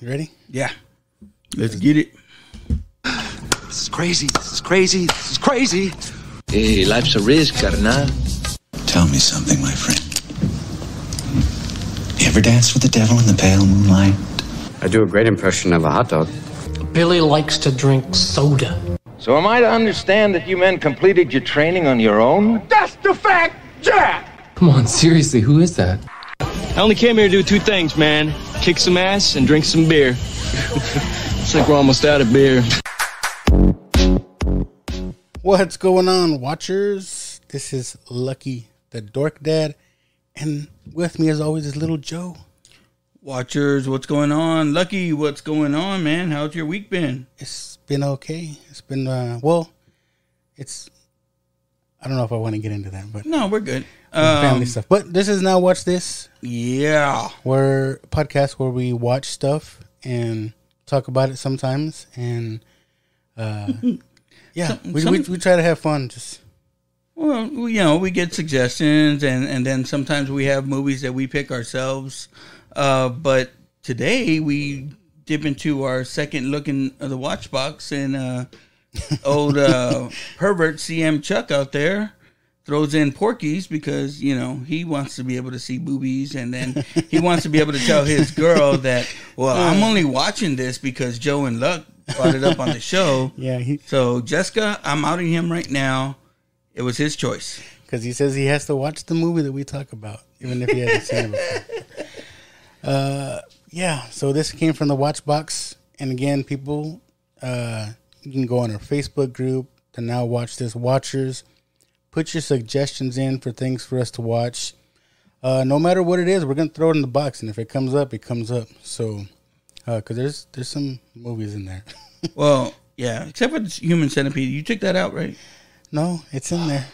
You ready? Yeah. Let's get it. This is crazy. This is crazy. This is crazy. Hey, life's a risk, carnal. Tell me something, my friend. You ever dance with the devil in the pale moonlight? I do a great impression of a hot dog. Billy likes to drink soda. So am I to understand that you men completed your training on your own? That's the fact, Jack! Come on, seriously, who is that? I only came here to do two things, man. Kick some ass and drink some beer. Looks like we're almost out of beer. What's going on, watchers? This is Lucky the Dork Dad, and with me as always is Little Joe. Watchers, what's going on? Lucky, what's going on, man? How's your week been? It's been okay. It's been, it's, I don't know if I want to get into that, but. No, we're good. Family stuff. But this is Now Watch This. Yeah. We're a podcast where we watch stuff and talk about it sometimes. And, yeah, we try to have fun. Well, you know, we get suggestions, and then sometimes we have movies that we pick ourselves. But today we dip into our second look in the watch box, and old pervert CM Chuck out there throws in Porky's because, you know, he wants to be able to see boobies, and then he wants to be able to tell his girl that, well, I'm only watching this because Joe and Luck brought it up on the show. Yeah. So, Jessica, I'm outing him right now. It was his choice. Because he says he has to watch the movie that we talk about, even if he hasn't seen it before. Yeah, so this came from the watch box. And again, people, you can go on our Facebook group, the Now Watch This Watchers. Put your suggestions in for things for us to watch. No matter what it is, we're going to throw it in the box. And if it comes up, it comes up. So, because there's some movies in there. Well, yeah, except for Human Centipede. You took that out, right? No, it's in there.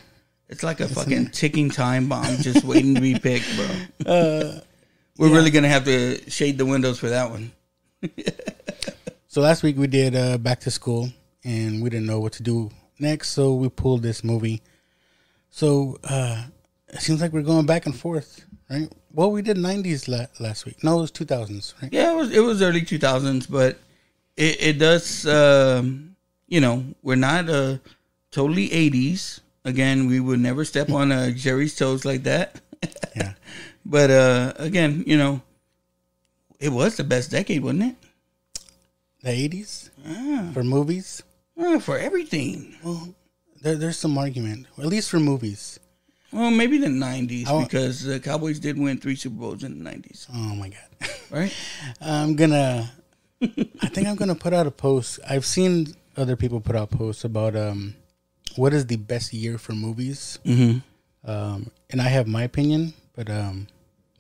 It's like a fucking ticking time bomb just waiting to be picked, bro. We're really going to have to shade the windows for that one. So last week we did Back to School, and we didn't know what to do next, so we pulled this movie. So it seems like we're going back and forth, right? Well, we did 90s last week. No, it was 2000s, right? Yeah, it was early 2000s, but it does, you know, we're not totally 80s. Again, we would never step on Jerry's toes like that. Yeah. But again, you know, it was the best decade, wasn't it? The 80s? For movies? For everything. Well, there's some argument, at least for movies. Well, maybe the 90s, because the Cowboys did win 3 Super Bowls in the 90s. Oh, my God. Right? I think I'm going to put out a post. I've seen other people put out posts about what is the best year for movies. Mm-hmm. And I have my opinion, but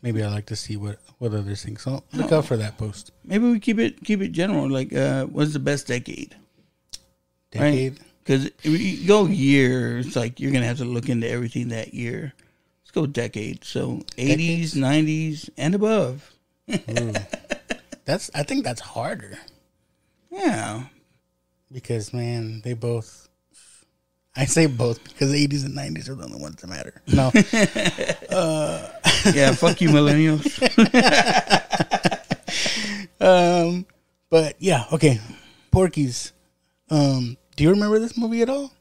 maybe I'd like to see what others think. So look out for that post. Maybe we keep it general. Like, what's the best decade? Decade? Right? Because if you go year, it's like you're going to have to look into everything that year. Let's go decade. So 80s, 90s, and above. I think that's harder. Yeah. Because, man, they both... I say both because 80s and 90s are the only ones that matter. No. Yeah, fuck you, millennials. But, yeah, okay. Porky's. Do you remember this movie at all?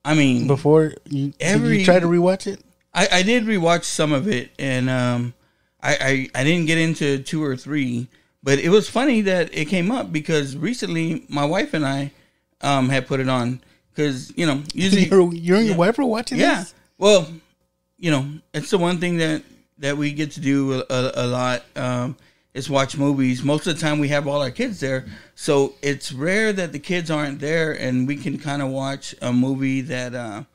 I mean... Before you try to rewatch it? I did rewatch some of it, and I didn't get into 2 or 3, but it was funny that it came up because recently my wife and I had put it on. Because, you know, usually... You and your wife are watching this? Yeah. Well, you know, it's the one thing that we get to do a lot is watch movies. Most of the time we have all our kids there. So it's rare that the kids aren't there and we can kind of watch a movie that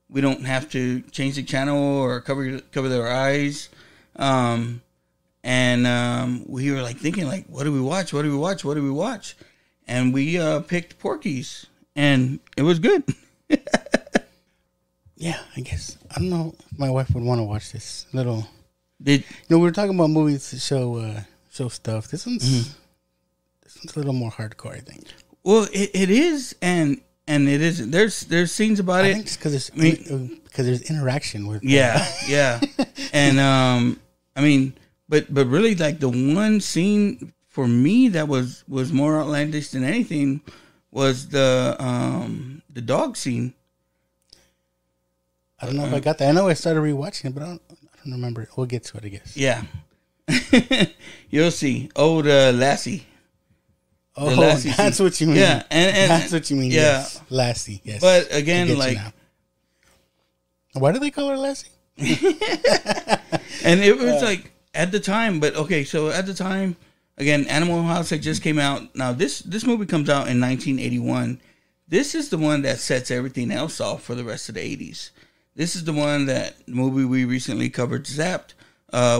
we don't have to change the channel or cover their eyes. And we were like thinking, like, what do we watch? What do we watch? What do we watch? And we picked Porky's. And it was good. Yeah, I guess. I don't know if my wife would want to watch this little. We were talking about movies to show stuff. This one's a little more hardcore, I think. Well, it is, and it isn't. There's scenes about it. I think it's because there's interaction with. Yeah, and I mean, but really, like the one scene for me that was more outlandish than anything was the dog scene. I don't know if I got that. I know I started rewatching it, but I don't remember it. We'll get to it, I guess. Yeah. You'll see. Oh, the Lassie. Oh, that's what you mean. Yeah, and that's what you mean. Yeah, yes. Lassie. Yes. But again, like, why do they call her Lassie? And it was like at the time. But okay, so at the time, again, Animal House had just came out. Now this movie comes out in 1981. This is the one that sets everything else off for the rest of the 80s. This is the one that movie we recently covered, Zapped,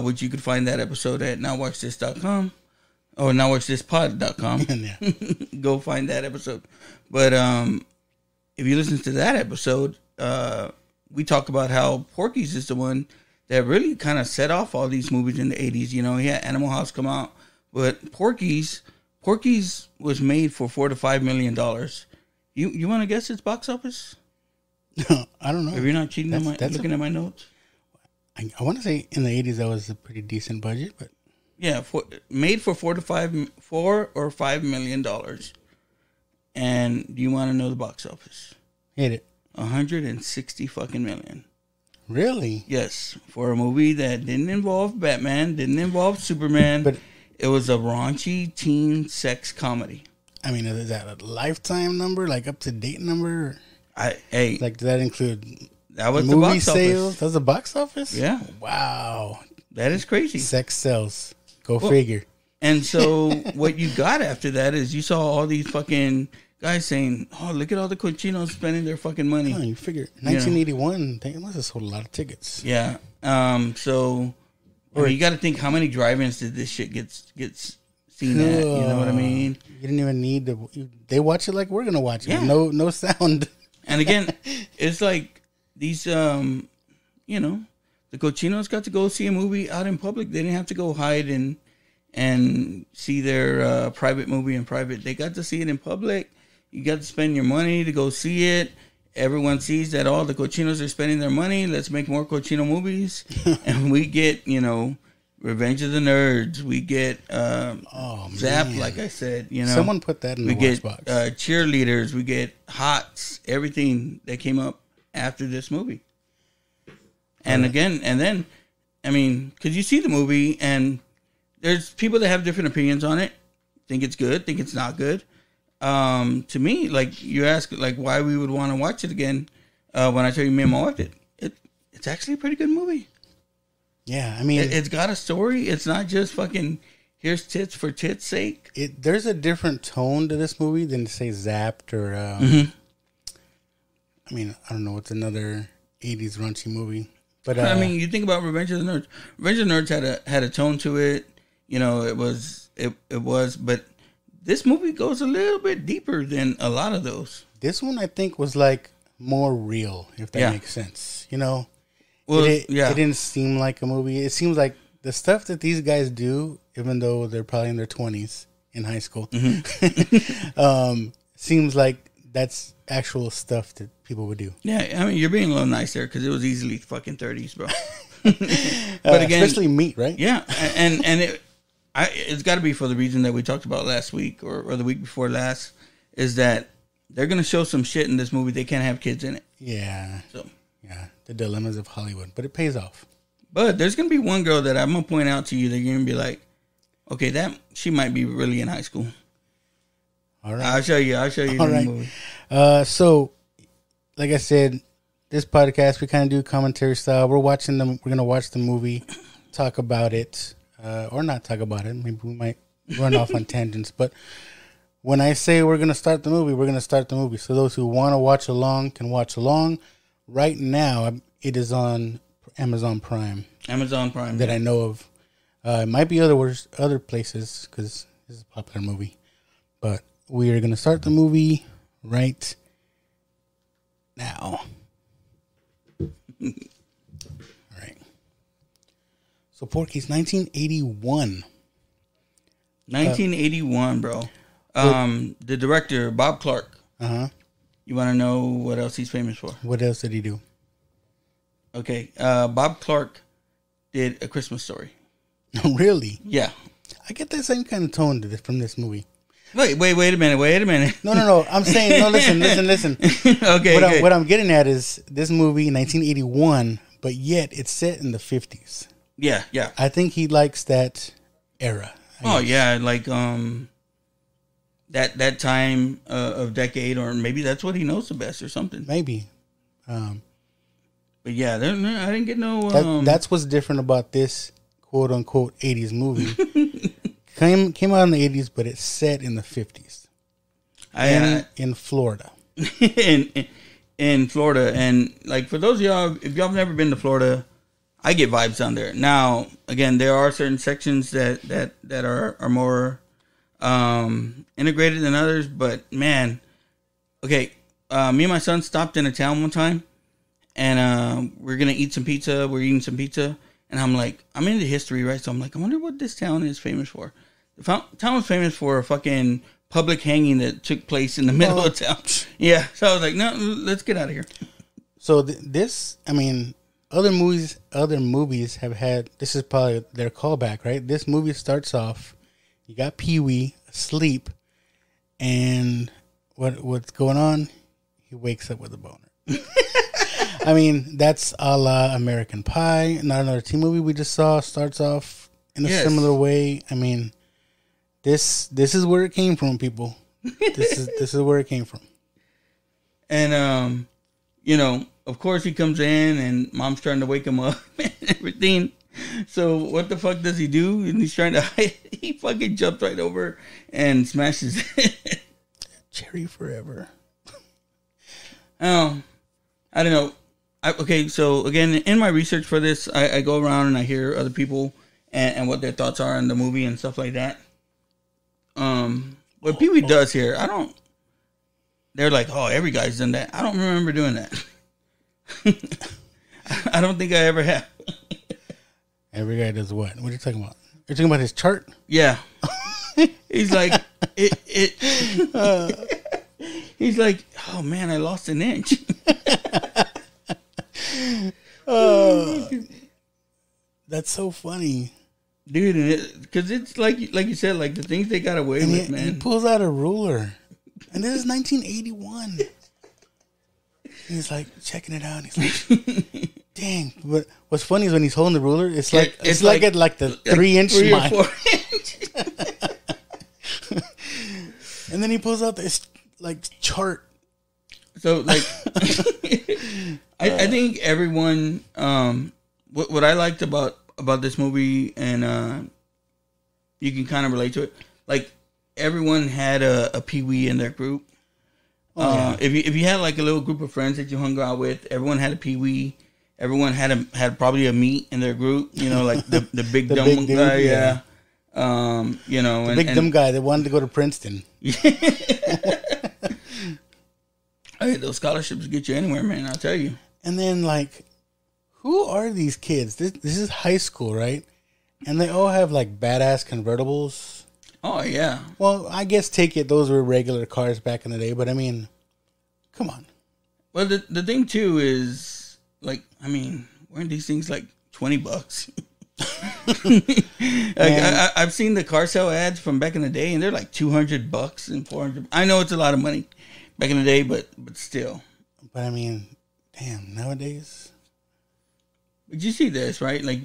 which you could find that episode at nowwatchthis.com. Or nowwatchthis.pod.com. Yeah. Go find that episode. But if you listen to that episode, we talk about how Porky's is the one that really kind of set off all these movies in the 80s. You know, he had Animal House come out, but Porky's was made for $4 to $5 million. You want to guess its box office? No, I don't know. If you're not cheating, looking at my notes. I want to say in the 80s that was a pretty decent budget, but yeah, made for $4 or $5 million. And do you want to know the box office? Hit it. 160 fucking million. Really? Yes, for a movie that didn't involve Batman, didn't involve Superman, but it was a raunchy teen sex comedy. I mean, is that a lifetime number, like up to date number? Like, does that include that was movie the box sales? office. That was the box office? Yeah. Wow. That is crazy. Sex sells. Go figure. And so what you got after that is you saw all these fucking guys saying, "Oh, look at all the cochinos spending their fucking money." Oh, you figure 1981, they must have sold a lot of tickets. Yeah. So you got to think how many drive-ins did this shit gets seen at? You know what I mean? You didn't even need to. They watch it like we're gonna watch it. Yeah. No sound. And again, it's like these, the cochinos got to go see a movie out in public. They didn't have to go hide and see their private movie in private. They got to see it in public. You got to spend your money to go see it. Everyone sees that all the cochinos are spending their money. Let's make more cochino movies. And we get, Revenge of the Nerds. We get Zap, like I said. Someone put that in the watch box. Cheerleaders. We get Hots. Everything that came up after this movie. And then, because you see the movie and there's people that have different opinions on it. Think it's good. Think it's not good. To me, like you ask, like why we would want to watch it again. When I tell you, me and my wife did, it's actually a pretty good movie. Yeah, I mean, it's got a story. It's not just fucking here's tits for tits' sake. There's a different tone to this movie than to say Zapped or. I mean, I don't know what's another 80s raunchy movie, but you think about Revenge of the Nerds. Revenge of the Nerds had a tone to it. It was, but this movie goes a little bit deeper than a lot of those. This one, I think, was like more real, if that makes sense. Well, it didn't seem like a movie. It seems like the stuff that these guys do, even though they're probably in their 20s in high school, seems like that's actual stuff that people would do. Yeah, I mean, you're being a little nice there because it was easily fucking 30s, bro. But again, especially meat, right? Yeah, and it's got to be for the reason that we talked about last week or the week before last, is that they're going to show some shit in this movie. They can't have kids in it. Yeah. So. Yeah, the dilemmas of Hollywood, but it pays off. But there's going to be one girl that I'm going to point out to you that you're going to be like, okay, she might be really in high school. All right. I'll show you in the movie. So, like I said, this podcast, we kind of do commentary style. We're going to watch the movie, talk about it, or not talk about it. Maybe we might run off on tangents, but when I say we're going to start the movie, we're going to start the movie. So those who want to watch along can watch along. Right now, it is on Amazon Prime. That I know of. It might be other places because this is a popular movie. But we are going to start the movie right now. All right. So Porky's 1981. 1981, bro. The director, Bob Clark. Uh-huh. You want to know what else he's famous for? What else did he do? Okay. Bob Clark did A Christmas Story. Really? Yeah. I get that same kind of tone from this movie. Wait a minute. No. I'm saying, no, listen. Okay. What I'm getting at is this movie, 1981, but yet it's set in the 50s. Yeah. I think he likes that era. Oh yeah, like that time of decade, or maybe that's what he knows the best, or something. Maybe. But yeah, I didn't get no. That's what's different about this quote unquote 80s movie. Came out in the 80s, but it's set in the 50s. In Florida. in Florida, and like for those of y'all, if y'all have never been to Florida, I get vibes down there. Now, again, there are certain sections that are more integrated than others, but man, okay. Me and my son stopped in a town one time, and we're gonna eat some pizza. We're eating some pizza, and I'm like, I'm into history, right? So I'm like, I wonder what this town is famous for. The town was famous for a fucking public hanging that took place in the middle of town. Yeah, so I was like, no, let's get out of here. So this, I mean, other movies have had. This is probably their callback, right? This movie starts off. You got Pee-wee asleep, and what's going on? He wakes up with a boner. I mean, that's a la American Pie. Not Another Teen movie we just saw starts off in a similar way. I mean, this is where it came from, people. This is where it came from. And of course he comes in and mom's trying to wake him up and everything. So what the fuck does he do? And he's trying to hide. He fucking jumps right over and smashes it. Cherry forever. I don't know. Okay, so again, in my research for this, I go around and I hear other people and what their thoughts are on the movie and stuff like that. What Pee-wee does here, they're like, oh, every guy's done that. I don't remember doing that. I don't think I ever have. Every guy does what? What are you talking about? You're talking about his chart? Yeah. He's like, he's like, oh man, I lost an inch. That's so funny, dude. Because it's like you said, like the things they got away with, man. He pulls out a ruler, and this is 1981. He's like checking it out. And he's like, dang. But what's funny is when he's holding the ruler, it's like at like the 3-inch 3 or mark. 4 inch. And then he pulls out this like chart. So like, I think everyone, what I liked about this movie, and you can kind of relate to it. Like everyone had a Pee-wee in their group. If you had like a little group of friends that you hung out with, everyone had a Pee-wee. Everyone had probably a meat in their group. You know, like the big dumb big dude, guy. Yeah. The big dumb guy that wanted to go to Princeton. Hey, those scholarships get you anywhere, man. I'll tell you. And then, like, who are these kids? This is high school, right? And they all have like badass convertibles. Oh yeah. Well, I guess take it. Those were regular cars back in the day, but I mean, come on. Well, the thing too is, like, I mean, weren't these things like $20? I've seen the car sale ads from back in the day, and they're like $200 and $400. I know it's a lot of money back in the day, but still. But I mean, damn, nowadays. But you see this, right? Like,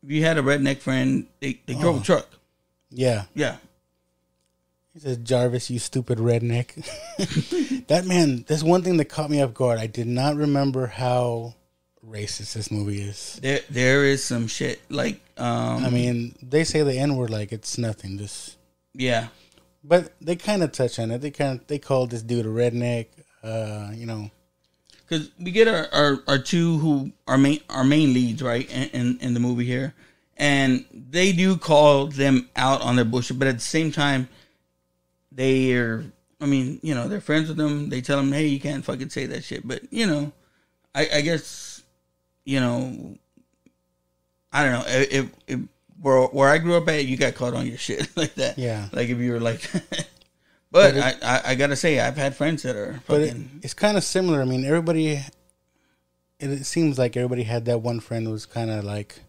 if you had a redneck friend, they drove a truck. Yeah. Yeah. He says, Jarvis, you stupid redneck. That man, that's one thing that caught me off guard. I did not remember how racist this movie is. There is some shit. Like, I mean, they say the N-word like it's nothing. Just yeah. But they kind of touch on it. They call this dude a redneck. Because we get our two who are main leads, right, in the movie here, and they do call them out on their bullshit, but at the same time, they're friends with them. They tell them, hey, you can't fucking say that shit. But I guess I don't know if where I grew up at, you got caught on your shit like that. Yeah, like if you were like. But I gotta say, I've had friends that are fucking... But it's kind of similar. I mean, it seems like everybody had that one friend who was kind of like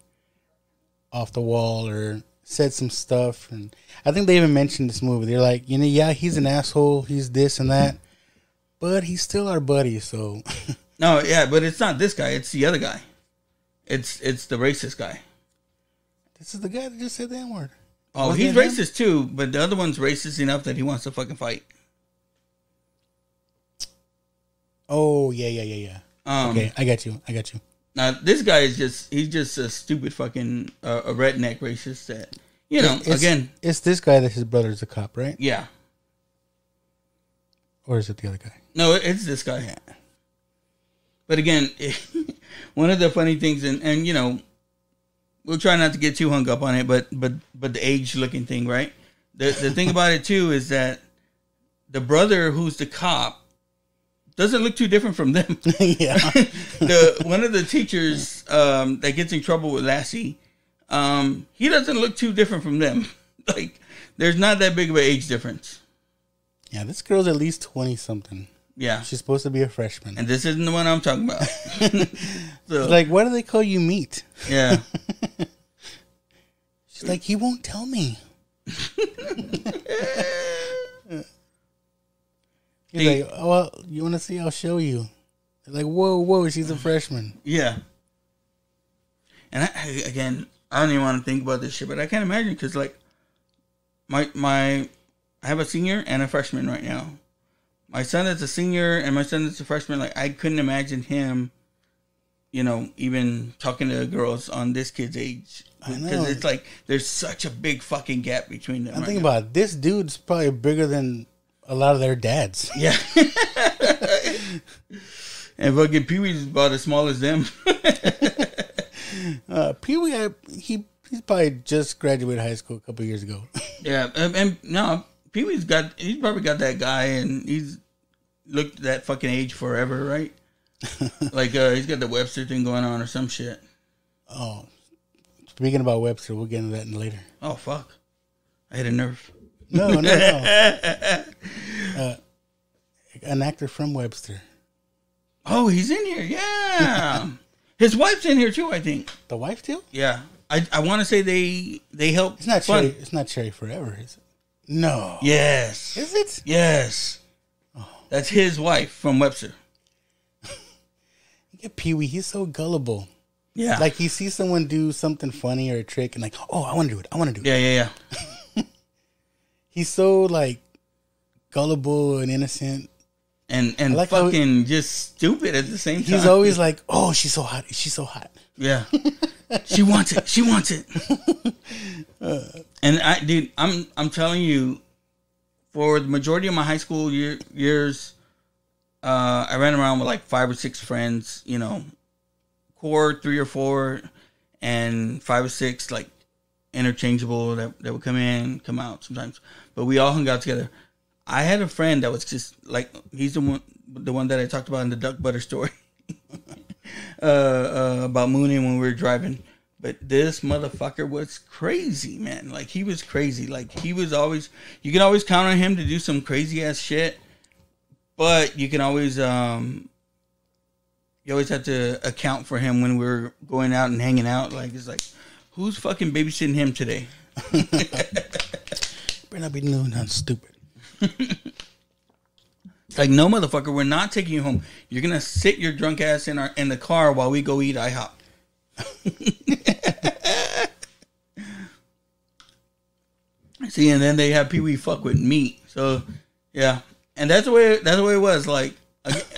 off the wall or said some stuff, and I think they even mentioned this movie. They're like, yeah, he's an asshole, he's this and that, but he's still our buddy. So no, yeah, but it's not this guy; it's the other guy. It's the racist guy. This is the guy that just said the N-word. Oh, he's racist too, but the other one's racist enough that he wants to fucking fight. Oh yeah. Okay, I got you. Now this guy he's just a stupid fucking a redneck racist that it's this guy that his brother's a cop, right? Yeah. Or is it the other guy? No, it's this guy. Yeah. But again, one of the funny things, and we'll try not to get too hung up on it, but the age looking thing, right? The thing about it too is that the brother who's the cop doesn't look too different from them. Yeah. One of the teachers that gets in trouble with Lassie, he doesn't look too different from them. Like, there's not that big of an age difference. Yeah, this girl's at least 20 something. Yeah. She's supposed to be a freshman. And this isn't the one I'm talking about. So, it's like, why do they call you meat? Yeah. She's like, he won't tell me. He's like, oh, well, you want to see? I'll show you. They're like, whoa, she's a freshman. Yeah. And I don't even want to think about this shit, but I can't imagine because, like, I have a senior and a freshman right now. My son that's a senior and my son that's a freshman, like, I couldn't imagine him, even talking to girls on this kid's age. Because it's like, there's such a big fucking gap between them. I'm thinking about it. This dude's probably bigger than a lot of their dads. Yeah. And fucking Pee-wee's about as small as them. Pee-wee, he's probably just graduated high school a couple years ago. Yeah, and no, Pee-wee's he's probably got that guy, and he's looked that fucking age forever, right? Like, he's got the Webster thing going on or some shit. Oh, speaking about Webster, we'll get into that later. Oh, fuck. I hit a nerve. No. An actor from Webster. Oh, he's in here, yeah. His wife's in here, too, I think. The wife, too? Yeah. I want to say they help. It's not Cherry. It's not Cherry Forever, is it? No. Yes. Is it? Yes. Oh. That's his wife from Webster. Yeah, Pee-wee, he's so gullible. Yeah. Like, he sees someone do something funny or a trick and like, oh, I want to do it. Yeah. He's so, like, gullible and innocent. And like fucking just stupid at the same time. He's always like, oh, she's so hot. Yeah. She wants it. And I'm telling you, for the majority of my high school years, I ran around with like 5 or 6 friends, core 3 or 4, and 5 or 6 like interchangeable that would come in, come out sometimes. But we all hung out together. I had a friend that was just like, he's the one that I talked about in the duck butter story. About mooning when we were driving. But this motherfucker was crazy, man. Like, he was crazy. Like, he was always, you can always count on him to do some crazy ass shit, but you can always you always have to account for him when we're going out and hanging out. Like, it's like, who's fucking babysitting him today? Better not be doing nothing stupid. Like, no, motherfucker, we're not taking you home. You're gonna sit your drunk ass in the car while we go eat IHOP. See, and then they have Pee-wee fuck with meat. So yeah, and that's the way it was. Like,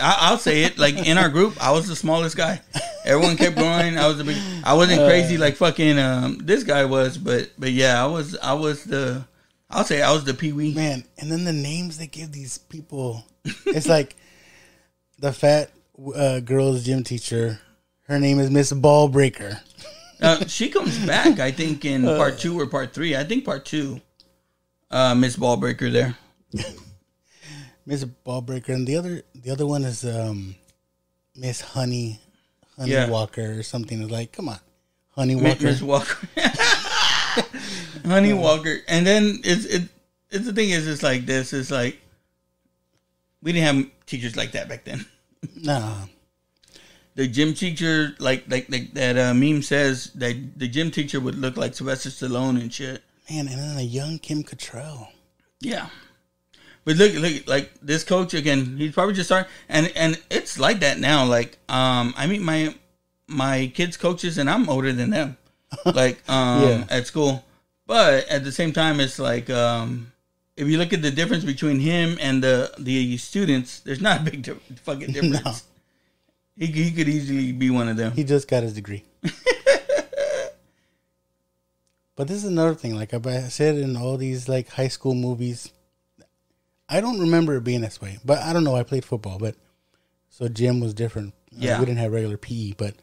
I'll say it. Like, in our group, I was the smallest guy. Everyone kept going. I wasn't crazy like fucking this guy was, but yeah, I'll say I was the Pee-wee. Man, and then the names they give these people. It's like the fat girl's gym teacher. Her name is Miss Ballbreaker. She comes back, I think, in part 2 or part 3. I think part 2. Miss Ballbreaker there. Miss Ballbreaker. And the other one is Miss Honey Walker or something. It's like, come on. Honey Walker. Miss Walker. Honey Walker. And then it's the thing is, it's like this. It's like, we didn't have teachers like that back then. Nah. the gym teacher, like that meme says, that the gym teacher would look like Sylvester Stallone and shit. Man, and then a young Kim Cattrall. Yeah. But look, like this coach again. He's probably just starting, and it's like that now. Like, I meet my kids' coaches, and I'm older than them. Like, at school, but at the same time, it's like, if you look at the difference between him and the students, there's not a big fucking difference. No. He could easily be one of them. He just got his degree. But this is another thing. Like I said, in all these like high school movies, I don't remember it being this way. But I don't know. I played football, but so gym was different. Yeah, we didn't have regular PE, but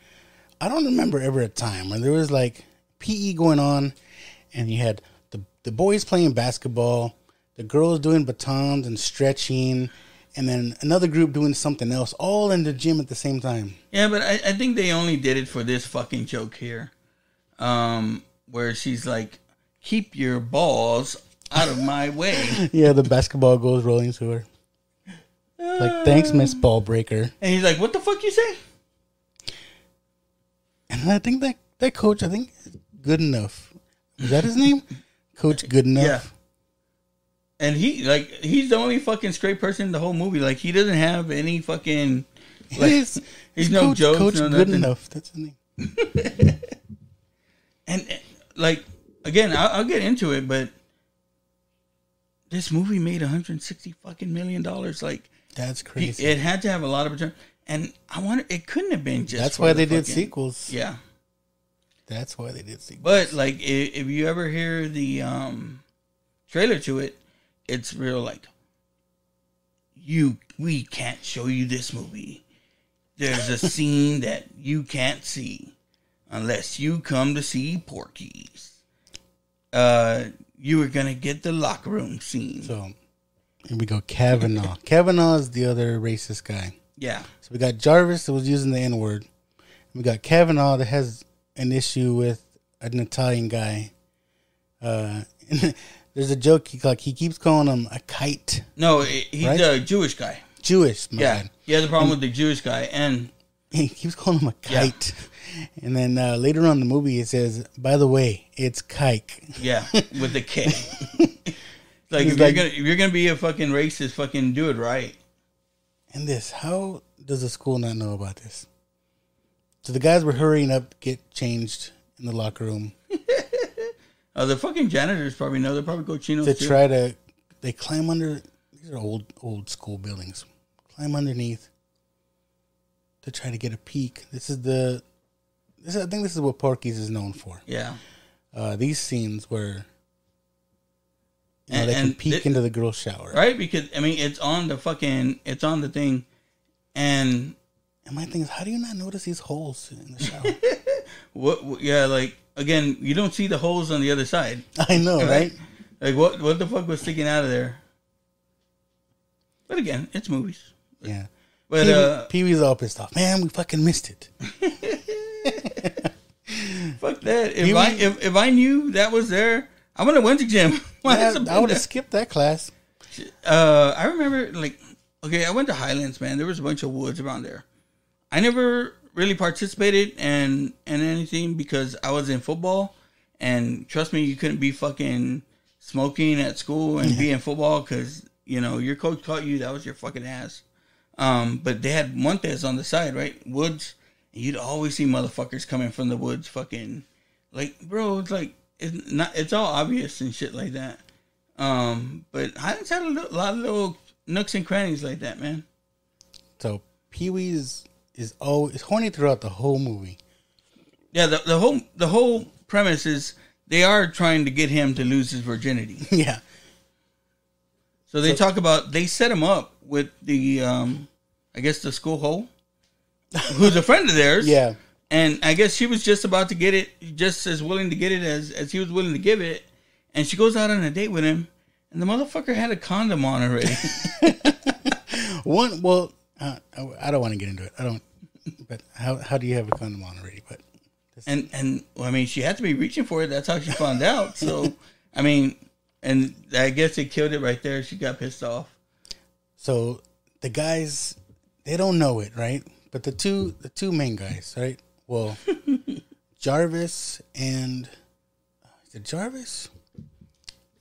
I don't remember ever a time when there was like PE going on, and you had the boys playing basketball, the girls doing batons and stretching, and then another group doing something else, all in the gym at the same time. Yeah, but I think they only did it for this fucking joke here. Where she's like, keep your balls out of my way. Yeah, the basketball goes rolling to her. Like, thanks, Miss Ball Breaker. And he's like, what the fuck you say? And I think that coach, is Good Enough. Is that his name? Coach Good Enough. Yeah. And he's the only fucking straight person in the whole movie. Like, he doesn't have any fucking, like, he's no jokes, Coach no Good nothing. Enough. That's his name. And like, again, I'll get into it, but this movie made $160 fucking million. Like, that's crazy. It had to have a lot of return. And I wonder, it couldn't have been just. That's why they did sequels. Yeah, that's why they did sequels. But like, if you ever hear the trailer to it, it's real like, we can't show you this movie. There's a scene that you can't see unless you come to see Porky's. You are gonna get the locker room scene. So here we go, Kavanaugh. Kavanaugh is the other racist guy. Yeah. So we got Jarvis that was using the N-word. We got Kavanaugh that has an issue with an Italian guy. There's a joke, he keeps calling him a kite. No, he's right? A Jewish guy. Jewish, my bad. He has a problem with the Jewish guy, and he keeps calling him a kite. Yeah. And then later on in the movie, it says, by the way, it's kike. Yeah, with the K. Like, if you're gonna be a fucking racist, fucking do it right. And how does the school not know about this? So the guys were hurrying up to get changed in the locker room. The fucking janitors probably know. They're probably cochinos too. They climb under. These are old school buildings. Climb underneath to try to get a peek. I think this is what Porky's is known for. Yeah. These scenes where they can peek into the girl's shower. Right? Because, I mean, it's on the thing. And my thing is, how do you not notice these holes in the shower? Yeah, like, again, you don't see the holes on the other side. I know, right? Like, what the fuck was sticking out of there? But again, it's movies. Yeah. But Pee-wee's all pissed off. Man, we fucking missed it. Fuck that. If I knew that was there, I would have went to gym. I would have skipped that class. I remember, like, okay, I went to Highlands, man. There was a bunch of woods around there. I never really participated in anything because I was in football. And trust me, you couldn't be fucking smoking at school and be in football because, your coach caught you. That was your fucking ass. But they had montes on the side, right? Woods. And you'd always see motherfuckers coming from the woods fucking, like, bro, it's like, it's all obvious and shit like that. But Highlands had a lot of little nooks and crannies like that, man. So Pee-wee is horny throughout the whole movie. Yeah, the whole premise is they are trying to get him to lose his virginity. Yeah. So they set him up with the I guess the school hoe, who's a friend of theirs. Yeah. And I guess she was just about to get it, just as willing to get it as he was willing to give it. And she goes out on a date with him, and the motherfucker had a condom on already. I don't want to get into it. I don't. But how do you have a condom on already? But well, I mean, she had to be reaching for it. That's how she found out. So I mean, and I guess it killed it right there. She got pissed off. So the guys, they don't know it, right? But the two main guys, right? Well, Jarvis and is it Jarvis?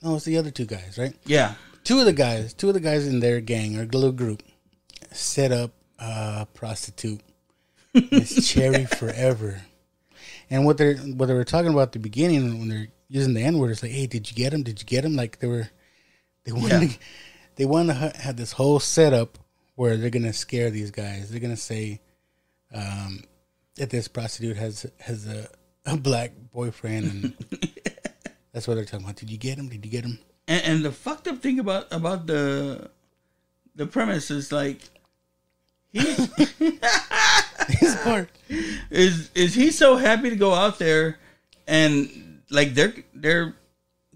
No, it's the other two guys, right? Yeah. Two of the guys in their gang or little group set up a prostitute, Miss Cherry Forever. And what they were talking about at the beginning when they're using the N-word, it's like, hey, did you get him? Did you get him? Like they wanted to have this whole setup where they're gonna scare these guys. They're gonna say that this prostitute has a black boyfriend, and that's what they're talking about. Did you get him? Did you get him? And the fucked up thing about the premise is like his part is he so happy to go out there and like they're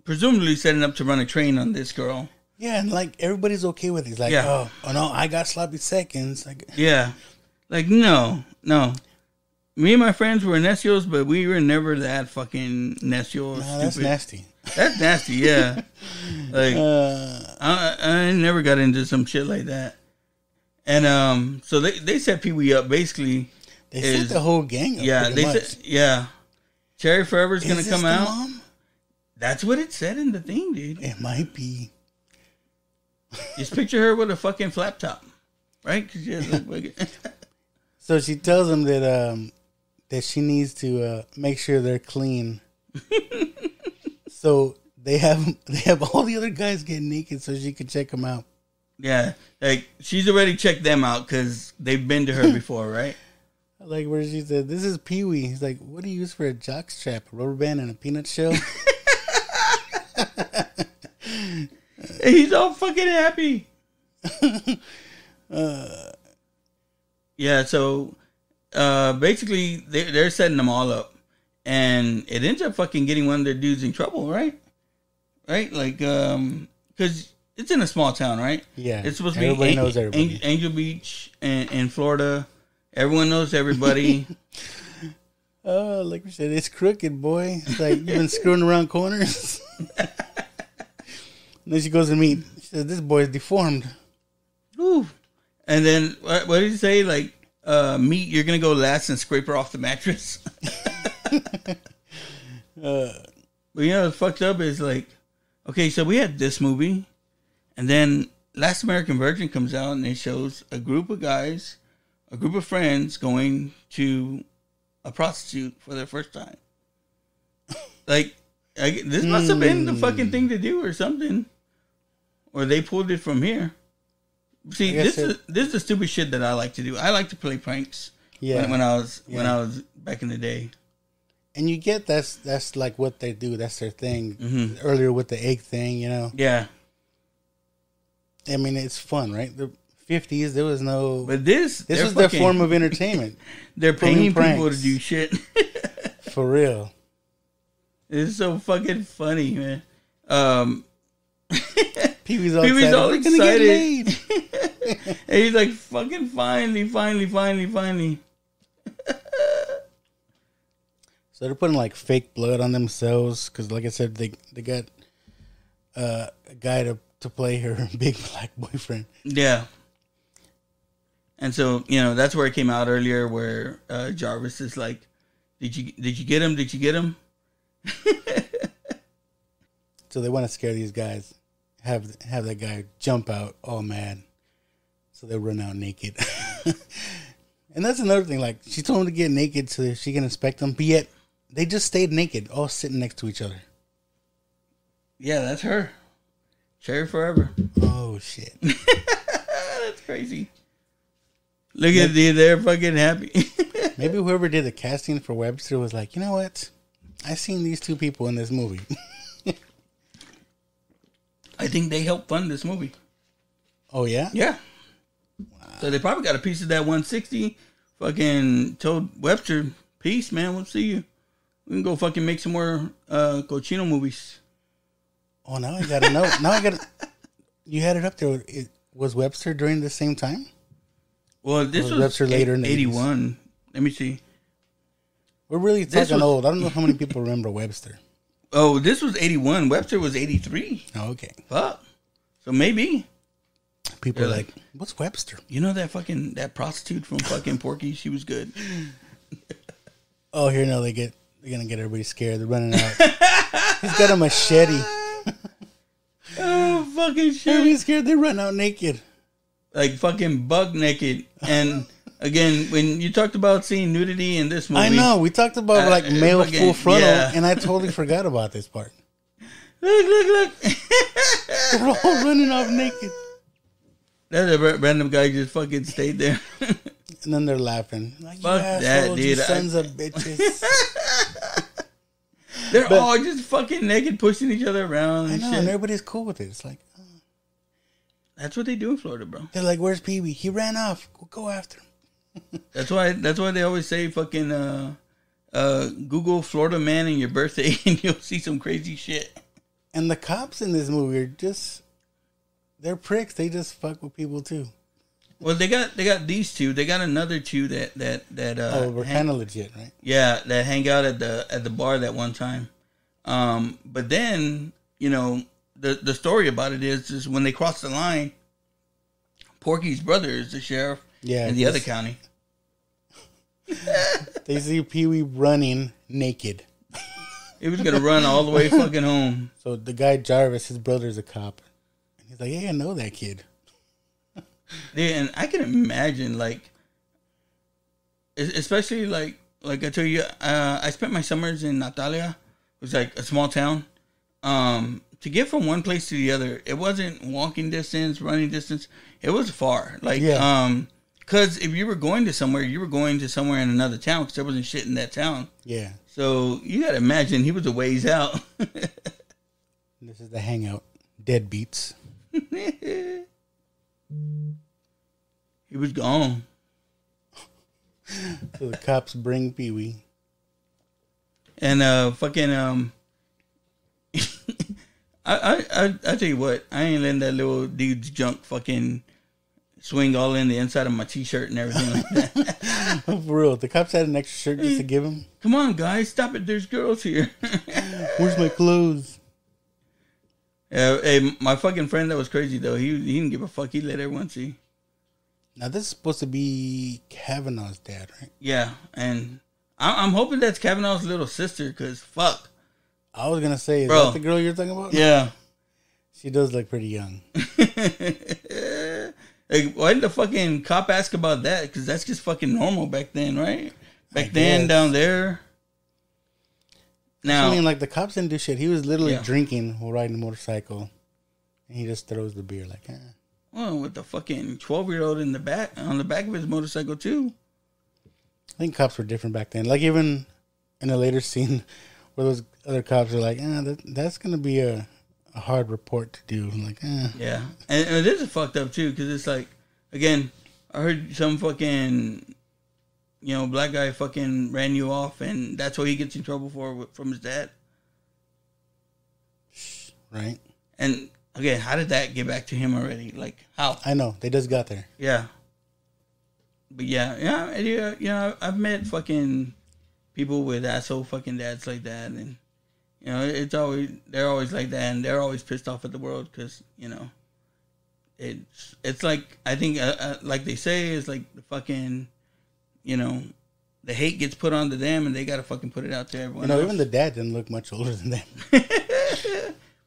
presumably setting up to run a train on this girl. Yeah, and like everybody's okay with it. He's like, oh no, I got sloppy seconds. Yeah, like no. Me and my friends were necios, but we were never that fucking necio. No, that's nasty. That's nasty, yeah. Like I never got into some shit like that. And so they set Pee Wee up basically. They set the whole gang up. Yeah, said Cherry Forever's gonna come out. Mom? That's what it said in the thing, dude. It might be. Just picture her with a fucking flap top, right? So she tells him that she needs to make sure they're clean. So they have all the other guys get naked so she can check them out. Yeah, like she's already checked them out because they've been to her before, right? Like where she said, "This is Pee Wee." He's like, "What do you use for a jock strap? A rubber band and a peanut shell?" He's all fucking happy. Yeah, so basically they're setting them all up, and it ends up fucking getting one of their dudes in trouble, right? Right, like because it's in a small town, right? Yeah, it's supposed to everybody be knows everybody. Angel Beach in Florida. Everyone knows everybody. Like we said, it's crooked, boy. It's like you've been screwing around corners. And then she goes to meet. She says, "This boy's deformed." Ooh. And then what did he say? Like, meat, you're gonna go last and scrape her off the mattress. But you know what's fucked up is like, okay, so we had this movie, and then Last American Virgin comes out and it shows a group of guys, a group of friends going to a prostitute for their first time. Like, this must have been the fucking thing to do or something. Or they pulled it from here. See, this is the stupid shit that I like to do. I like to play pranks. Yeah. When I was back in the day. And you get that's like what they do. That's their thing. Mm-hmm. Earlier with the egg thing, you know. Yeah. I mean, it's fun, right? The 50s, there was no. But this was their form of entertainment. They're paying people to do shit. For real. It's so fucking funny, man. Pee-wee's all excited. And he's like, fucking finally. So they're putting like fake blood on themselves because, like I said, they got a guy to play her big black boyfriend. Yeah. And so, you know, that's where it came out earlier where Jarvis is like, Did you get him? Did you get him? So they want to scare these guys. Have that guy jump out all mad. So they run out naked. And that's another thing. Like, she told him to get naked so she can inspect them. But yet, they just stayed naked, all sitting next to each other. Yeah, that's her. Cherry Forever. Oh, shit. That's crazy. Look at they're fucking happy. Maybe whoever did the casting for Webster was like, you know what? I seen these two people in this movie. I think they helped fund this movie. Oh, yeah? Yeah. Wow. So they probably got a piece of that 160. Fucking told Webster, peace, man. We'll see you. We can go fucking make some more cochino movies. Oh, now I gotta know. You had it up there. Was Webster during the same time? Well, this was Webster later in the 81. 80s? Let me see. We're really talking old. I don't know how many people remember Webster. Oh, this was 81. Webster was 83. Oh, okay. Fuck. So maybe. people are like, what's Webster? You know that prostitute from fucking Porky? She was good. Oh, here now they're gonna get everybody scared. They're running out. He's got a machete. Oh, fucking shit. Everybody's scared. They run out naked. Like fucking buck naked. And again, when you talked about seeing nudity in this movie. I know. We talked about like male fucking, full frontal, yeah. and I totally forgot about this part. Look. They're all running off naked. That random guy just fucking stayed there. And then they're laughing. Like, Fuck that, dude. You sons of bitches. They're all just fucking naked, pushing each other around. I And know, shit. and everybody's cool with it. It's like, That's what they do in Florida, bro. they're like, "Where's Pee Wee? He ran off. We'll go after him." That's why they always say fucking Google Florida man and your birthday, and you'll see some crazy shit. And the cops in this movie are they're pricks. They just fuck with people too. Well, they got these two. They got another two that We're kind of legit, right? Yeah, that hang out at the bar that one time. But then, you know, the story about it is when they cross the line, Porky's brother is the sheriff in the other county. They see Pee Wee running naked. He was gonna run all the way fucking home. So the guy Jarvis, his brother's a cop, and he's like, "Hey, I know that kid." Yeah, and I can imagine, like, especially like I tell you, I spent my summers in Natalia. It was like a small town. To get from one place to the other, it wasn't walking distance, running distance. It was far. Like, because if you were going to somewhere, you were going to somewhere in another town because there wasn't shit in that town. Yeah. So you got to imagine he was a ways out. This is the hangout. Deadbeats. He was gone. So the cops bring Pee Wee. And fucking I tell you what, I ain't letting that little dude's junk fucking swing all in the inside of my t-shirt and everything like that. For real, the cops had an extra shirt just to give him. Come on, guys, stop it! There's girls here. Where's my clothes? Hey, my fucking friend that was crazy though. He didn't give a fuck. He let everyone see. Now this is supposed to be Kavanaugh's dad, right? Yeah, and I'm hoping that's Kavanaugh's little sister. Cause fuck. I was gonna say, is that the girl you're talking about? Yeah. She does look pretty young. Like, why did the fucking cop ask about that? Because that's just fucking normal back then, right? Back then, down there. Now, I mean, like, the cops didn't do shit. He was literally drinking while riding a motorcycle. And he just throws the beer like, Well, with the fucking 12-year-old on the back of his motorcycle, too. I think cops were different back then. Like, even in a later scene where those other cops are like, that's going to be a hard report to do. I'm like, Yeah. And this is fucked up, too, because it's like, again, I heard some fucking, black guy fucking ran you off, and that's what he gets in trouble for from his dad. Right. And, again, how did that get back to him already? Like, how? I know. They just got there. Yeah. But, yeah, I've met fucking people with asshole fucking dads like that, and they're always like that, and they're always pissed off at the world because it's like, I think like they say, it's like the fucking the hate gets put onto them, and they gotta fucking put it out to everyone. Even the dad didn't look much older than them.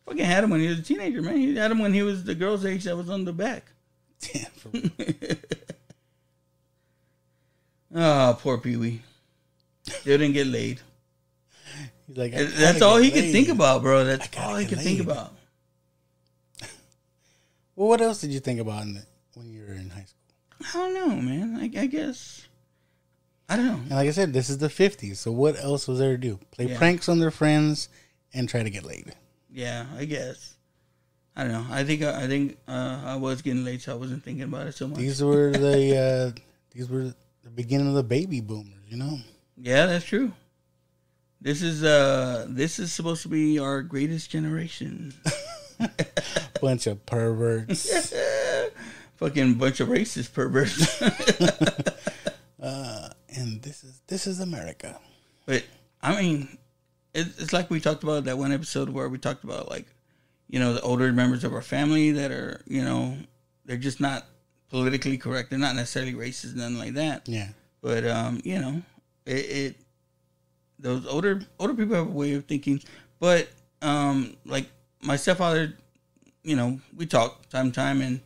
Fucking had him when he was a teenager, man. He had him when he was the girl's age that was on the back. Damn. For real. Oh, poor Pee Wee. Still didn't get laid. He's like, that's all he could think about, bro. That's all he could think about. Well, what else did you think about when you were in high school? I don't know, man. I guess. I don't know. And like I said, this is the 50s, so what else was there to do? Play pranks on their friends and try to get laid. Yeah, I guess. I don't know. I think I was getting laid, so I wasn't thinking about it so much. These were the beginning of the baby boomers, Yeah, that's true. This is supposed to be our greatest generation. Bunch of perverts. Fucking bunch of racist perverts. And this is America. But I mean, it's like we talked about that one episode where we talked about, like, the older members of our family that are they're just not politically correct. They're not necessarily racist, nothing like that. Yeah. But you know, it those older people have a way of thinking. But like my stepfather, you know, we talk time to time, and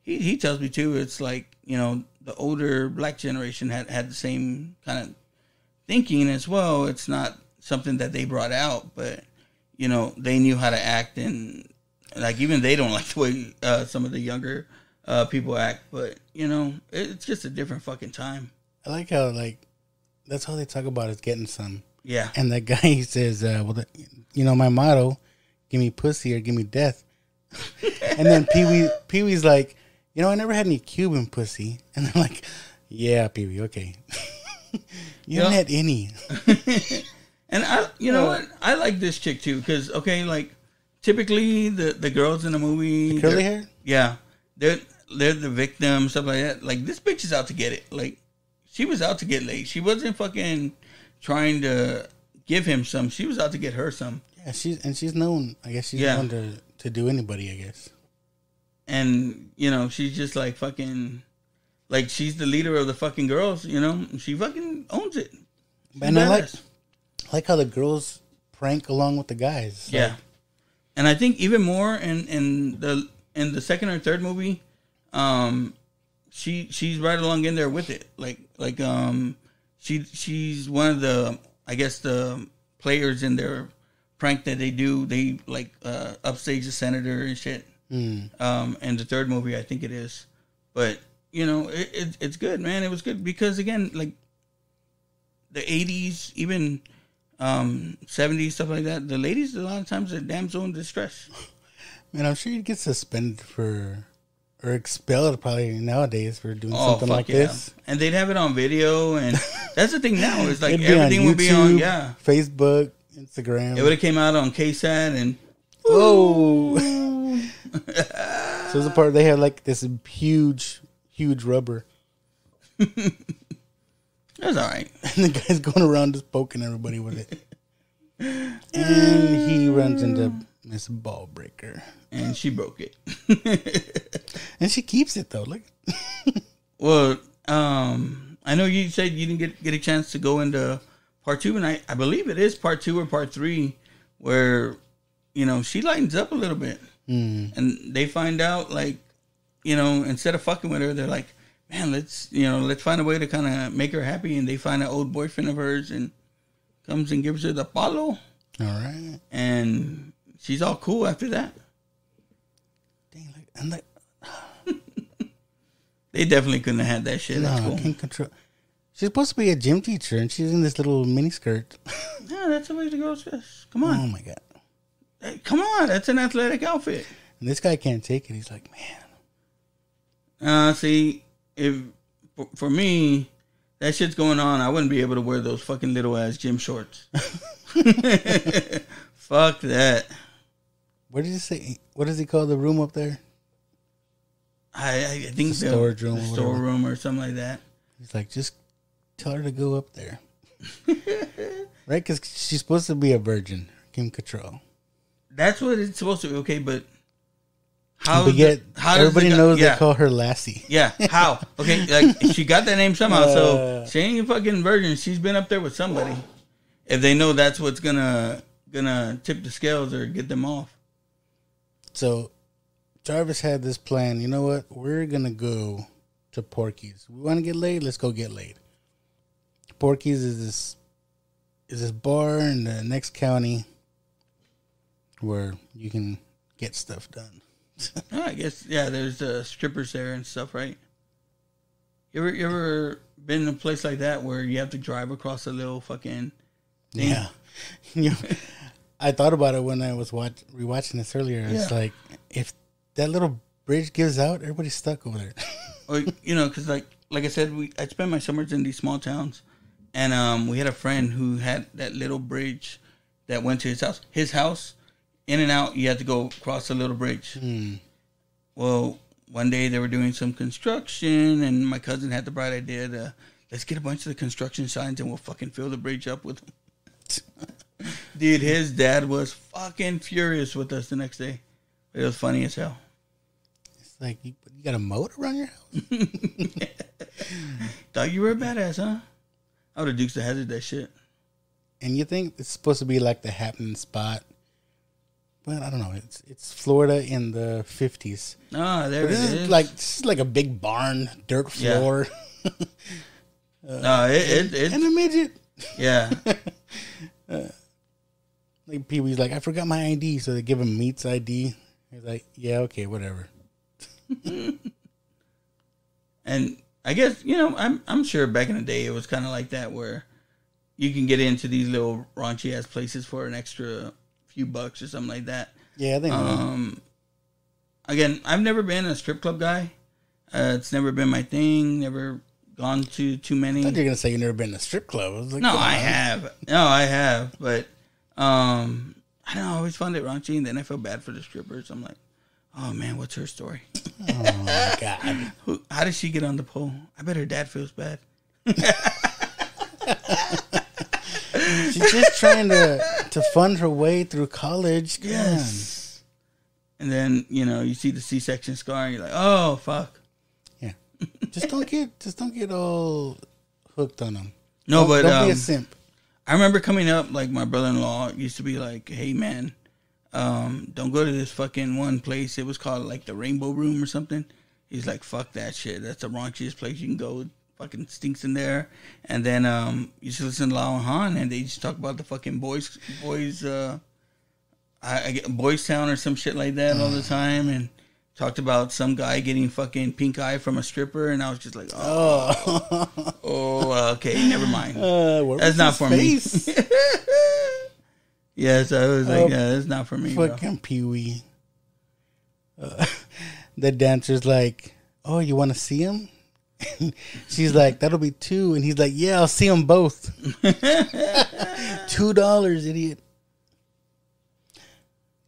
he tells me too. It's like, you know, the older black generation had the same kind of thinking as well. It's not something that they brought out, but you know, they knew how to act, and like even they don't like the way some of the younger people act. But you know, it's just a different fucking time. I like how, like, that's all they talk about is getting some. Yeah. And that guy, he says, well, you know, my motto, give me pussy or give me death. And then Pee-wee's like, you know, I never had any Cuban pussy. And they're like, yeah, Pee-wee, okay. You haven't had any. And you know what? I like this chick too, because, okay, like, typically the girls in the movie. The curly hair? Yeah. They're the victim, stuff like that. Like, this bitch is out to get it. Like, she was out to get laid. She wasn't fucking trying to give him some. She was out to get her some. Yeah, she's known. I guess she's known to do anybody, I guess. And, you know, she's just like fucking, like, she's the leader of the fucking girls, you know? She fucking owns it. And I like how the girls prank along with the guys. Yeah. Like, and I think even more in the second or third movie, she's right along in there with it. Like she's one of the, I guess, the players in their prank that they do. They like upstage the senator and shit. And the third movie, I think it is. But you know, it's good, man. It was good because, again, like the 80s, even 70s, stuff like that, the ladies a lot of times are damsel in distress. Man, I'm sure you'd get suspended or expelled probably nowadays for doing something like this. And they'd have it on video, and that's the thing now. It's like everything would be on, Facebook, Instagram. It would have came out on KSAT and So the part they had like this huge rubber. That's all right. And the guy's going around just poking everybody with it. And he runs into Miss Ball Breaker. And she broke it. And she keeps it, though. Look. Well, I know you said you didn't get a chance to go into part 2, and I believe it is part 2 or part 3 where, you know, she lightens up a little bit. And they find out, like, you know, instead of fucking with her, they're like, man, let's find a way to kind of make her happy. And they find an old boyfriend of hers and comes and gives her the palo. All right. And she's all cool after that. Dang, like, they definitely couldn't have had that shit. No, That's cool. I can't control. She's supposed to be a gym teacher, and she's in this little mini skirt. Yeah, that's the way the girls dress. Come on. Oh, my God. Hey, come on. That's an athletic outfit. And this guy can't take it. He's like, man. See, if for me, that shit's going on, I wouldn't be able to wear those fucking little ass gym shorts. Fuck that. What did he say? What does he call the room up there? I think the storage room, the storeroom or something like that. He's like, just tell her to go up there, right? Because she's supposed to be a virgin, Kim Cattrall. That's what it's supposed to be. Okay, but how? How everybody knows they call her Lassie. Yeah, how? Okay, like she got that name somehow, so she ain't a fucking virgin. She's been up there with somebody. If they know that's what's gonna tip the scales or get them off. So Jarvis had this plan. You know what? We're going to go to Porky's. We want to get laid? Let's go get laid. Porky's is this bar in the next county where you can get stuff done. I guess, yeah, there's strippers there and stuff, right? You ever been in a place like that where you have to drive across a little fucking thing? Yeah. I thought about it when I was rewatching this earlier. It's like, if that little bridge gives out, everybody's stuck over there. Or, you know, because like I said, I spent my summers in these small towns, and we had a friend who had that little bridge that went to his house. His house, in and out, you had to go across a little bridge. Well, one day they were doing some construction, and my cousin had the bright idea to, let's get a bunch of the construction signs and we'll fucking fill the bridge up with them. Dude, his dad was fucking furious with us the next day. It was funny as hell. It's like, you got a moat around your house? Thought you were a badass, huh? I would have Dukes the Hazzard that shit. And you think it's supposed to be like the happening spot. But I don't know. It's Florida in the 50s. Oh, there it is. This is like a big barn, dirt floor. Yeah. No, it's... And a midget. Yeah. Like Pee-wee's like, I forgot my ID. So they give him Meat's ID. He's like, yeah, okay, whatever. And I guess, I'm sure back in the day it was kind of like that where you can get into these little raunchy ass places for an extra few bucks or something like that. Yeah, I think. Again, I've never been a strip club guy. It's never been my thing. Never gone to too many. I thought you were gonna say you never been to a strip club. I was like, no, I have. But I don't know. I always found it raunchy, and then I feel bad for the strippers. I'm like, oh man, what's her story? Oh my god, how did she get on the pole? I bet her dad feels bad. She's just trying to fund her way through college. Come Yes. On. And then you see the C-section scar, and you're like, oh fuck. Yeah. Just don't get all hooked on them. No, but don't be a simp. I remember coming up, like my brother-in-law used to be like, hey man, don't go to this fucking one place. It was called like the Rainbow Room or something. He's like, fuck that shit. That's the raunchiest place you can go. Fucking stinks in there. And then you should listen to Lau and Han, and they just talk about the fucking boys Town or some shit like that all the time, and talked about some guy getting fucking pink eye from a stripper, and I was just like, okay, never mind. That's not for me. Yes, I was like, that's not for me. Fucking Pee-wee. The dancer's like, oh, you want to see him? She's like, that'll be $2. And he's like, yeah, I'll see them both. $2, idiot.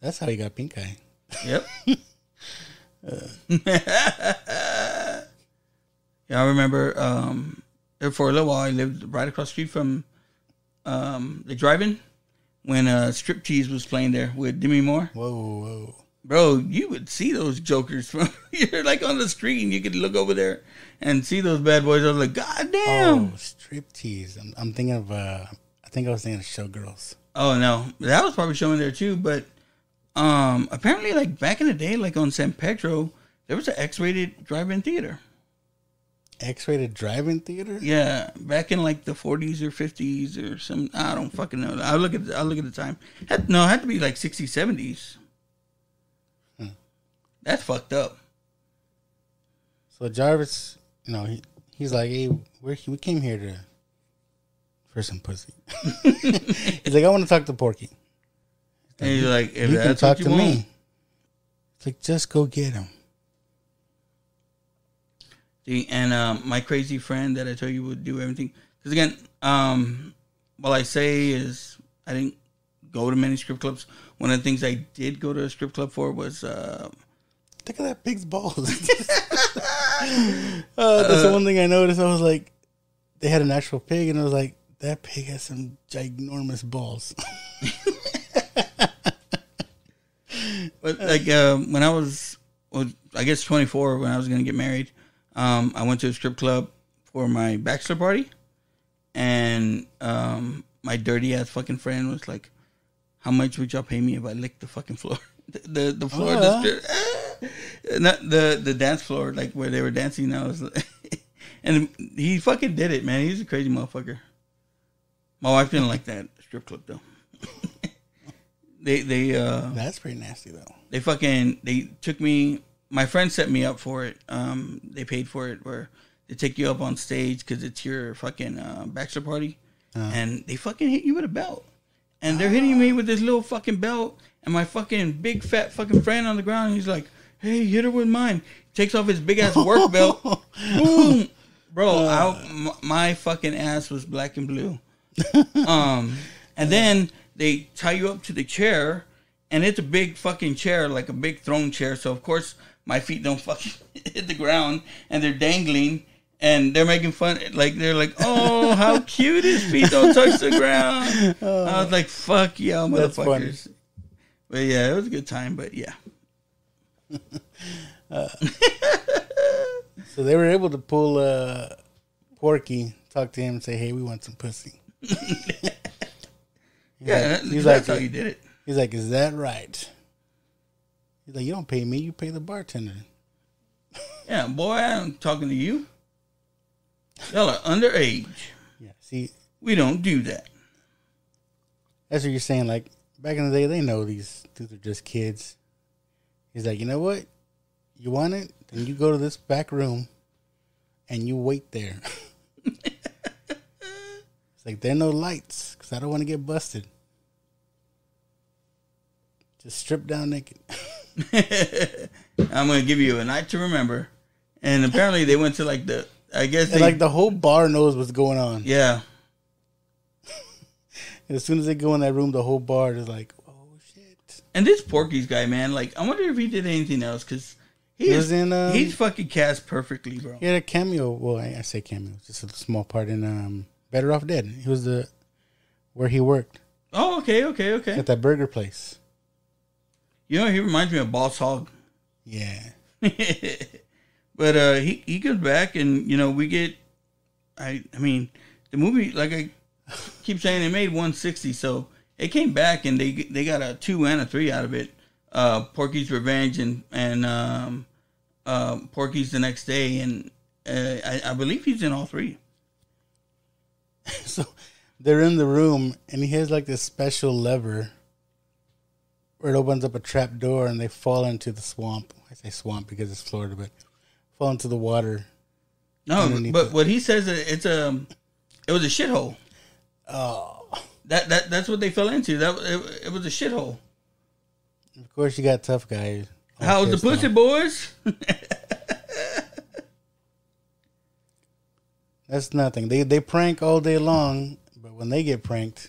That's how he got pink eye. Yep. Yeah, I remember for a little while I lived right across the street from the drive-in when Striptease was playing there with Demi Moore. Whoa. Bro, you would see those jokers from you're like on the street, and you could look over there and see those bad boys. I was like, God damn. Oh, Striptease. I'm thinking of I think I was thinking of Showgirls. Oh no, that was probably showing there too. But apparently, like back in the day, like on San Pedro, there was an X-rated drive-in theater. X-rated drive-in theater? Yeah, back in like the 40s or 50s or some. I don't fucking know. I'll look at the time. It had to be like 60s, 70s. That's fucked up. So Jarvis, he's like, hey, we came here for some pussy. He's like, I want to talk to Porky. And he's like, if you can that's talk what you to want. me. It's like, just go get him. See, and my crazy friend that I told you would do everything. Because again, what I say is I didn't go to many strip clubs. One of the things I did go to a strip club for was... Look at that pig's balls. That's the one thing I noticed. I was like, they had an actual pig, and I was like, that pig has some ginormous balls. But like when I was, I guess 24, when I was going to get married, I went to a strip club for my bachelor party, and my dirty ass fucking friend was like, "How much would y'all pay me if I licked the fucking floor?" The floor, not the dance floor, like where they were dancing. I was, and he fucking did it, man. He's a crazy motherfucker. My wife didn't like that strip club though. They That's pretty nasty though. They took me. My friend set me up for it. They paid for it, where they take you up on stage because it's your fucking bachelor party, and they fucking hit you with a belt, and they're hitting me with this little fucking belt. And my fucking big fat fucking friend on the ground, he's like, hey, hit her with mine. Takes off his big ass work belt. Boom. Bro, my fucking ass was black and blue. And then they tie you up to the chair, and it's a big fucking chair, like a big throne chair. So, of course, my feet don't fucking hit the ground, and they're dangling, and they're making fun. Like, they're like, oh, how cute his feet don't touch the ground. I was like, fuck y'all, motherfuckers. But yeah, it was a good time, but yeah. So they were able to pull Porky, talk to him, and say, "Hey, we want some pussy." That's how you did it. He's like, "Is that right?" He's like, "You don't pay me, you pay the bartender." Yeah, boy, I'm talking to you. Y'all are underage. Yeah, see, we don't do that. That's what you're saying. Like, back in the day, they know these dudes are just kids. He's like, you know what? You want it? Then you go to this back room and you wait there. It's like, there are no lights because I don't want to get busted. Just strip down naked. I'm going to give you a night to remember. And apparently they went to like the, I guess they, like the whole bar knows what's going on. Yeah. As soon as they go in that room, the whole bar is like, oh shit. And this Porky's guy, man, like, I wonder if he did anything else because he's fucking cast perfectly, bro. He had a cameo. Well, I say cameo, just a small part in Better Off Dead. He was where he worked. Oh, okay. At that burger place. You know, he reminds me of Boss Hogg. Yeah. But he comes back, and you know we get. I mean, the movie, like I keep saying, they made 160, so it came back, and they got a 2 and a 3 out of it. Porky's Revenge and Porky's the Next Day, and I believe he's in all 3. So they're in the room, and he has like this special lever where it opens up a trap door, and they fall into the swamp. I say swamp because it's Florida, but fall into the water. No, but what he says, it was a shithole. Oh, that's what they fell into. It was a shithole. Of course, you got tough guys. How's the pussy, boys? That's nothing. They prank all day long, but when they get pranked,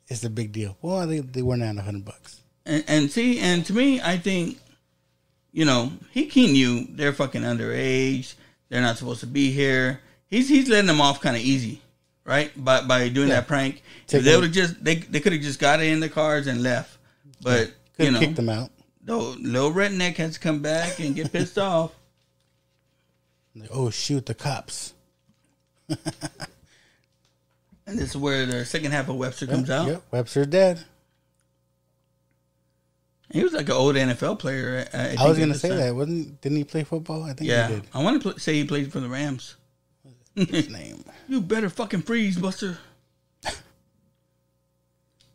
it's a big deal. Well, they weren't at $100. And to me, I think, you know, he knew they're fucking underage. They're not supposed to be here. He's letting them off kind of easy, right? By doing that prank. If they would have just they could have just got it in the cars and left. But could have kicked them out. No, little redneck has to come back and get pissed off. Like, oh shoot, the cops. And this is where the second half of Webster comes out. Yep, Webster's dead. He was like an old NFL player. I was going to say that. Didn't he play football? I think he did. I want to say he played for the Rams. His name. You better fucking freeze, Buster.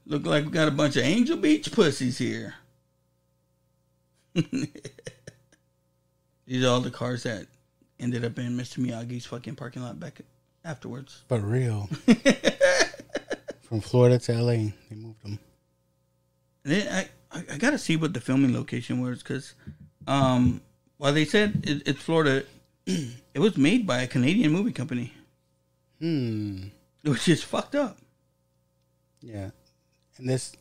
Look like we got a bunch of Angel Beach pussies here. These are all the cars that ended up in Mr. Miyagi's fucking parking lot back afterwards. But real. From Florida to LA, they moved them. And then I got to see what the filming location was because while they said it's Florida, it was made by a Canadian movie company. Which is fucked up. Yeah. And this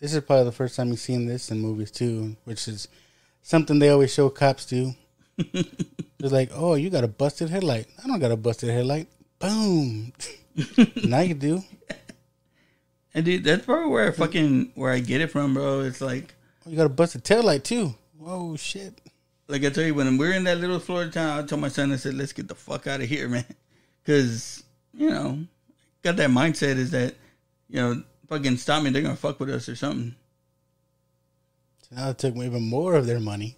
is probably the first time you've seen this in movies too, which is something they always show cops do. It's like, oh, you got a busted headlight. I don't got a busted headlight. Boom. Now you do. And dude, that's probably where I get it from, bro. It's like, oh, you got a busted taillight too. Whoa, shit. Like I tell you, when we're in that little Florida town, I told my son, I said, let's get the fuck out of here, man. Because, you know, got that mindset is that, you know, fucking stop me, they're going to fuck with us or something. So now it took even more of their money.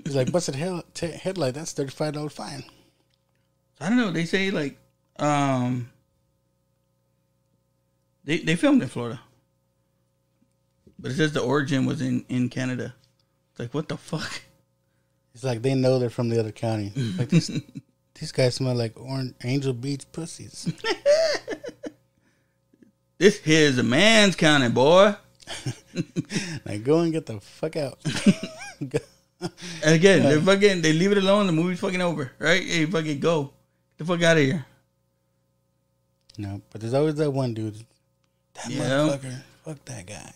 He's like, busted headlight, that's $35 fine. I don't know. They say, like, they filmed in Florida. But it says the origin was in Canada. It's like, what the fuck? It's like they know they're from the other county. Like these guys smell like Angel Beach pussies. This here's a man's county, boy. Like, go and get the fuck out. And again, they leave it alone. The movie's fucking over, right? Hey, fucking go. Get the fuck out of here. No, but there's always that one dude. That motherfucker. Fuck that guy.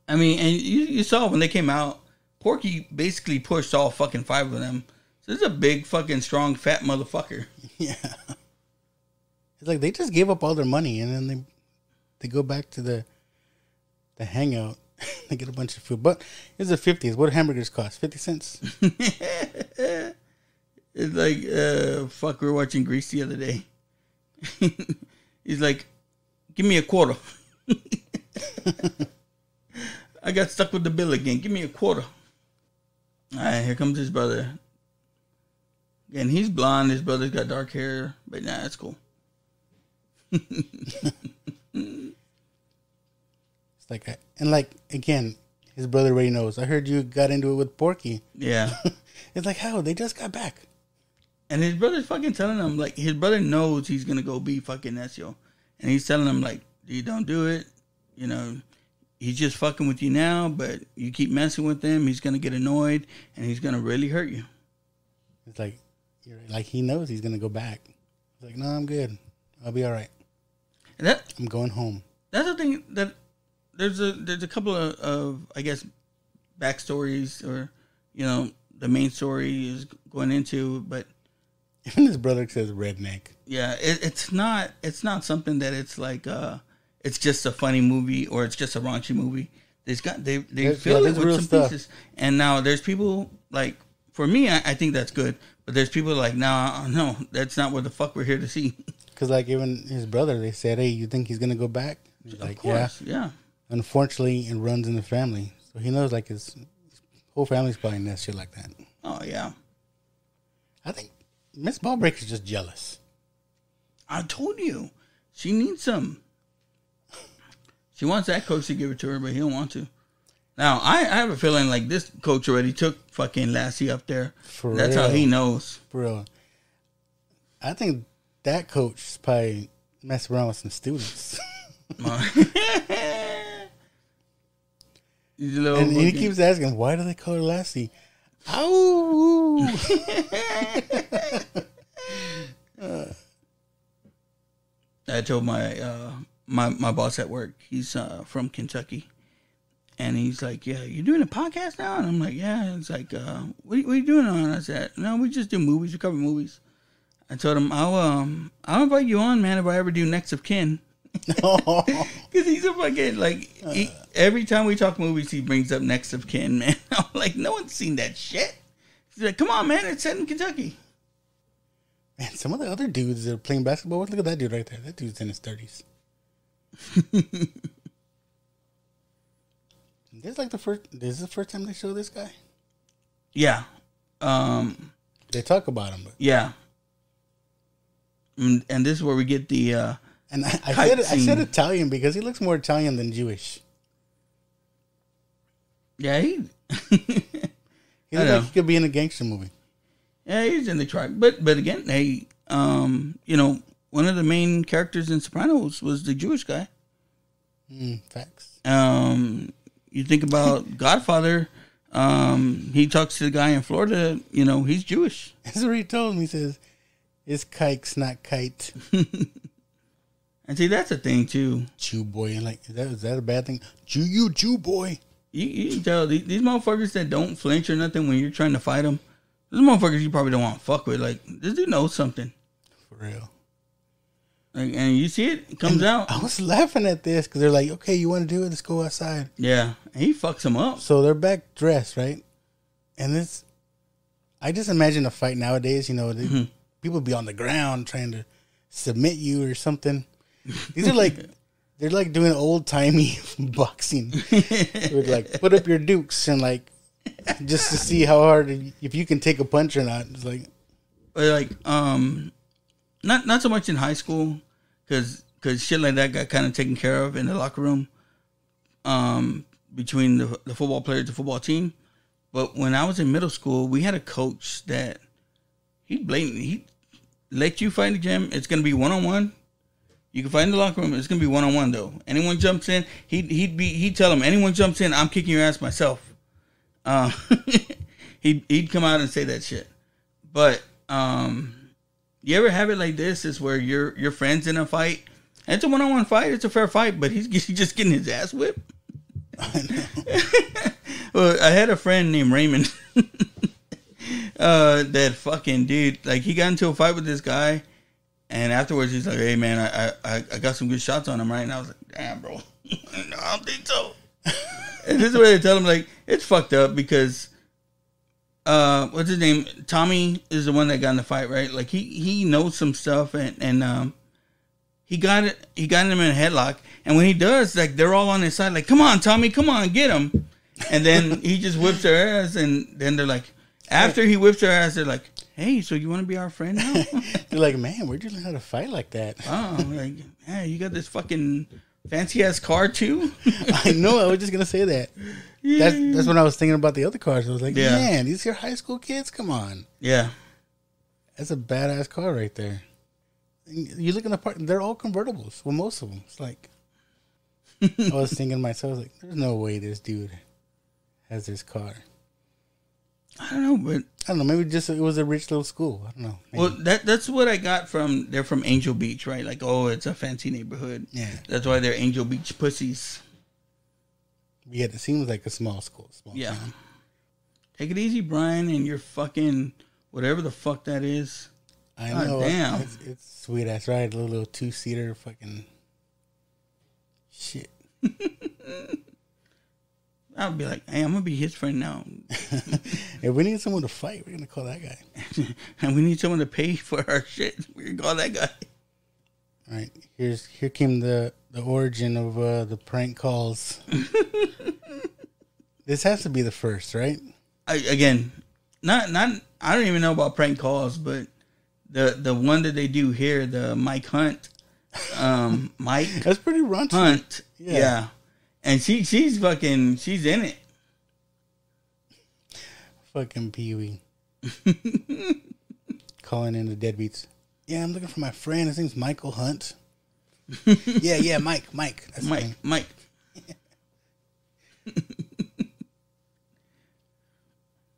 I mean, and you saw when they came out, Porky basically pushed all fucking 5 of them. So this is a big fucking strong fat motherfucker. Yeah. It's like they just gave up all their money and then they go back to the hangout. They get a bunch of food. But it's the 50s. What do hamburgers cost? 50 cents? It's like, fuck, we were watching Grease the other day. He's like, give me a quarter. I got stuck with the bill again. Give me a quarter. All right, here comes his brother. And he's blonde. His brother's got dark hair. But nah, that's cool. It's like, and like, again, his brother already knows. I heard you got into it with Porky. Yeah. It's like, how? They just got back. And his brother's fucking telling him, like, his brother knows he's going to go be fucking Necio. And he's telling him, like, dude, don't do it. You know, he's just fucking with you now, but you keep messing with him, he's going to get annoyed, and he's going to really hurt you. It's like, he knows he's going to go back. He's like, no, I'm good. I'll be all right. And I'm going home. That's the thing that there's a couple of I guess, backstories or, you know, the main story is going into, but even his brother says redneck. Yeah, it's not something that it's like it's just a funny movie or it's just a raunchy movie. They fill it with some stuff. Pieces. And now there's people like, for me, I think that's good, but there's people like, no, that's not what the fuck we're here to see. Because like even his brother, they said, hey, you think he's gonna go back? He's like, course, yeah. Unfortunately, it runs in the family, so he knows like his whole family's probably in that shit like that. Oh yeah, I think Miss Ballbreaker's just jealous. I told you, she needs some. She wants that coach to give it to her, but he don't want to. Now I have a feeling like this coach already took fucking Lassie up there. That's how he knows. For real. I think that coach is probably messing around with some students. And he keeps asking, why do they call her Lassie? Ow! I told my boss at work, he's from Kentucky, and he's like, yeah, you doing a podcast now? And I'm like, yeah. It's like, what are you doing on? I said, no, we just do movies. We cover movies. I told him, I'll invite you on, man, if I ever do Next of Kin. Because he's a fucking, like, every time we talk movies, he brings up Next of Kin, man. I'm like, no one's seen that shit. He's like, come on, man, it's set in Kentucky. Man, some of the other dudes that are playing basketball, look at that dude right there. That dude's in his 30s. This is the first time they show this guy? Yeah. They talk about him. But. Yeah. And this is where we get the... and I said Italian because he looks more Italian than Jewish. Yeah, he looks like he could be in a gangster movie. Yeah, he's in the tribe. But again, hey, you know, one of the main characters in Sopranos was the Jewish guy. Facts. You think about Godfather, he talks to the guy in Florida, you know, he's Jewish. That's what he told me. He says, it's kikes, not kite. And see, that's a thing too. Jew boy. And like, is that a bad thing? Jew boy. You can tell these motherfuckers that don't flinch or nothing when you're trying to fight them. Those motherfuckers you probably don't want to fuck with. Like, this dude knows something. For real. Like, and you see it comes out. I was laughing at this because they're like, okay, you want to do it? Let's go outside. Yeah. And he fucks him up. So they're back dressed, right? And I just imagine a fight nowadays, you know, people be on the ground trying to submit you or something. These are like, they're like doing old timey boxing. With like, put up your dukes and like, just to see how hard, if you can take a punch or not. It's like, not so much in high school, because shit like that got kind of taken care of in the locker room, between the football players, the football team. But when I was in middle school, we had a coach that he let you fight in the gym. It's gonna be 1-on-1. You can fight in the locker room. It's gonna be 1-on-1 though. Anyone jumps in, he'd tell them, anyone jumps in, I'm kicking your ass myself. He'd come out and say that shit. But you ever have it like this? Is where your friend's in a fight. And it's a 1-on-1 fight. It's a fair fight, but he's just getting his ass whipped. I know. Well, I had a friend named Raymond. That fucking dude, like, he got into a fight with this guy, and afterwards he's like, "Hey man, I got some good shots on him, right?" And I was like, "Damn, bro, no, I don't think so." And this is where they tell him, like, it's fucked up because, what's his name? Tommy is the one that got in the fight, right? Like, he knows some stuff, and he got him in a headlock. And when he does, like, they're all on his side, like, come on, Tommy, come on, get him. And then he just whips their ass, and then they're like, after he whips their ass, they're like, hey, so you want to be our friend now? They're like, man, where'd you learn how to fight like that? Oh, like, hey, you got this fucking fancy-ass car, too? I know, I was just going to say that. Yeah. That's when I was thinking about the other cars. I was like, Yeah. man, these are high school kids? Come on. Yeah. That's a badass car right there. You look in the park, they're all convertibles. Well, most of them. It's like, I was thinking to myself, like, there's no way this dude has this car. I don't know, but I don't know. Maybe just it was a rich little school. I don't know. Maybe. well, that's what I got from. They're from Angel Beach, right? Like, oh, it's a fancy neighborhood. Yeah. That's why they're Angel Beach pussies. Yet it seems like a small school. Small Yeah. town. Take it easy, Brian, and your fucking whatever the fuck that is. I God know. damn. It's sweet ass ride. A little 2-seater fucking shit. I would be like, hey, I'm gonna be his friend now, If we need someone to fight, we're gonna call that guy. and we need someone to pay for our shit. We're gonna call that guy. All right. Here came the origin of the prank calls. This has to be the first, right? Not. I don't even know about prank calls, but the one that they do here, the Mike Hunt, Mike That's pretty raunchy. Hunt, Yeah. yeah. And she's in it. Fucking Pee-wee. Calling in the deadbeats. Yeah, I'm looking for my friend. His name's Michael Hunt. yeah, Mike. That's Mike.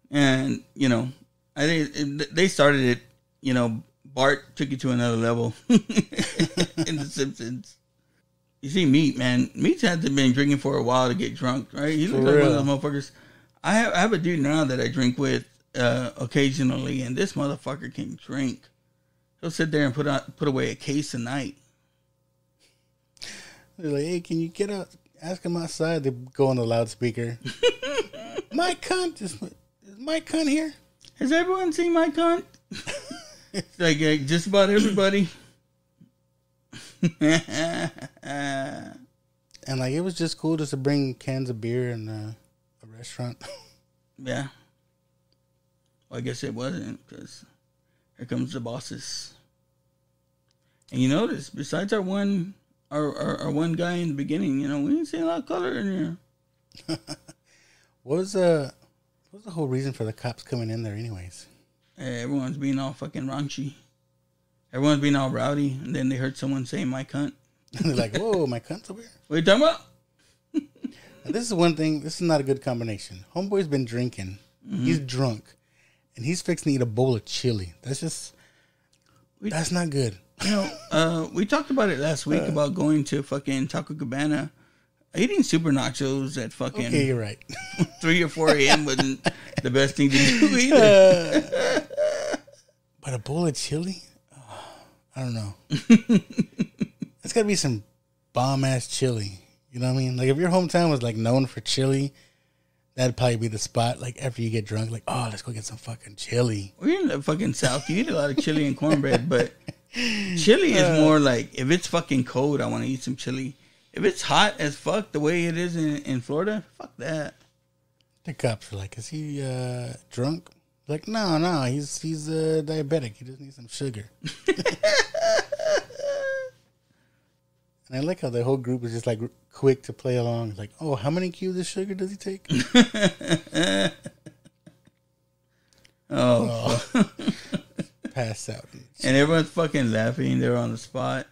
And, you know, I think they started it, you know, Bart took it to another level in The Simpsons. You see Meat, man. Meat's had to been drinking for a while to get drunk, right? He looks like one of those motherfuckers. I have a dude now that I drink with occasionally, and this motherfucker can drink. He'll sit there and put away a case a night. They're like, hey, can you get out? Ask him outside. They go on the loudspeaker. Mike Hunt. Is Mike Hunt here? Has everyone seen my cunt? like just about everybody. And like it was just cool just to bring cans of beer in a restaurant. Yeah. Well, I guess it wasn't, because here comes the bosses. And you notice, besides our one guy in the beginning, you know, we didn't see a lot of color in here. What was the whole reason for the cops coming in there anyways? Everyone's being all fucking raunchy. Everyone's being all rowdy, and then they heard someone say my cunt. And they're like, whoa, my cunt's over here. What are you talking about? Now, this is one thing. This is not a good combination. Homeboy's been drinking. Mm-hmm. He's drunk. And he's fixing to eat a bowl of chili. That's just... that's not good. You know, we talked about it last week about going to fucking Taco Cabana. Eating super nachos at fucking... Okay, you're right. 3 or 4 a.m. wasn't the best thing to do either. But a bowl of chili? Oh, I don't know. It's got to be some bomb-ass chili. You know what I mean? Like, if your hometown was, like, known for chili, that'd probably be the spot. Like, after you get drunk, like, oh, let's go get some fucking chili. We're in the fucking South. You eat a lot of chili and cornbread, but chili is more like, if it's fucking cold, I want to eat some chili. If it's hot as fuck, the way it is in Florida, fuck that. The cops are like, is he drunk? Like, no, he's diabetic. He just needs some sugar. And I like how the whole group is just like quick to play along. It's like, oh, how many cubes of sugar does he take? Oh. Pass out. And everyone's fucking laughing. They're on the spot.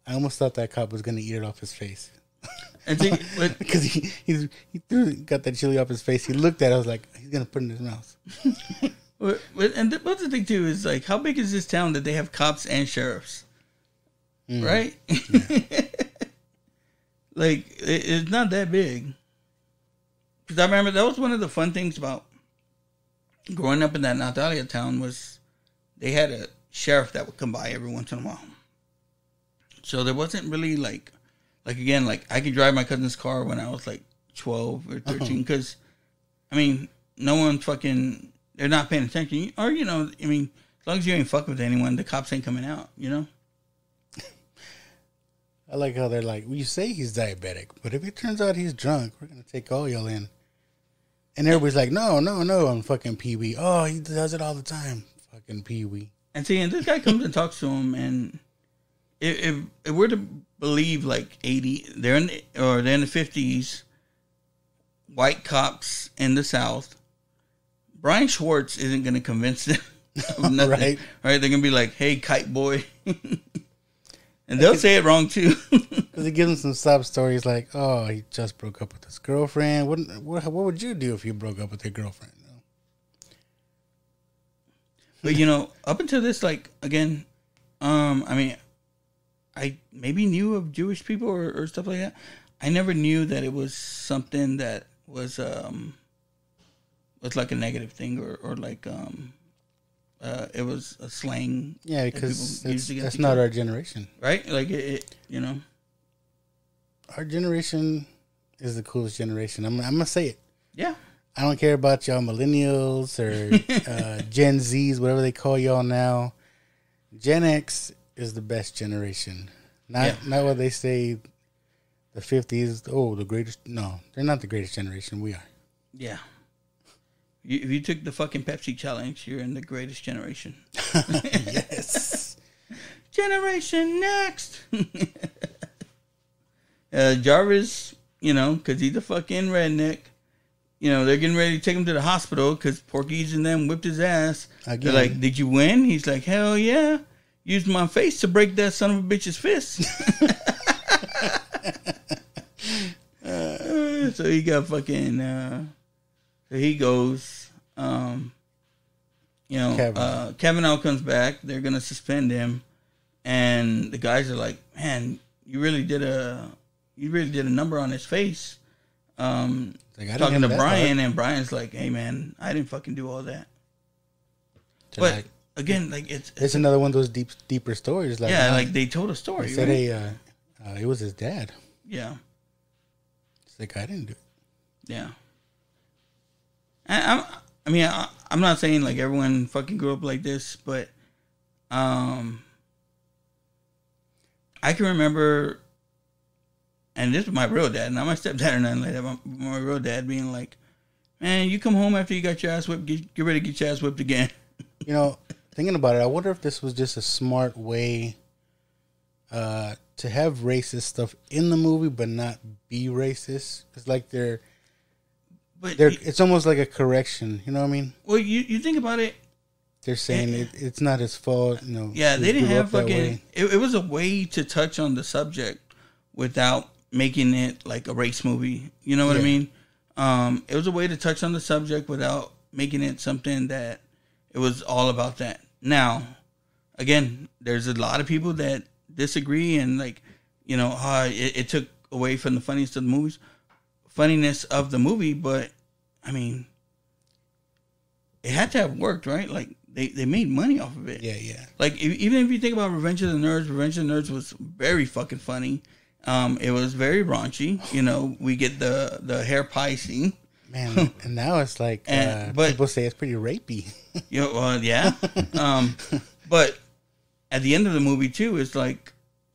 I almost thought that cop was going to eat it off his face. Because he got that chili off his face. He looked at it. I was like, he's going to put it in his mouth. And what's the thing, too, is like, how big is this town that they have cops and sheriffs? Right? Yeah. Like, it's not that big. Because I remember that was one of the fun things about growing up in that Natalia town was they had a sheriff that would come by every once in a while. So there wasn't really like like again, like I could drive my cousin's car when I was like 12 or 13 because, I mean, no one fucking, they're not paying attention. Or, you know, I mean, as long as you ain't fucking with anyone, the cops ain't coming out, you know? I like how they're like, well, you say he's diabetic, but if it turns out he's drunk, we're going to take all y'all in. And everybody's like, no, I'm fucking Pee-wee. Oh, he does it all the time. Fucking Pee-wee. And see, and this guy comes and talks to him, and if we're to believe like 80, they're in the 50s, white cops in the South, Brian Schwartz isn't going to convince them of nothing. Right? They're going to be like, hey, kite boy. And they'll say it wrong too. Because he gives him some sob stories like, oh, he just broke up with his girlfriend. What would you do if you broke up with your girlfriend? You know? But, you know, up until this, like, again, I mean, I maybe knew of Jewish people or stuff like that. I never knew that it was something that was like a negative thing or like it was a slang. Yeah, because that's not our generation, right? Like it, you know, our generation is the coolest generation. I'm gonna say it. Yeah, I don't care about y'all millennials or Gen Zs, whatever they call y'all now. Gen X is the best generation. Not what they say. The 50s, the greatest. No, they're not the greatest generation. We are. Yeah. If you took the fucking Pepsi challenge, you're in the greatest generation. Yes. Generation next. Jarvis, you know, because he's a fucking redneck. You know, they're getting ready to take him to the hospital because Porky's and them whipped his ass. Again. They're like, did you win? He's like, hell yeah. Used my face to break that son of a bitch's fist. So he got fucking... so he goes, you know, Kevin now comes back. They're going to suspend him. And the guys are like, man, you really did a number on his face. Like, talking to Brian, and Brian's like, hey, man, I didn't fucking do all that. But again, like it's another one of those deeper stories. Like, yeah, like they told a story. They said, hey, it was his dad. Yeah. It's like, I didn't do it. Yeah. I mean, I'm not saying like everyone fucking grew up like this, but I can remember, and this is my real dad, not my stepdad or nothing like that, my real dad being like, man, you come home after you got your ass whipped, get ready to get your ass whipped again. You know, thinking about it, I wonder if this was just a smart way to have racist stuff in the movie, but not be racist. It's like it's almost like a correction. You know what I mean? Well, you think about it. They're saying it's not his fault. You know. Yeah, they didn't have fucking. It was a way to touch on the subject without making it like a race movie. You know what I mean? It was a way to touch on the subject without making it something that it was all about that. Now, again, there's a lot of people that disagree and like, you know, it took away from the funniness of the movie, but I mean, it had to have worked, right? Like they made money off of it. Yeah. Like even if you think about Revenge of the Nerds was very fucking funny. It was very raunchy. You know, we get the hair pie scene. Man, and now it's like but people say it's pretty rapey. You know, yeah. But at the end of the movie too, it's like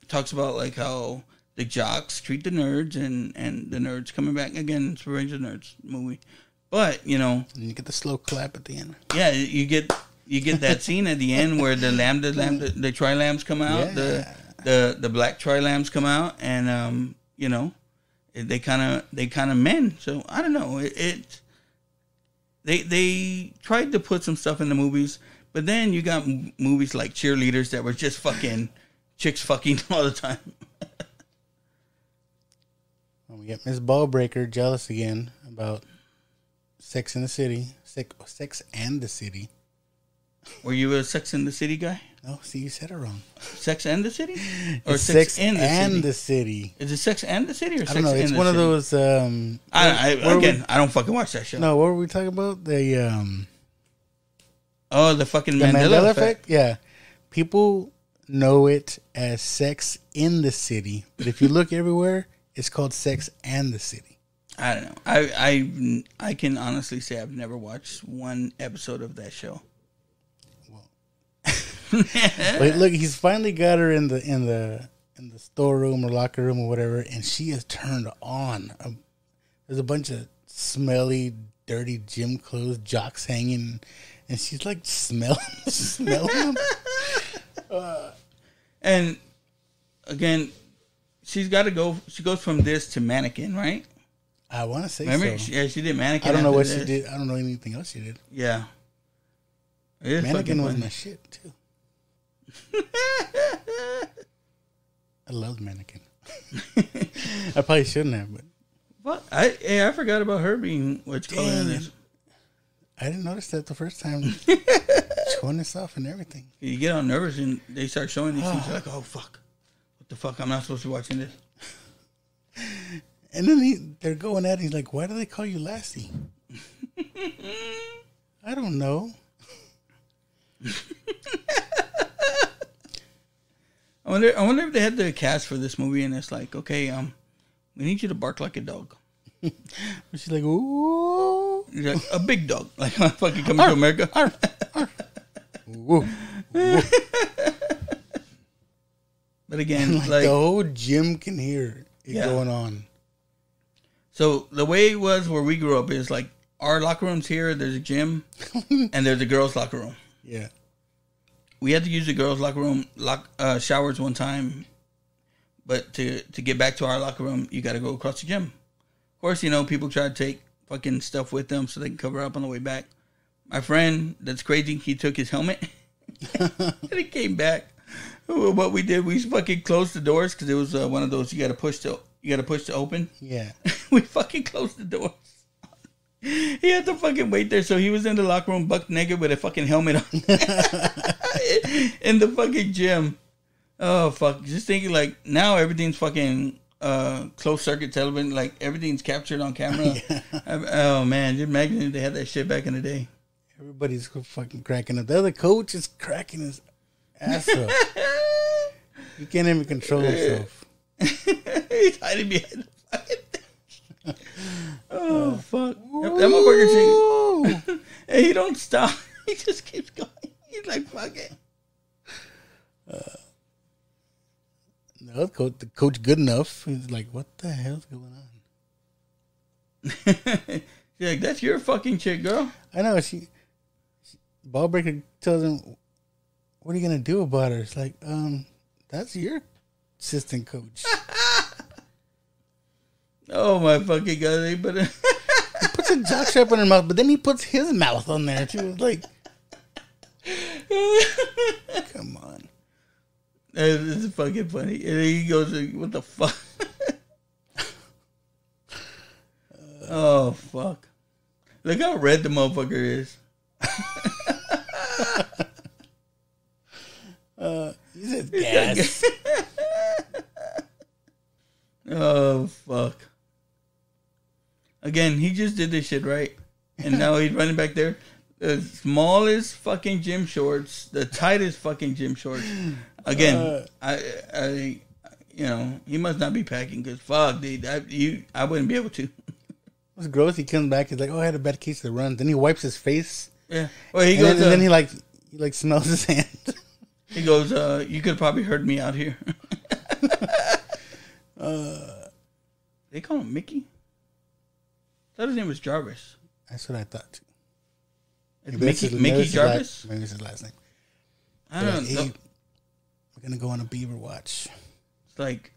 talks about like how the jocks treat the nerds and the nerds coming back again. It's Revenge of the Nerds movie, but you know, and you get the slow clap at the end. Yeah, you get that scene at the end where the tri-lambs come out. Yeah. The black tri-lambs come out, and you know, they kind of mend. So I don't know. They tried to put some stuff in the movies, but then you got movies like Cheerleaders that were just fucking chicks fucking all the time. We get Miss Ballbreaker jealous again about Sex in the City. Sex and the City. Were you a Sex in the City guy? No, see, you said it wrong. Sex and the City? Or it's Sex and the City? Is it Sex and the City or Sex I don't know. It's one of those. I don't fucking watch that show. No, what were we talking about? The fucking Mandela effect. Yeah, people know it as Sex in the City, but if you look everywhere, it's called Sex and the City. I don't know. I can honestly say I've never watched one episode of that show. But look, he's finally got her in the storeroom or locker room or whatever, and she is turned on. There's a bunch of smelly, dirty gym clothes, jocks hanging, and she's like smelling them. And again, she's got to go. She goes from this to mannequin, right? I want to say Remember? so. She did mannequin. I don't know what this. she did. I don't know anything else she did. Yeah. Mannequin was my shit, too. I loved Mannequin. I probably shouldn't have, but... What? I forgot about her being what you call it. I didn't notice that the first time. Showing this off and everything. You get all nervous and they start showing these things. You're like, oh, fuck. What the fuck? I'm not supposed to be watching this. And then they're going at it. He's like, why do they call you Lassie? I don't know. I wonder if they had the cast for this movie and it's like, okay, we need you to bark like a dog. She's like, ooh. You're like, a big dog. Like, I'm fucking coming to America. Woo. But again, like like the whole gym can hear it going on. So the way it was where we grew up is like our locker room's here, there's a gym, and there's a girls' locker room. Yeah. We had to use the girls' locker room showers one time, but to get back to our locker room, you got to go across the gym. Of course, people try to take fucking stuff with them so they can cover up on the way back. My friend, that's crazy, he took his helmet, and he came back. What we did, we fucking closed the doors because it was one of those you got to push to open. Yeah. We fucking closed the doors. He had to fucking wait there, so he was in the locker room buck naked with a fucking helmet on in the fucking gym. Oh fuck! Just thinking like now everything's fucking closed circuit television, like everything's captured on camera. Yeah. Oh man, just imagine if they had that shit back in the day. Everybody's fucking cracking up. The other coach is cracking his ass up. He can't even control himself. He's hiding behind the fucking thing. Oh fuck! That motherfucker, and he don't stop. He just keeps going. He's like, fuck it. No, the coach good enough. He's like, what the hell's going on? She's like, that's your fucking chick, girl. I know. She Ballbreaker tells him, what are you gonna do about her? It's like, that's your assistant coach. Oh my fucking god! He puts a jockstrap in her mouth, but then he puts his mouth on there. She was like, come on. This is fucking funny. And he goes, what the fuck? Oh, fuck. Look how red the motherfucker is. He says gas. Oh, fuck. Again, he just did this shit, right? And now he's running back there. The smallest fucking gym shorts, the tightest fucking gym shorts. Again, I he must not be packing because fuck, dude, I wouldn't be able to. It's gross. He comes back. He's like, "Oh, I had a bad case of the runs." Then he wipes his face. Yeah. Well, he goes, and then he smells his hand. He goes, "You could probably heard me out here." They call him Mickey. I thought his name was Jarvis. That's what I thought too. Mickey Jarvis? Maybe it's his last name. I don't know. We're going to go on a beaver watch. It's like,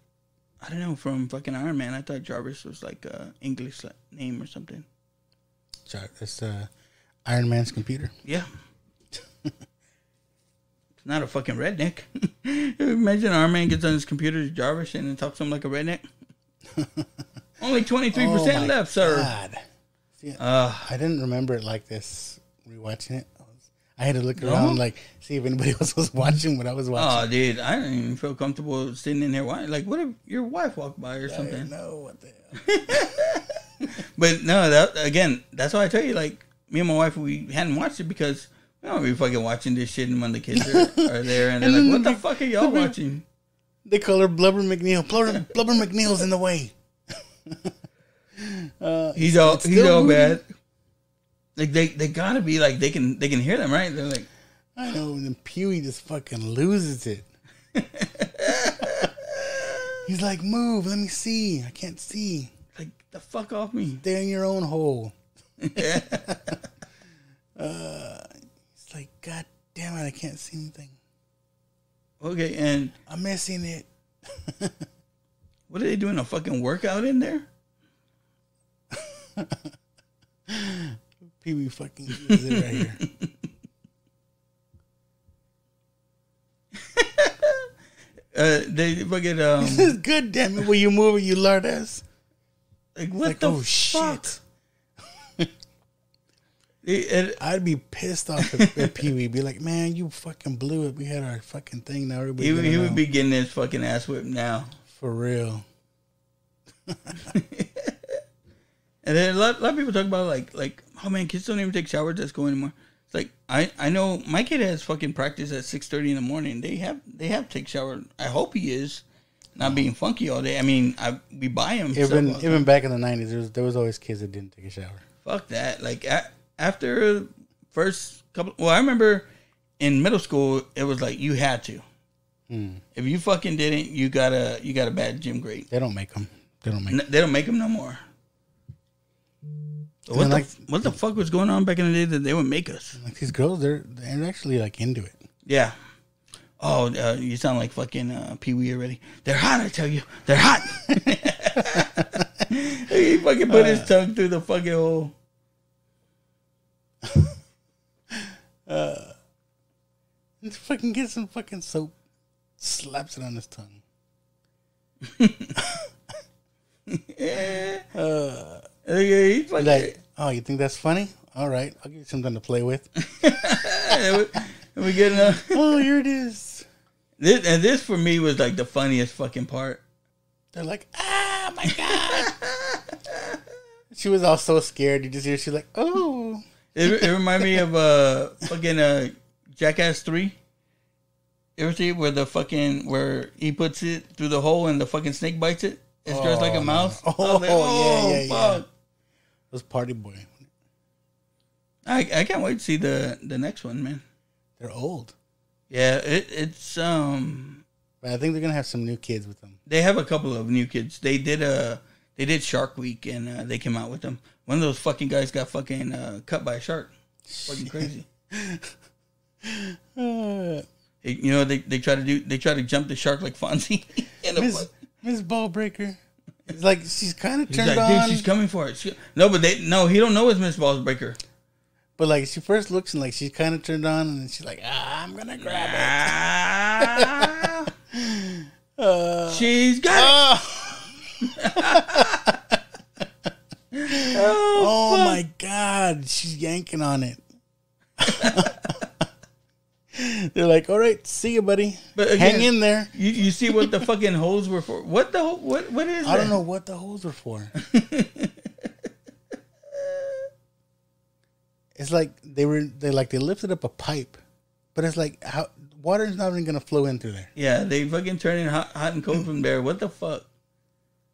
I don't know, from fucking Iron Man. I thought Jarvis was like an English name or something. It's Iron Man's computer. Yeah. It's not a fucking redneck. Imagine Iron Man gets on his computer, Jarvis, and talks to him like a redneck. Only 23% left, sir. God. See, I didn't remember it like this. Rewatching it, I had to look around, see if anybody else was watching what I was watching. Oh, dude, I didn't even feel comfortable sitting in there watching. Like, what if your wife walked by or something? I know what the hell. But no, that's why I tell you, like, me and my wife, we hadn't watched it because I don't be fucking watching this shit, and when the kids are there, and they're like, "What the fuck are y'all watching?" They call her Blubber McNeil. Blubber McNeil's in the way. He's all bad. Like they gotta be like they can hear them, right? They're like, I know, and then Pee-wee just fucking loses it. He's like, move, let me see. I can't see. Like, the fuck off me. Stay in your own hole. Yeah. It's like, God damn it, I can't see anything. Okay, and I'm missing it. what are they doing? A fucking workout in there? Pee-wee fucking uses it right here. They fucking This is good, damn it. Will you move it, you lard ass? like what Like, the oh fuck? Shit. I'd be pissed off at Pee-wee. Be like, man, you fucking blew it. We had our fucking thing now. He would be getting his fucking ass whipped now. For real. And then a lot of people talk about like, oh man, kids don't even take showers at school anymore. It's like I know my kid has fucking practice at 6:30 in the morning. They have to take shower. I hope he is not being funky all day. I mean, we buy him. Even back in the 90s, there was always kids that didn't take a shower. Fuck that. Like after first couple, well, I remember in middle school it was like you had to. If you fucking didn't, you got a bad gym grade. They don't make them. They don't make them no more. What the fuck was going on back in the day that they would make us? Like these girls, they're actually like into it. Yeah. Oh, you sound like fucking Pee-wee already. They're hot, I tell you. They're hot. He fucking put his tongue through the fucking hole. Let's fucking get some fucking soap. Slaps it on his tongue. He's fucking, like, oh, you think that's funny? All right, I'll give you something to play with. we getting oh, here it is. This for me was like the funniest fucking part. They're like, ah, my God. She was all so scared. You just hear she's like, oh. It reminded me of fucking Jackass 3. You ever see it where he puts it through the hole and the fucking snake bites it? It's just like a mouse. Yeah. Fuck. It was Party Boy. I can't wait to see the next one, man. They're old. Yeah, it's But I think they're gonna have some new kids with them. They have a couple of new kids. They did Shark Week and they came out with them. One of those fucking guys got fucking cut by a shark. Fucking crazy. You know they try to jump the shark like Fonzie. Miss Ballbreaker. It's like she's kind of turned like, on. Dude, she's coming for it. He don't know it's Miss Ballbreaker. But like she first looks and like she's kind of turned on and she's like, I'm gonna grab it. She's got it. Oh my God, she's yanking on it. They're like, all right, see you, buddy. But again, hang in there. You see what the fucking holes were for? What is that? I don't know what the holes were for. It's like they lifted up a pipe, but it's like how water's not even gonna flow in through there. Yeah, they fucking turning hot and cold from there. What the fuck?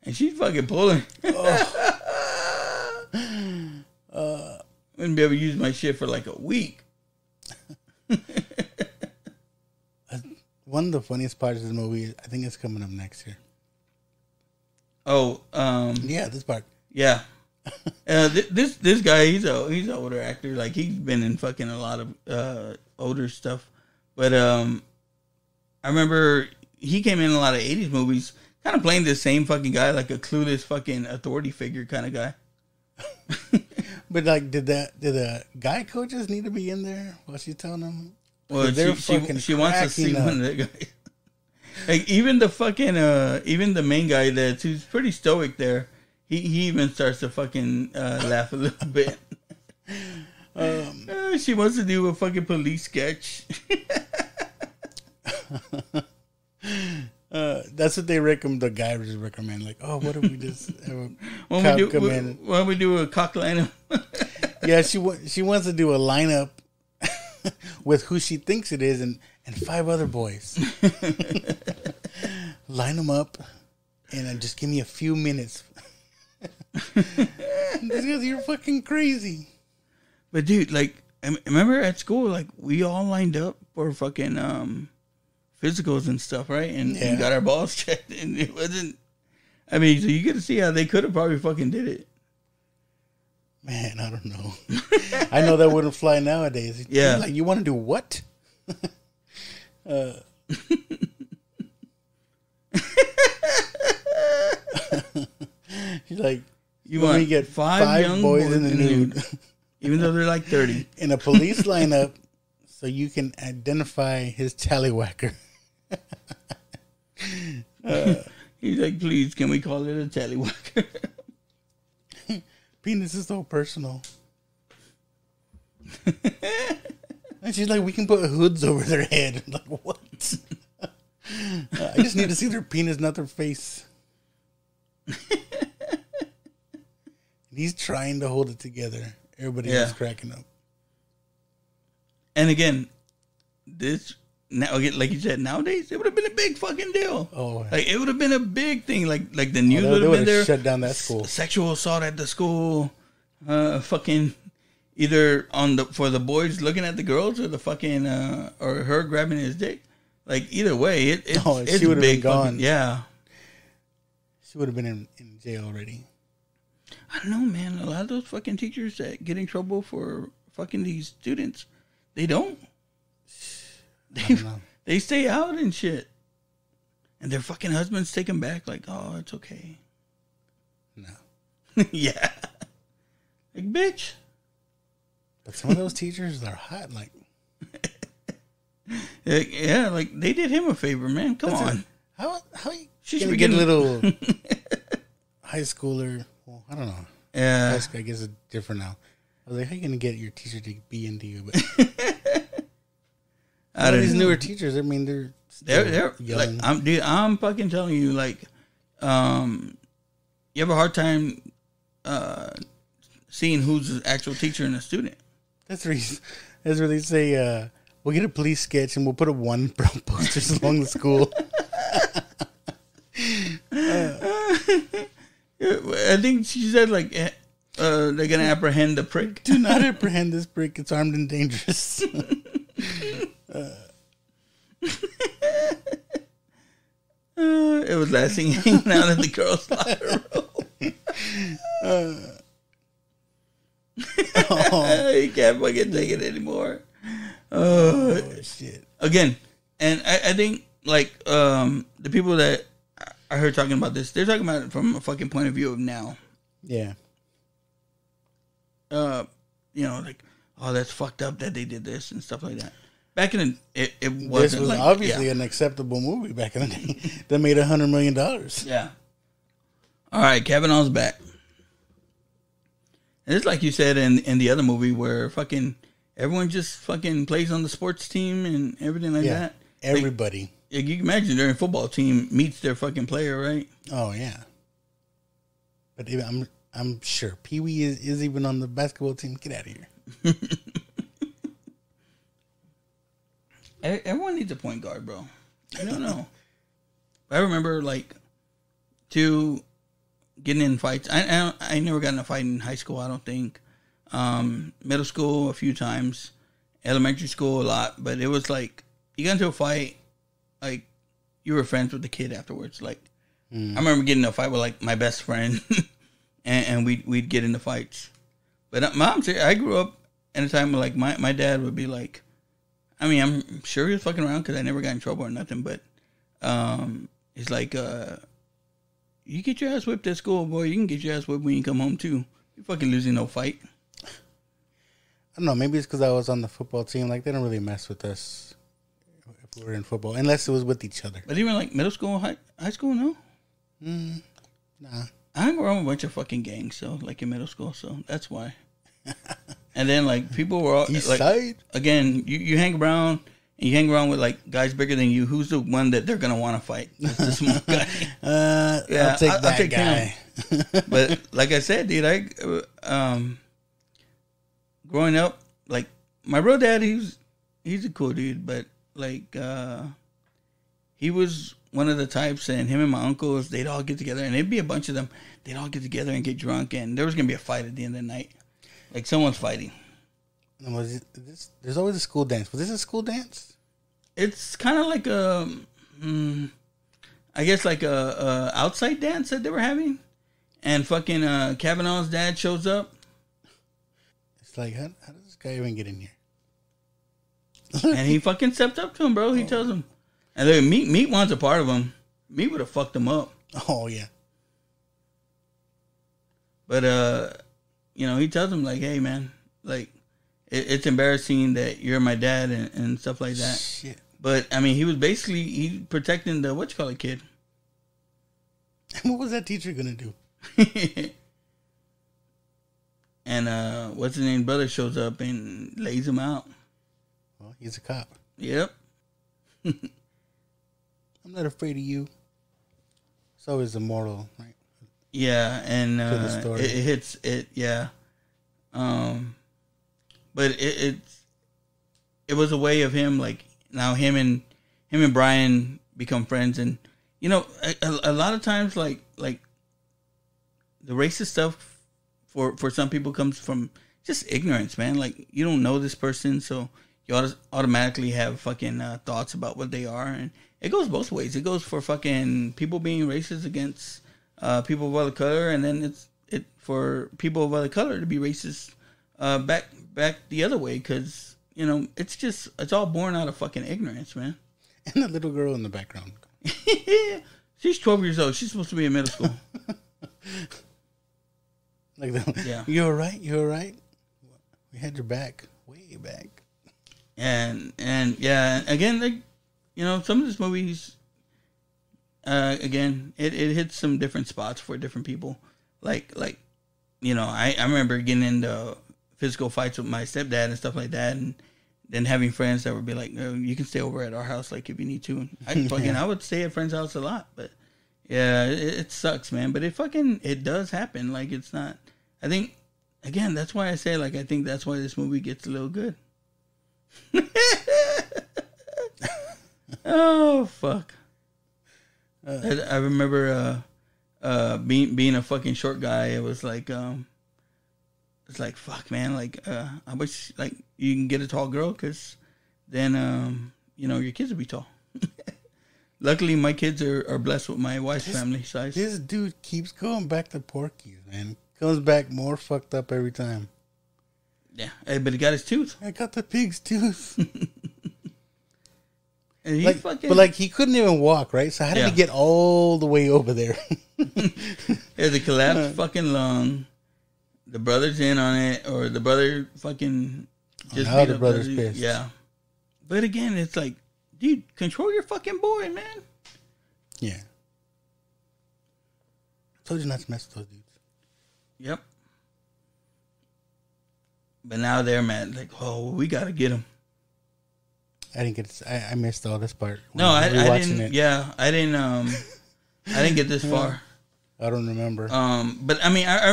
And she's fucking pulling. Wouldn't be able to use my shit for like a week. One of the funniest parts of the movie, I think it's coming up next year. Oh, yeah, this part. Yeah. This guy, he's an older actor. Like he's been in fucking a lot of older stuff. But I remember he came in a lot of 80s movies, kind of playing the same fucking guy, like a clueless fucking authority figure kind of guy. But like, did the guy coaches need to be in there while she's telling them? Well, she wants to see one of the guys. Like even the main guy who's pretty stoic there. He even starts to fucking laugh a little bit. She wants to do a fucking police sketch. That's what they recommend. The guy just recommend, like, oh, what if we just have a why don't we do a cock lineup? Yeah, she wants to do a lineup with who she thinks it is and 5 other boys. Line them up and just give me a few minutes. Because you're fucking crazy. But dude, like, I remember at school, like, we all lined up for fucking physicals and stuff, right? And got our balls checked, and it wasn't. I mean, so you get to see how they could have probably fucking did it. Man, I don't know. I know that wouldn't fly nowadays. Yeah, like, you want to do what? She's like, you want to get 5 young boys in the nude. Even though they're like 30. In a police lineup so you can identify his tallywhacker. He's like, please, can we call it a tallywhacker? Penis is so personal. And she's like, we can put hoods over their head. I'm like, what? I just need to see their penis, not their face. He's trying to hold it together. Everybody else cracking up. And again, this now, like you said, nowadays it would have been a big fucking deal. Oh, like it would have been a big thing. Like the news they would have been there. Shut down that school. Sexual assault at the school. Fucking either for the boys looking at the girls or the fucking or her grabbing his dick. Like either way, it's she would have been gone. Fucking, yeah, she would have been in jail already. I don't know, man. A lot of those fucking teachers that get in trouble for fucking these students, they don't. They stay out and shit. And their fucking husbands take them back like, oh, it's okay. No. Yeah. Like, bitch. But some of those teachers are hot, like. Yeah, like, they did him a favor, man. Come on. How she should get a little high schooler. Well, I don't know. Yeah. I guess it's different now. I was like, how are you going to get your teacher to be into you? But I don't these newer teachers, I mean, they're young. Like, I'm fucking telling you, like, you have a hard time seeing who's the actual teacher and a student. That's where they say, we'll get a police sketch and we'll put up one brown posters along the school. I think she said, like, they're going to apprehend the prick. Do not apprehend this prick. It's armed and dangerous. It was Lassie hanging out in the girls' locker room. You can't fucking take it anymore. Oh, shit. Again, and I think, like, the people that I heard talking about this, they're talking about it from a fucking point of view of now. Yeah. You know, like, oh, that's fucked up that they did this and stuff like that. Back in the, it wasn't. This was like, obviously an acceptable movie back in the day that made $100 million. Yeah. All right, Kavanaugh's back. And it's like you said in the other movie where fucking everyone just fucking plays on the sports team and everything like that. Everybody. Like, you can imagine their football team meets their fucking player, right? Oh yeah. But I'm sure Pee Wee is even on the basketball team. Get out of here. Everyone needs a point guard, bro. I don't know. I remember, like, getting in fights. I never got in a fight in high school, I don't think. Middle school, a few times. Elementary school, a lot. But it was like, you got into a fight, like, you were friends with the kid afterwards. Like, I remember getting in a fight with, like, my best friend. and we'd get into fights. But I grew up in a time where, like, my dad would be like, I mean, I'm sure he was fucking around because I never got in trouble or nothing, but he's like, you get your ass whipped at school, boy. You can get your ass whipped when you come home, too. You're fucking losing no fight. I don't know. Maybe it's because I was on the football team. Like, they don't really mess with us if we were in football, unless it was with each other. But even, like, middle school, high school, no? Nah. I hung around with a bunch of fucking gangs, so, like, in middle school, so that's why. And then, like, people were all, East like, side? Again, you hang around, and you hang around with, like, guys bigger than you. Who's the one that they're going to want to fight? It's the small guy. I'll take that guy. But, like I said, dude, growing up, like, my real dad, he's a cool dude, but like he was one of the types, and him and my uncles, they'd all get together, and it'd be a bunch of them. They'd all get together and get drunk, and there was gonna be a fight at the end of the night, like someone's fighting. There's always a school dance. Was this a school dance? It's kind of like I guess like a outside dance that they were having, and fucking Kavanaugh's dad shows up. It's like, how does this guy even get in here? And he fucking stepped up to him, bro. He tells him, and look, Meat wants a part of him. Meat would have fucked him up. Oh yeah. But he tells him like, hey man, like it's embarrassing that you're my dad and stuff like that. Shit. But I mean, he was basically protecting the kid. What was that teacher gonna do? And what's his name? Brother shows up and lays him out. Well, he's a cop. Yep. I'm not afraid of you. It's always the moral, right? Yeah, and it hits it. Yeah. But it was a way of him, like, now him and Brian become friends, and a lot of times like the racist stuff for some people comes from just ignorance, man. Like, you don't know this person, so you automatically have fucking thoughts about what they are, and it goes both ways. It goes for fucking people being racist against people of other color, and then it for people of other color to be racist back the other way, because it's all born out of fucking ignorance, man. And the little girl in the background. She's 12 years old. She's supposed to be in middle school. Like that. Yeah. You all right? You all right? We had your back. Way back. And yeah, again, like, some of these movies, again, it hits some different spots for different people. Like, I remember getting into physical fights with my stepdad and stuff like that, and then having friends that would be like, "No, you can stay over at our house, like, if you need to." I would stay at friends' house a lot, but yeah, it sucks, man. But it does happen. Like, it's not. I think, again, that's why I say, like, I think that's why this movie gets a little good. Oh fuck! I remember being a fucking short guy. It was like it's like, fuck, man. Like, I wish like you can get a tall girl, because then your kids will be tall. Luckily, my kids are blessed with my wife's family size. This dude keeps going back to Porky, man. Comes back more fucked up every time. Yeah, but he got his tooth. I got the pig's tooth. And he but he couldn't even walk, right? So how did he get all the way over there? There's a collapsed fucking lung. The brother's in on it, or the brother fucking just now the brother's pissed. Yeah. But again, it's like, dude, control your fucking boy, man. Yeah. I told you not to mess with those dudes. Yep. But now they're mad. Like, oh, we gotta get him. I didn't get. I missed all this part. No, I didn't. It. Yeah, I didn't. I didn't get this far. I don't remember. But I mean, I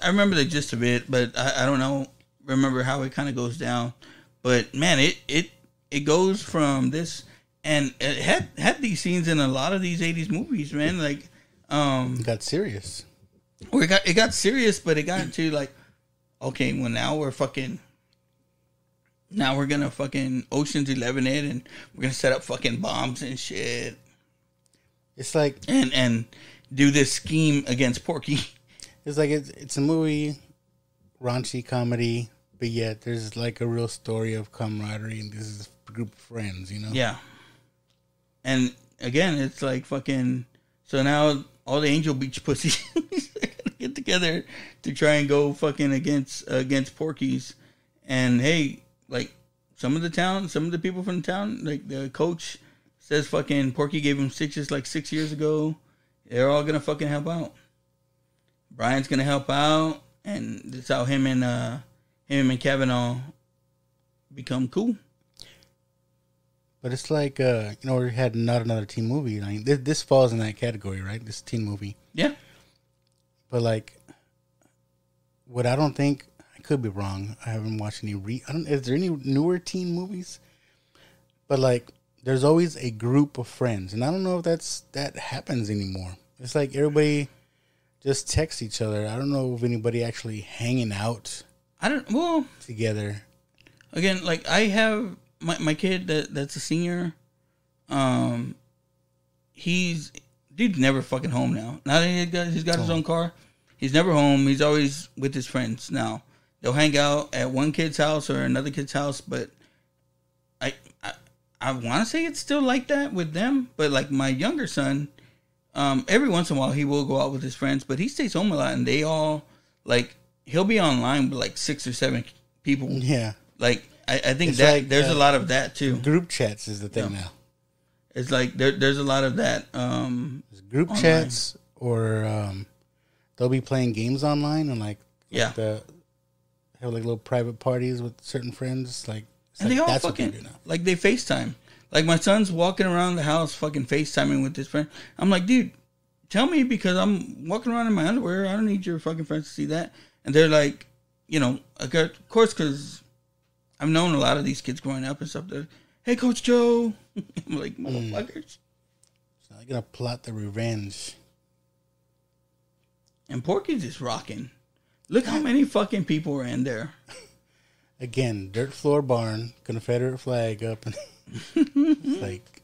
remember the gist of it, but I don't know. Remember how it kind of goes down. But man, it goes from this, and it had these scenes in a lot of these 80s movies, man. Like, it got serious. Or it got serious, but it got to like, okay, well now we're gonna fucking Ocean's 11 it, and we're gonna set up fucking bombs and shit. It's like and do this scheme against Porky. It's like it's a movie, raunchy comedy, but yet there's like a real story of camaraderie, and this is a group of friends, Yeah. And again, it's like fucking. So now all the Angel Beach pussies get together to try and go fucking against Porky's, and hey. Like, some of the people from the town, like the coach says fucking Porky gave him stitches like 6 years ago. They're all gonna fucking help out. Brian's gonna help out, and that's how him and Kavanaugh become cool. But it's like, we had Not Another Teen Movie. I mean, this falls in that category, right? This teen movie. Yeah. But like, what I don't think, I could be wrong. I haven't watched any. Is there any newer teen movies? But like, there's always a group of friends, and I don't know if that happens anymore. It's like everybody just texts each other. I don't know if anybody actually hanging out. Together. Again, like I have my kid that's a senior. Dude's never fucking home now. Now that he's got his own car, he's never home. He's always with his friends now. They'll hang out at one kid's house or another kid's house, but I want to say it's still like that with them. But like my younger son, every once in a while he will go out with his friends, but he stays home a lot, and they all like he'll be online with like 6 or 7 people. Yeah, like I think it's that like, there's a lot of that too. Group chats is the thing now. It's like there's a lot of that. Group online. Chats, or they'll be playing games online and like have like little private parties with certain friends. Like, and like they all fucking like they FaceTime. Like my son's walking around the house fucking FaceTiming with his friend. I'm like, dude, tell me, because I'm walking around in my underwear. I don't need your fucking friends to see that. And they're like, you know, of course, because I've known a lot of these kids growing up and stuff. They're, hey, Coach Joe. I'm like, motherfuckers. So they're gonna plot the revenge. And Porky's just rocking. Look how many fucking people were in there. Again, dirt floor barn, Confederate flag up, and it's like,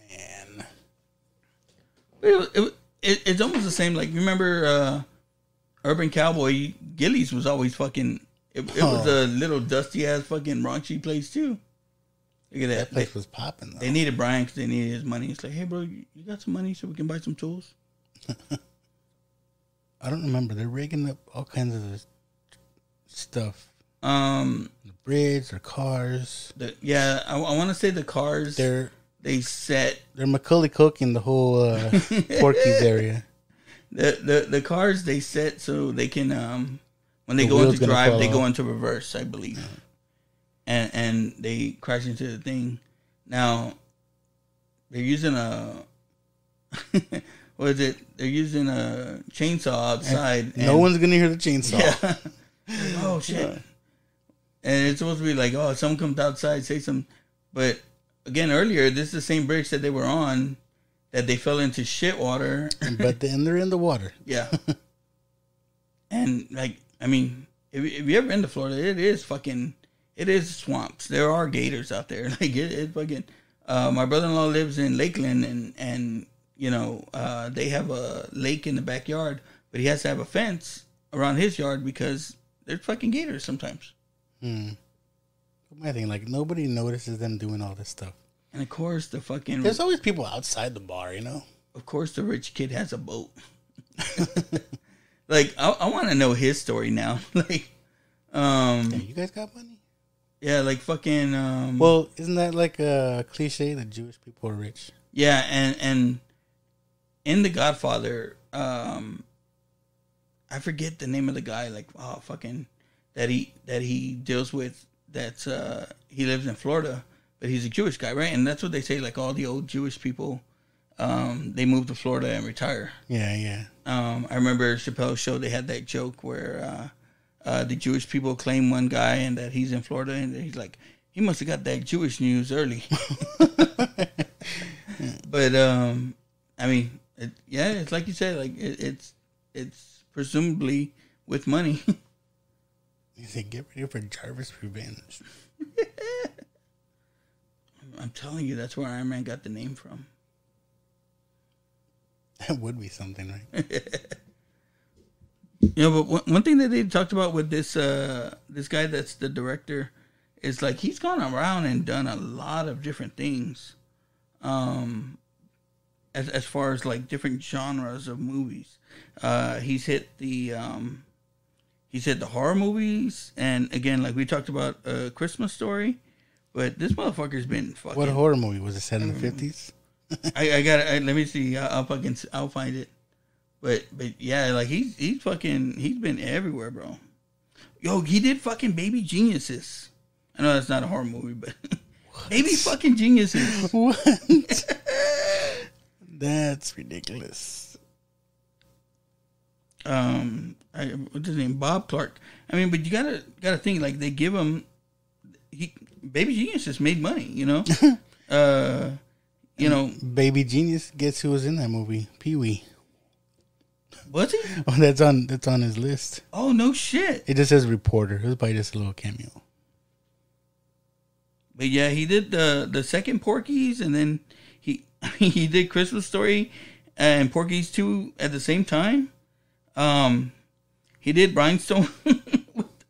man, it's almost the same. Like, remember Urban Cowboy Gillies was always fucking. It was a little dusty ass fucking raunchy place too. Look at that. That place was popping. They needed Brian because they needed his money. It's like, hey, bro, you got some money so we can buy some tools? I don't remember. They're rigging up all kinds of stuff. The bridge or cars. I want to say the cars. They're Macaulay Culkin the whole Porky's area. The cars they set so they can when they go into drive they go into reverse, I believe. Yeah. And they crash into the thing. Now they're using a what is it? They're using a chainsaw outside. No one's gonna hear the chainsaw. Yeah. Oh shit. And it's supposed to be like, oh, someone comes outside, say something. But again, earlier, this is the same bridge that they were on, that they fell into shit water. But then they're in the water. Yeah. And like, I mean, if you ever been to Florida, it is swamps. There are gators out there. Like it fucking. My brother-in-law lives in Lakeland, and you know, they have a lake in the backyard, but he has to have a fence around his yard because there's fucking gators sometimes. My thing, like, nobody notices them doing all this stuff. And of course, there's always people outside the bar, you know? Of course, the rich kid has a boat. Like, I want to know his story now. Like, you guys got money? Yeah, like fucking. Well, isn't that like a cliche that Jewish people are rich? Yeah, and in The Godfather, I forget the name of the guy. Like, that he deals with. That's he lives in Florida, but he's a Jewish guy, right? And that's what they say. Like all the old Jewish people, they move to Florida and retire. Yeah. I remember Chappelle's show. They had that joke where the Jewish people claim one guy and that he's in Florida, and he's like, he must have got that Jewish news early. But I mean, it's like you said. Like it's presumably with money. You say, get ready for Jarvis Revenge. I'm telling you, that's where Iron Man got the name from. That would be something, right? You know, but one thing that they talked about with this guy that's the director is like he's gone around and done a lot of different things, as far as like different genres of movies. He's hit the horror movies, and again, like we talked about, Christmas Story. But this motherfucker's been fucking. What horror movie was it? Set in the 50s? I got it. Let me see. I'll find it. But yeah, like he's been everywhere, bro. Yo, he did fucking Baby Geniuses. I know that's not a horror movie, but Baby fucking Geniuses. What? That's ridiculous. What's his name? Bob Clark. I mean, but you gotta think, like, they give him Baby Geniuses made money, you know. You know, Baby Genius. Guess who was in that movie? Pee-wee. Was he? Oh, that's on his list. Oh, no shit. It just says reporter. It was probably just a little cameo. But yeah, he did the second Porky's, and then he did Christmas Story and Porky's 2 at the same time. He did Rhinestone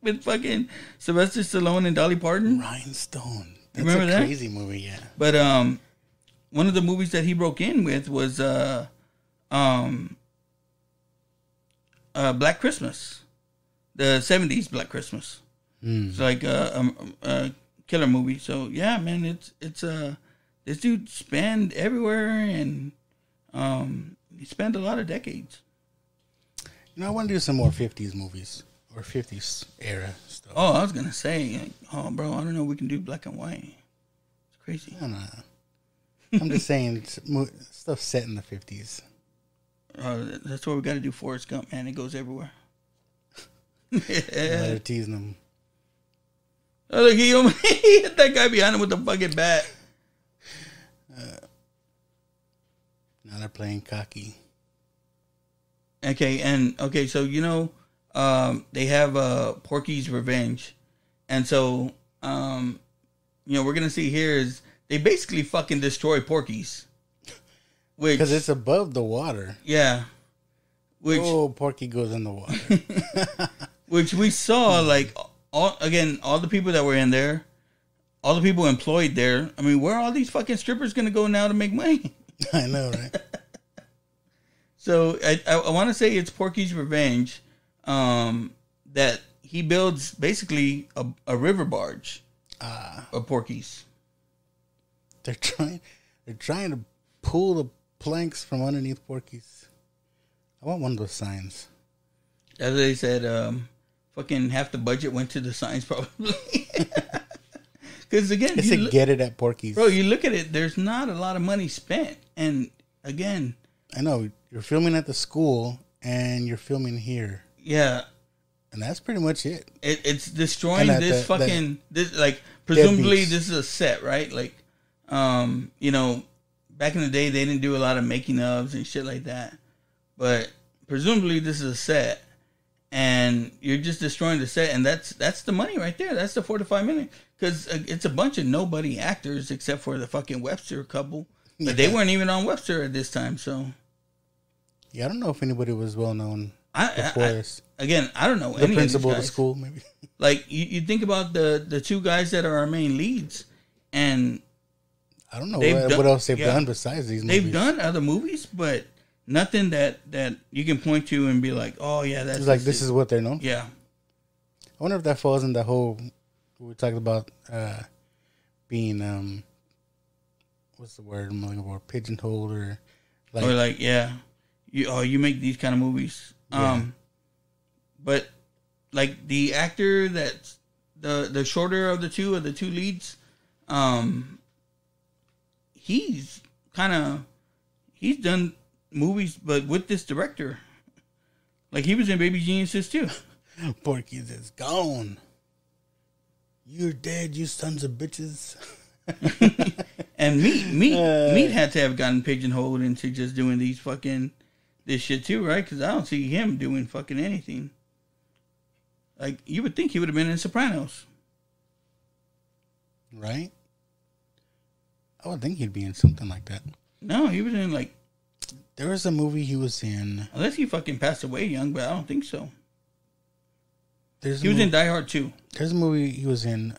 with fucking Sylvester Stallone and Dolly Parton. Rhinestone. That's Remember that? Crazy movie, yeah. But one of the movies that he broke in with was Black Christmas, the 70s Black Christmas. It's like a killer movie. So yeah, man, it's this dude spanned everywhere, and he spent a lot of decades. You know, I want to do some more 50s movies or 50s era stuff. Oh, I was gonna say, like, oh, bro, I don't know. We can do black and white. It's crazy. No. I'm just saying stuff set in the 50s. That's what we got to do. Forrest Gump, man, it goes everywhere. They're teasing them. Oh, look, he hit that guy behind him with the fucking bat. Now they're playing cocky. Okay, so you know, they have Porky's Revenge, and so you know, we're gonna see here is they basically fucking destroy Porky's, because it's above the water. Yeah, Porky goes in the water. Which we saw, like, all the people that were in there, all the people employed there. I mean, where are all these fucking strippers gonna go now to make money? I know, right? So I want to say it's Porky's Revenge, that he builds basically a river barge of Porky's. They're trying to pull the planks from underneath Porky's. I want one of those signs. As they said, fucking half the budget went to the signs probably. Because again, It's to get it at Porky's. Bro, you look at it, there's not a lot of money spent. And again, I know, you're filming at the school and you're filming here. Yeah. And that's pretty much it. It's destroying this like, presumably this is a set, right? Like, you know, back in the day, they didn't do a lot of making ofs and shit like that. But presumably this is a set, and you're just destroying the set, and that's the money right there. That's the $4 to $5 million, because it's a bunch of nobody actors except for the fucking Webster couple. But they weren't even on Webster at this time, so. Yeah, I don't know if anybody was well known before this. Again, I don't know the any principal of of these the guys. school, maybe. Like, you think about the two guys that are our main leads, and I don't know what else they've done besides these movies. They've done other movies, but nothing that you can point to and be like, oh yeah, that's it's like this is what they're known for. Yeah. I wonder if that falls in the whole we talked about being what's the word I'm looking for? Pigeonholed or like you make these kind of movies. Yeah. But like the actor that's the shorter of the two leads, he's done movies, but with this director. Like, he was in Baby Geniuses too. Porky's is gone. You're dead, you sons of bitches. And Meat had to have gotten pigeonholed into just doing this shit too, right? Because I don't see him doing fucking anything. Like, you would think he would have been in Sopranos. Right? I would think he'd be in something like that. No, he was in, like... There was a movie he was in. Unless he fucking passed away young, but I don't think so. He was in Die Hard 2. There's a movie he was in.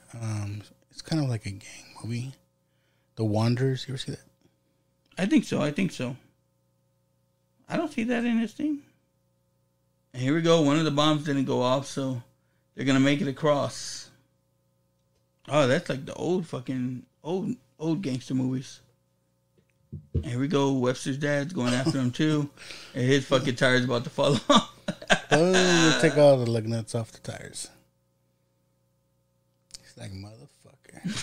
It's kind of like a gang movie. The Wanderers. You ever see that? I think so. I don't see that in his thing. And here we go. One of the bombs didn't go off, so they're going to make it across. Oh, that's like the old gangster movies. And here we go. Webster's dad's going after him too. And his fucking tire's about to fall off. We'll take all the lug nuts off the tires. He's like, motherfucker.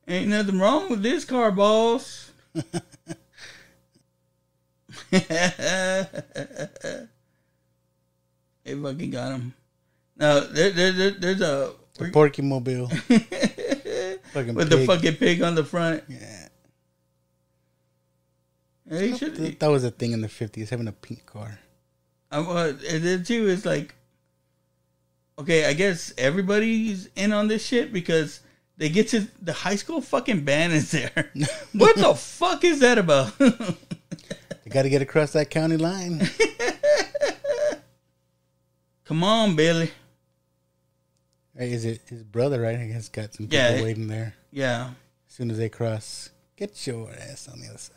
Ain't nothing wrong with this car, boss. They fucking got him. Now, there's a... The Porky Mobile. Fucking with pig. the fucking pig on the front. Yeah. He should. That was a thing in the 50s, having a pink car. And then too, it's like, okay, I guess everybody's in on this shit because they get to the high school fucking band is there. What the fuck is that about? They got to get across that county line. Come on, Billy. Hey, is it his brother, right? He has got some people waiting there. Yeah. As soon as they cross, get your ass on the other side.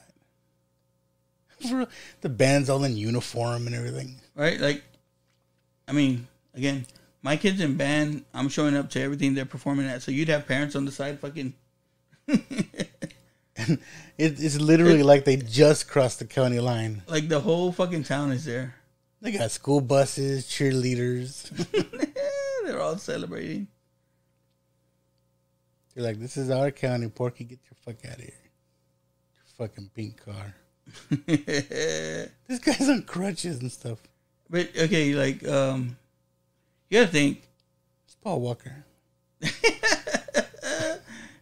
The band's all in uniform and everything. Right? Like, I mean, again, my kids in band, I'm showing up to everything they're performing at. So you'd have parents on the side fucking... And it's literally like they just crossed the county line. Like the whole fucking town is there. They got school buses, cheerleaders. They're all celebrating. They're like, this is our county. Porky, get your fuck out of here. Your fucking pink car. This guy's on crutches and stuff. But, okay, like, you gotta think. It's Paul Walker.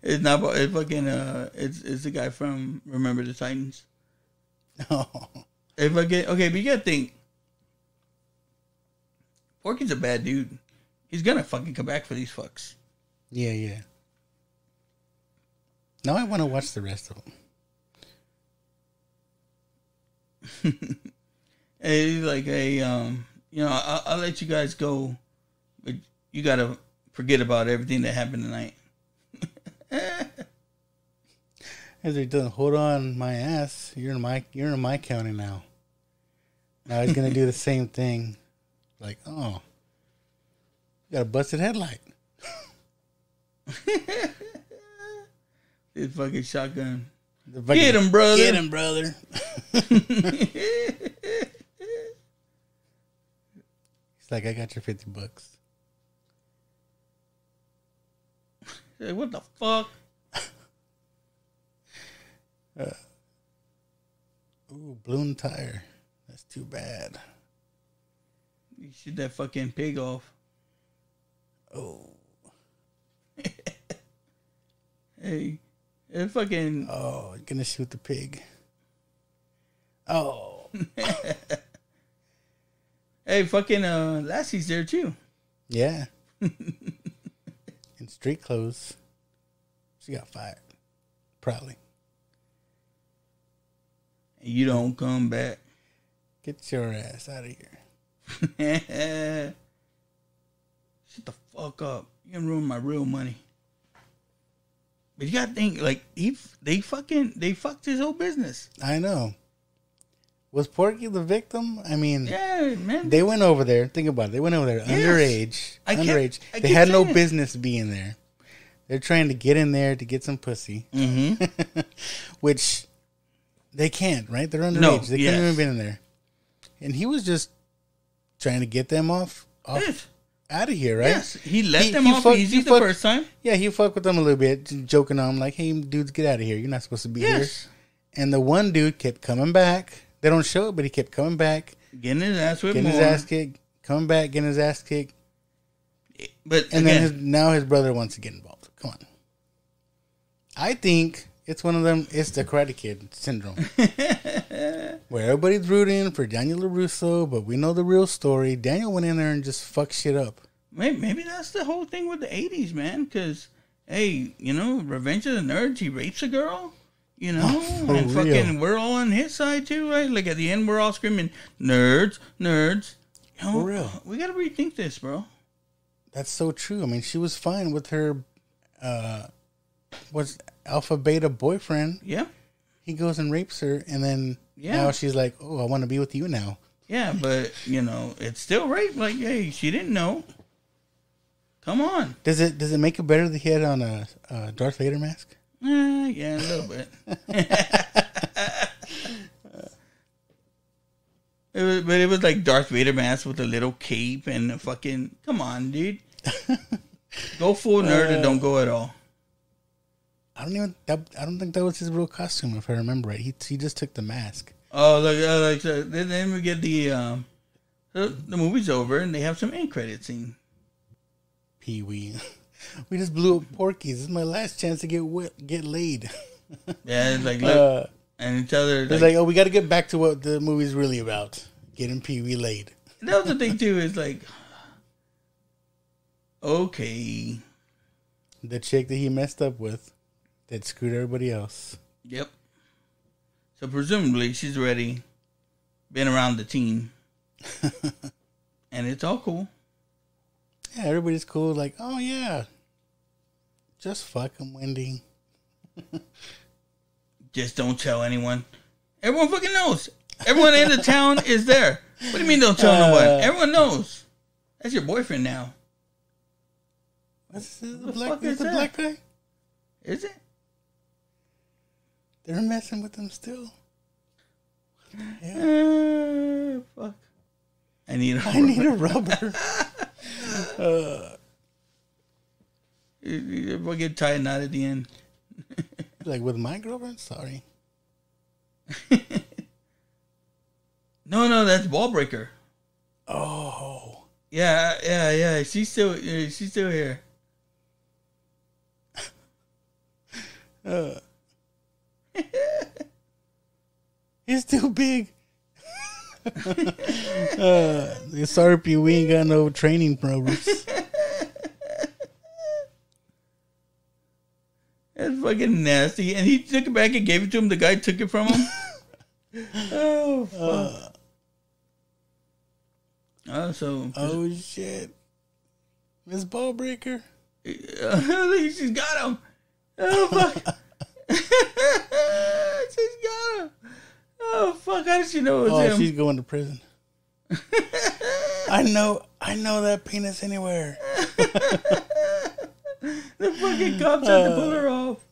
It's not, it's fucking, it's the guy from Remember the Titans. Oh. If I get, okay, but you gotta think. Porky's a bad dude. He's gonna fucking come back for these fucks. Yeah, yeah. Now I want to watch the rest of them. Hey, like I'll let you guys go, but you gotta forget about everything that happened tonight. As they're doing, hold on, my ass. You're in my county now. Now he's gonna do the same thing. Like, oh, you got a busted headlight. This fucking shotgun. Get him, brother. Get him, brother. He's like, I got your $50. Hey, what the fuck? Ooh, balloon tire. That's too bad. You shoot that fucking pig off. Oh. Hey, it fucking. Oh, you're gonna shoot the pig. Oh. Hey, fucking Lassie's there too. Yeah. In street clothes. She got fired. Probably. You don't come back. Get your ass out of here. Shut the fuck up. You're gonna ruin my real money. But you gotta think, like, they fucked his whole business. I know. Was Porky the victim? I mean, yeah, man. They went over there. Think about it. They went over there underage. Underage. They had no business being there. They're trying to get in there to get some pussy. Mm-hmm. Which they can't, right? They're underage. No, They couldn't even been in there. And he was just trying to get them off out of here, right? Yes, he let them off easy the first time. Yeah, he fucked with them a little bit, joking on them like, hey, dudes, get out of here. You're not supposed to be here. And the one dude kept coming back. They don't show it, but he kept coming back. Getting his ass whipped more. Getting his ass kicked. Coming back, getting his ass kicked. But and then now his brother wants to get involved. Come on. I think it's one of them. It's the Karate Kid syndrome. Where everybody's rooting for Daniel LaRusso, but we know the real story. Daniel went in there and just fucked shit up. Maybe that's the whole thing with the 80s, man. Because, hey, Revenge of the Nerds, he rapes a girl. And fucking, we're all on his side too, right? Like at the end, we're all screaming, nerds, nerds. For real. We got to rethink this, bro. That's so true. I mean, she was fine with her, alpha beta boyfriend. Yeah. He goes and rapes her, and then now she's like, oh, I want to be with you now. Yeah, but, it's still rape. Like, hey, she didn't know. Come on. Does it make it better that he had on a Darth Vader mask? Yeah, a little bit. It was like Darth Vader mask with a little cape and a fucking. Come on, dude. Go full nerd or don't go at all. I don't think that was his real costume, if I remember right. He just took the mask. Oh, look! Then we get the movie's over and they have some end credit scene. Pee-wee. We just blew up Porky's. This is my last chance to get laid. Yeah, it's like, look. And each other. It's like, oh, we got to get back to what the movie's really about. Getting Pee-wee laid. That was the thing, too, is like, okay. The chick that he messed up with that screwed everybody else. Yep. So presumably she's already been around the team. And it's all cool. Yeah, everybody's cool. Like, oh, yeah. Just fuck him, Wendy. Just don't tell anyone. Everyone fucking knows. Everyone in the town is there. What do you mean don't tell no one? Everyone knows. That's your boyfriend now. What's the black guy? Is it? They're messing with him still. Yeah. Fuck. I need a rubber. We'll get tie a knot at the end. Like with my girlfriend? Sorry. No, that's Ball Breaker. Oh. Yeah. She's still here. He's too big. Sorry, P. We ain't got no training programs. That's fucking nasty. And he took it back and gave it to him. The guy took it from him. Oh, fuck. Oh, shit. Miss Ballbreaker. She's got him. Oh, fuck. She's got him. Oh, fuck. How did she know it was him? She's going to prison. I know that penis anywhere. The fucking cops had to pull her off.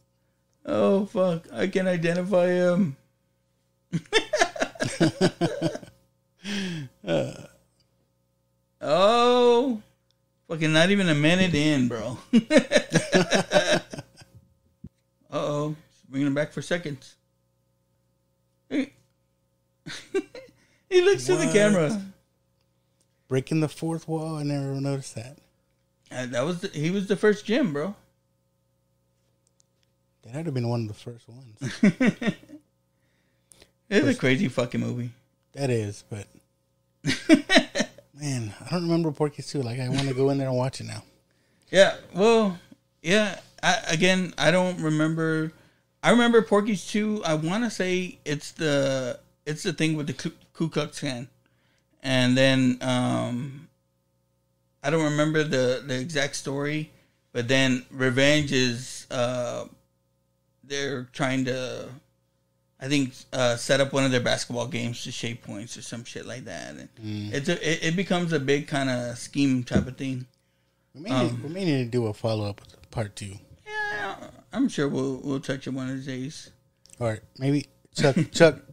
Oh, fuck. I can identify him. Oh. Fucking not even a minute in, bro. Uh-oh. Bringing him back for seconds. He looks to the camera. Breaking the fourth wall. I never noticed that. He was the first Jim, bro. That had to have been one of the first ones. It's a crazy fucking movie. That is, but man, I don't remember Porky's 2. Like, I want to go in there and watch it now. Yeah, well, yeah. I don't remember. I remember Porky's 2. I want to say it's the thing with the Ku Klux Klan, and then I don't remember the exact story, but then Revenge is they're trying to, I think, set up one of their basketball games to shave points or some shit like that, and it becomes a big kind of scheme type of thing. We may need to do a follow up with part 2. Yeah, I'm sure we'll touch it one of these days. Or maybe Chuck,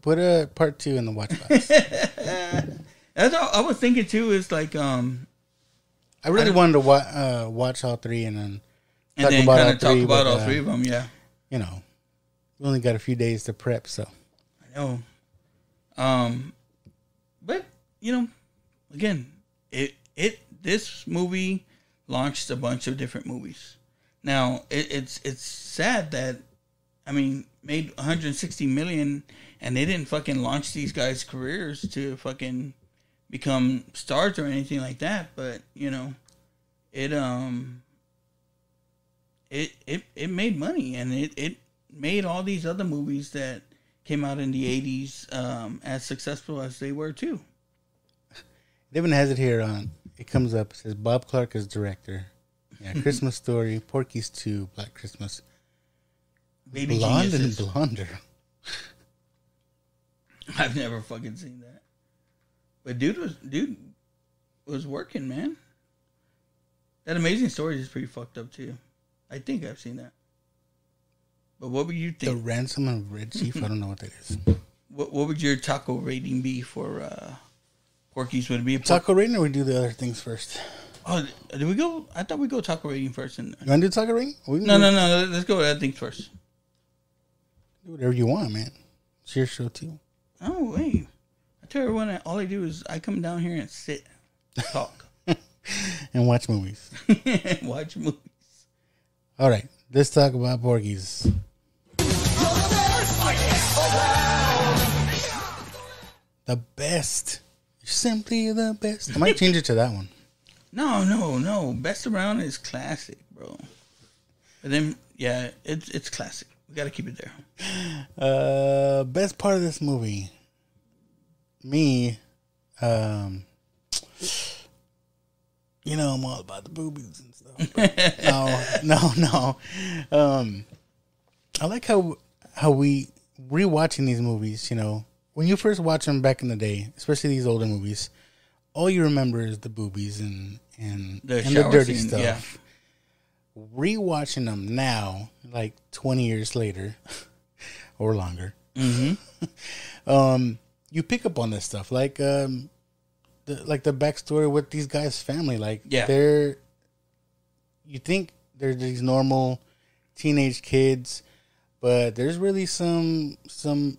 put a part 2 in the watch box. That's all I was thinking too. Is like I really wanted to watch all 3 and then talk about all three of them. Yeah, you know, we only got a few days to prep, so I know. But you know, again, this movie launched a bunch of different movies. Now it's sad that, I mean, made 160 million and they didn't fucking launch these guys' careers to fucking become stars or anything like that. But you know, it made money, and it made all these other movies that came out in the 80s as successful as they were too. It even has it here on. It comes up. It says Bob Clark is director. Yeah, Christmas Story, Porky's 2, Black Christmas, Baby Blonde Geniuses. and Blonder. I've never fucking seen that. But dude was working, man. That Amazing Story is pretty fucked up too. I think I've seen that. But what would you think? The Ransom of Red Chief? I don't know what that is. What would your taco rating be for Porky's? Would it be a taco rating, or we do the other things first? Oh, do we go? I thought we go taco rating first. And you want to do taco rating? No. Let's go with other things first. Do whatever you want, man. It's your show too. Oh wait, I tell everyone that all I do is I come down here and sit, talk, and watch movies. Watch movies. All right, let's talk about Porky's. The best. You're simply the best. I might change it to that one. No. Best around is classic, bro. But then, yeah, it's classic. We got to keep it there. Best part of this movie. Me, you know, I'm all about the boobies and stuff. But no. I like how we rewatching these movies. You know, when you first watch them back in the day, especially these older movies, all you remember is the boobies and the dirty scene, stuff. Yeah. Rewatching them now, like 20 years later or longer, you pick up on this stuff, like the backstory with these guys' family. Like, you think they're these normal teenage kids, but there's really some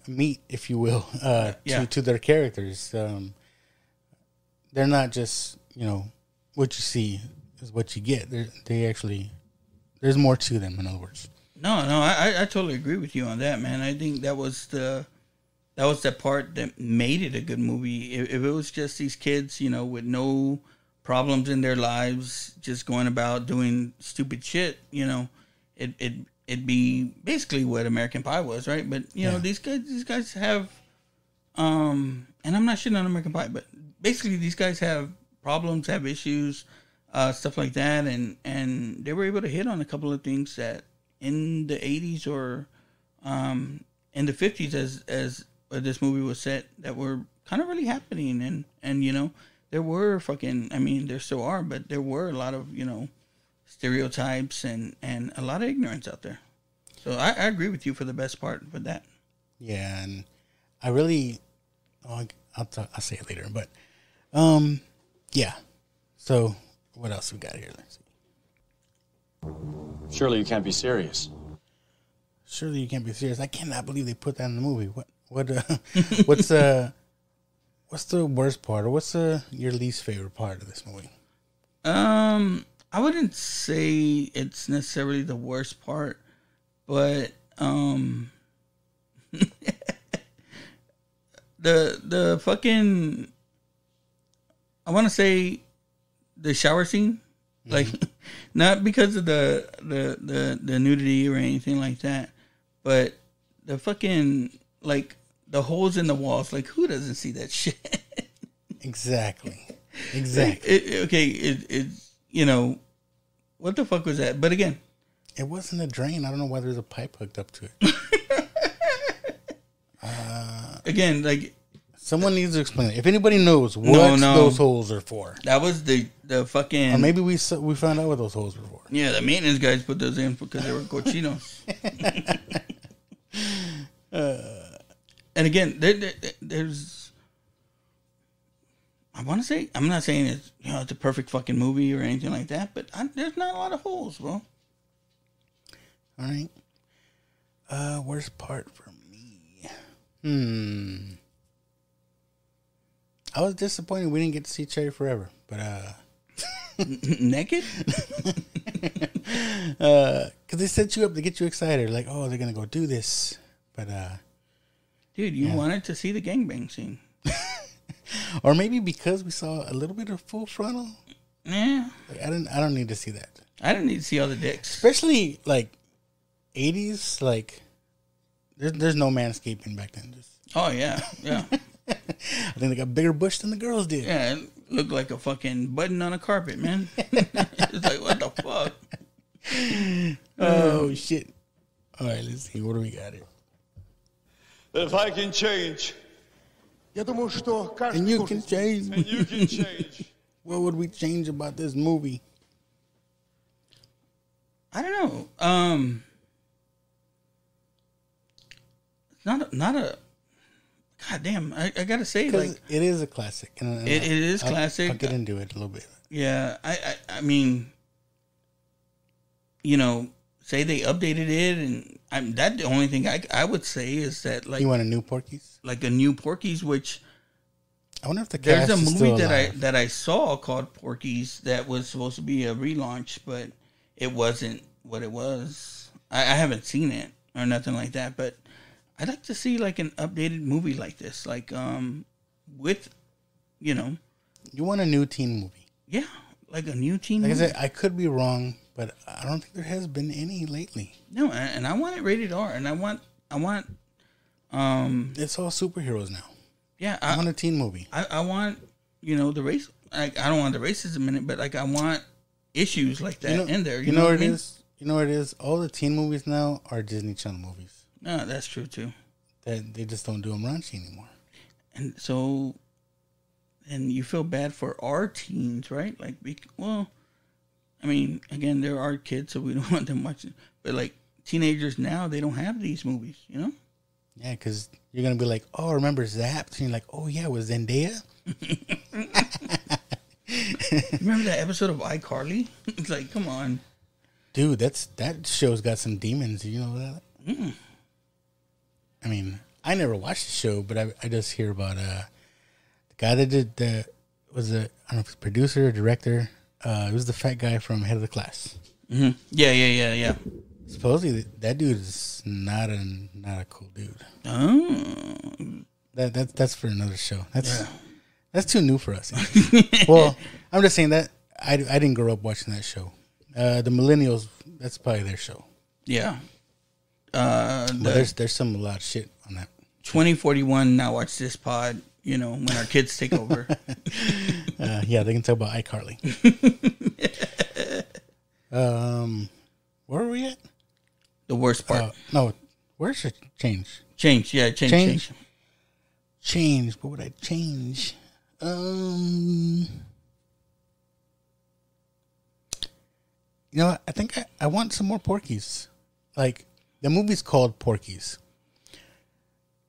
meat, if you will, to their characters. They're not just, you know, what you see is what you get. They actually, there's more to them, in other words. No, I totally agree with you on that, man. I think that was the part that made it a good movie. If it was just these kids, you know, with no problems in their lives, just going about doing stupid shit, you know, it'd be basically what American Pie was, right? But you know, these guys have, and I'm not shitting on American Pie, but basically these guys have problems, have issues, stuff like that, and they were able to hit on a couple of things that in the 80s or in the 50s as this movie was set that were kind of really happening, and you know, there were there still are, but there were a lot of, you know, stereotypes and a lot of ignorance out there. So I agree with you for the best part for that. Yeah, and I really, I'll say it later, but yeah. So what else we got here? Let's see. Surely you can't be serious. Surely you can't be serious. I cannot believe they put that in the movie. What's the worst part, or what's your least favorite part of this movie? I wouldn't say it's necessarily the worst part, but the fucking, I want to say the shower scene, like not because of the nudity or anything like that, but the fucking, like, the holes in the walls. Like, who doesn't see that shit? Exactly. It you know, what the fuck was that? But again, it wasn't a drain. I don't know why there's a pipe hooked up to it. Again, like, someone needs to explain it. If anybody knows what those holes are for, that was the fucking. Or maybe we found out what those holes were for. Yeah, the maintenance guys put those in because they were cochinos. And again, there's. I want to say, I'm not saying it's, you know, it's a perfect fucking movie or anything like that, but there's not a lot of holes, bro. All right. Worst part for me. I was disappointed we didn't get to see Cherry Forever, but naked? Because they set you up to get you excited, like, oh, they're gonna go do this, but dude, you wanted to see the gangbang scene. Or maybe because we saw a little bit of full frontal. Yeah, like, I don't need to see that. I don't need to see all the dicks, especially like 80s. Like, there's no manscaping back then. Oh yeah. I think they got bigger bush than the girls did. Yeah, it looked like a fucking button on a carpet, man. It's like, what the fuck? Oh shit! All right, let's see. What do we got here? If I can change. And you can change. And you can change. What would we change about this movie? I don't know. Not a. God damn! I gotta say, like, it is a classic. And it is classic. I'll get into it a little bit. Yeah, I mean, you know, say they updated it, and that the only thing I would say is that, like, you want a new Porky's, like a new Porky's, which I wonder if the cast there's a is movie still that I saw called Porky's that was supposed to be a relaunch, but it wasn't what it was. I haven't seen it or nothing like that, but I'd like to see like an updated movie like this, like with, you know, You want a new teen movie? yeah, like a new teen Like movie. I said, I could be wrong, but I don't think there has been any lately. No, and I want it rated R, and I want It's all superheroes now. yeah, I want a teen movie. I want, you know, the race. I don't want the racism in it, but like I want issues like that in there. You know what it I mean? is? You know what it is? All the teen movies now are Disney Channel movies. No, that's true too. That they just don't do them raunchy anymore. And so, and you feel bad for our teens, right? Like, well, I mean, again, there are kids, so we don't want them watching. But like teenagers now, they don't have these movies, you know? Yeah, because you're gonna be like, oh, remember Zapped? And you're like, oh yeah, was Zendaya? Remember that episode of iCarly? It's like, come on, Dude, that show's got some demons. You know that? I mean, I never watched the show, but I just hear about the guy that did I don't know if it's producer or director. It was the fat guy from Head of the Class. Mm-hmm. Yeah. Supposedly that dude is not a cool dude. Oh, That's for another show. That's too new for us. Well, I'm just saying that I didn't grow up watching that show. The millennials, that's probably their show. yeah. But there's a lot of shit on that. 2041. Now watch this pod. You know, when our kids take over. Yeah, they can talk about iCarly. Where are we at? The worst part. No, where's your change? Change. Yeah, change. Change. What would I change? You know what? I think I want some more Porkies. Like, the movie's called Porkies.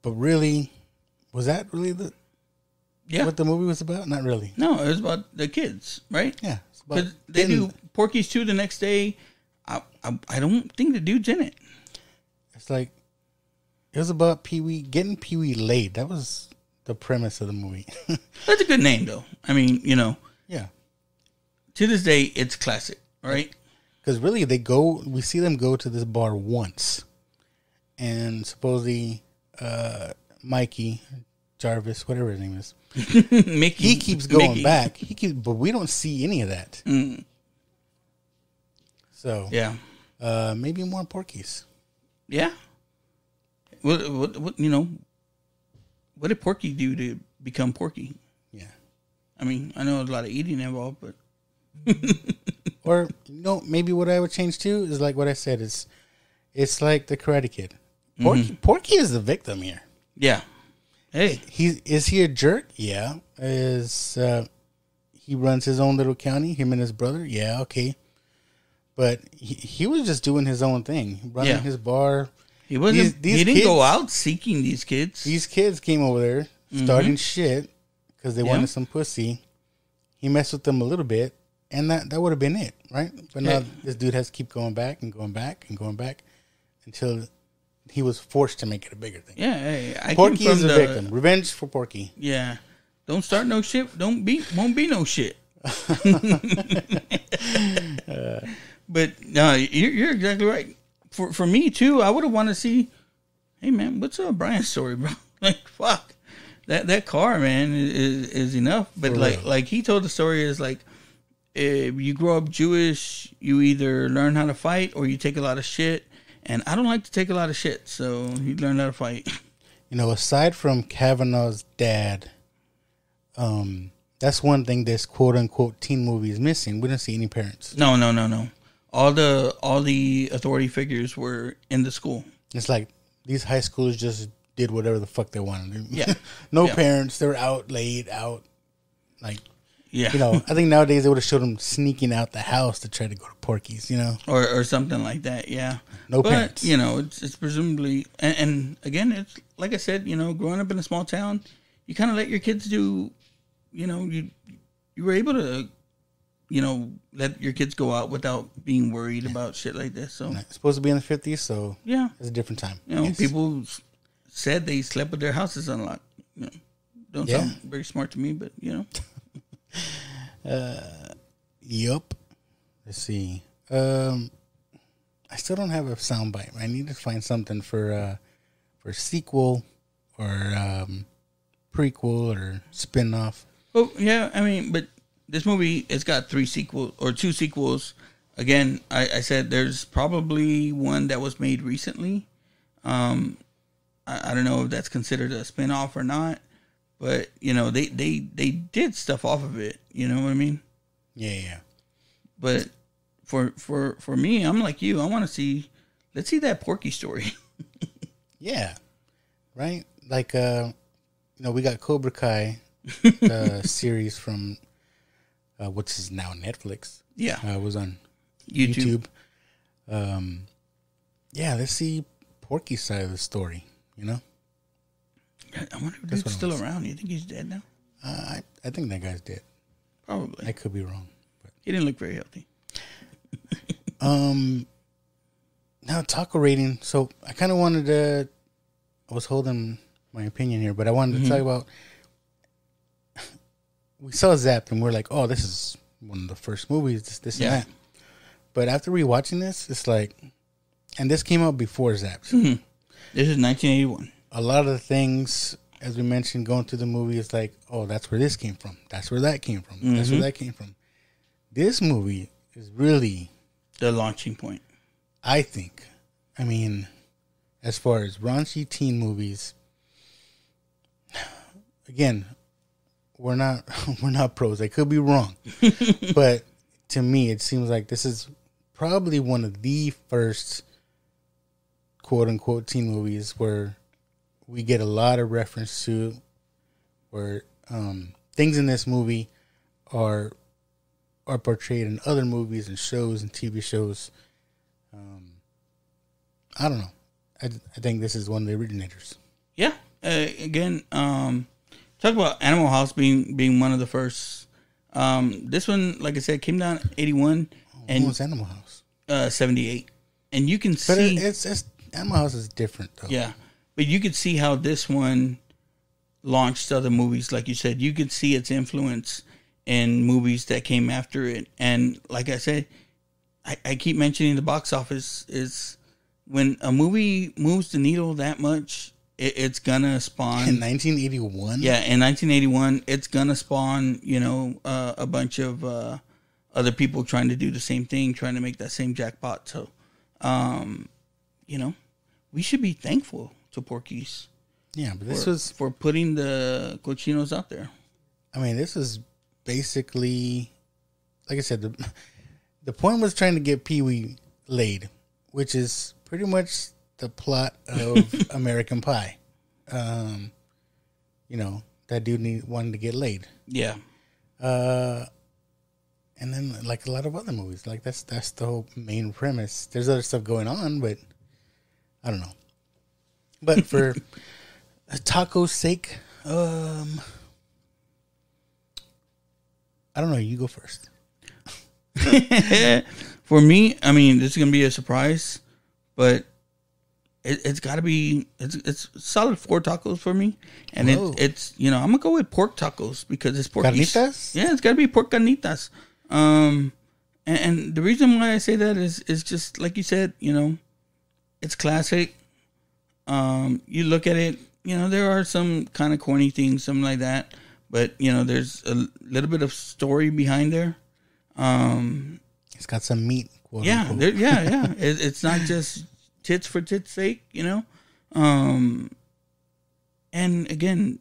But really, was that really what the movie was about? Not really. No, it was about the kids, right? Yeah. Because they do Porky's 2 the next day. I don't think the dude's in it. It's like, it was about Pee-wee, getting Pee-wee laid. That was the premise of the movie. That's a good name, though. I mean, you know. Yeah. To this day, it's classic, right? Because really, we see them go to this bar once. And supposedly, Mikey, Jarvis, whatever his name is. Mickey. He keeps going Mickey. back. But we don't see any of that. Mm. So, yeah. Maybe more Porkies. Yeah. What you know, what did Porky do to become Porky? Yeah. I mean, I know there's a lot of eating involved, but or maybe what I would change too is like what I said it's like the Karate Kid. Porky is the victim here. Yeah. Hey, is he a jerk? Yeah. He runs his own little county, him and his brother? Yeah, okay. But he was just doing his own thing, running his bar. He wasn't. He didn't go out seeking these kids. These kids came over there starting shit because they wanted some pussy. He messed with them a little bit, and that would have been it, right? But now this dude has to keep going back and going back and going back until he was forced to make it a bigger thing. Yeah, hey, Porky is the victim. Revenge for Porky. Yeah, don't start no shit. Won't be no shit. But no, you're exactly right. For me too, I would have wanted to see. Hey man, what's Brian's story, bro? Like fuck, that car, man, is enough. But like he told the story is like, if you grow up Jewish, you either learn how to fight or you take a lot of shit. And I don't like to take a lot of shit, so he learned how to fight. You know, aside from Kavanaugh's dad, that's one thing this quote unquote teen movie is missing. We don't see any parents. No. All the authority figures were in the school. It's like these high schoolers just did whatever the fuck they wanted. Yeah. No parents. They were out late, out. Like, yeah. You know, I think nowadays they would have showed them sneaking out the house to try to go to Porky's, you know? Or something like that, yeah. No parents. You know, it's presumably... And again, it's like I said, you know, growing up in a small town, you kind of let your kids do... You know, you were able to... You know, let your kids go out without being worried about shit like this. So It's supposed to be in the 50s, so yeah, it's a different time. You know, people said they slept with their houses unlocked. You know, don't sound very smart to me, but you know. Yup. Let's see. I still don't have a soundbite. I need to find something for sequel or prequel or spin-off. Well, yeah, I mean, but this movie, it's got 2 sequels. Again, I said there's probably one that was made recently. I don't know if that's considered a spin-off or not, but, you know, they did stuff off of it. You know what I mean? Yeah. But for me, I'm like you. I want to see, let's see that Porky story. Yeah. Right? Like, we got Cobra Kai series from what's his now Netflix. Yeah. It was on YouTube. Let's see Porky's side of the story, you know? I wonder if he's still around. You think he's dead now? I think that guy's dead. Probably. I could be wrong. But. He didn't look very healthy. Now, taco rating. So, I kind of wanted to... I was holding my opinion here, but I wanted to talk about... We saw Zapped, and we're like, oh, this is one of the first movies, this and that. But after rewatching this, it's like... And this came out before Zapped. Mm-hmm. This is 1981. A lot of the things, as we mentioned, going through the movie, it's like, oh, that's where this came from. That's where that came from. That's where that came from. This movie is really... the launching point. I think. I mean, as far as raunchy teen movies, again, we're not pros. I could be wrong. But to me, it seems like this is probably one of the first quote-unquote teen movies where we get a lot of reference to where things in this movie are portrayed in other movies and shows and TV shows. I don't know. I think this is one of the originators. Yeah. Again, talk about Animal House being one of the first. This one, like I said, came down 81. And what was Animal House? 78. And you can but see... it's Animal House is different, though. Yeah. But you could see how this one launched other movies. Like you said, you could see its influence in movies that came after it. And like I said, I keep mentioning the box office is when a movie moves the needle that much, it's gonna spawn. In 1981? Yeah, in 1981, it's gonna spawn, a bunch of other people trying to do the same thing, trying to make that same jackpot. So, we should be thankful to Porky's. Yeah, but this was... for putting the cochinos out there. I mean, this is basically, like I said, the point was trying to get Pee-wee laid, which is pretty much the plot of American Pie. That dude wanted to get laid. Yeah. And then, like a lot of other movies, like that's the whole main premise. There's other stuff going on, but I don't know. But for a taco's sake, I don't know. You go first. For me, I mean, this is gonna be a surprise, but it's got to be it's solid 4 tacos for me, and it's I'm gonna go with pork tacos because it's pork carnitas. Yeah, it's got to be pork carnitas. And the reason why I say that is just like you said, it's classic. You look at it, there are some kind of corny things, something like that, but there's a little bit of story behind there. It's got some meat. Yeah. It's not just tits for tits' sake, And again,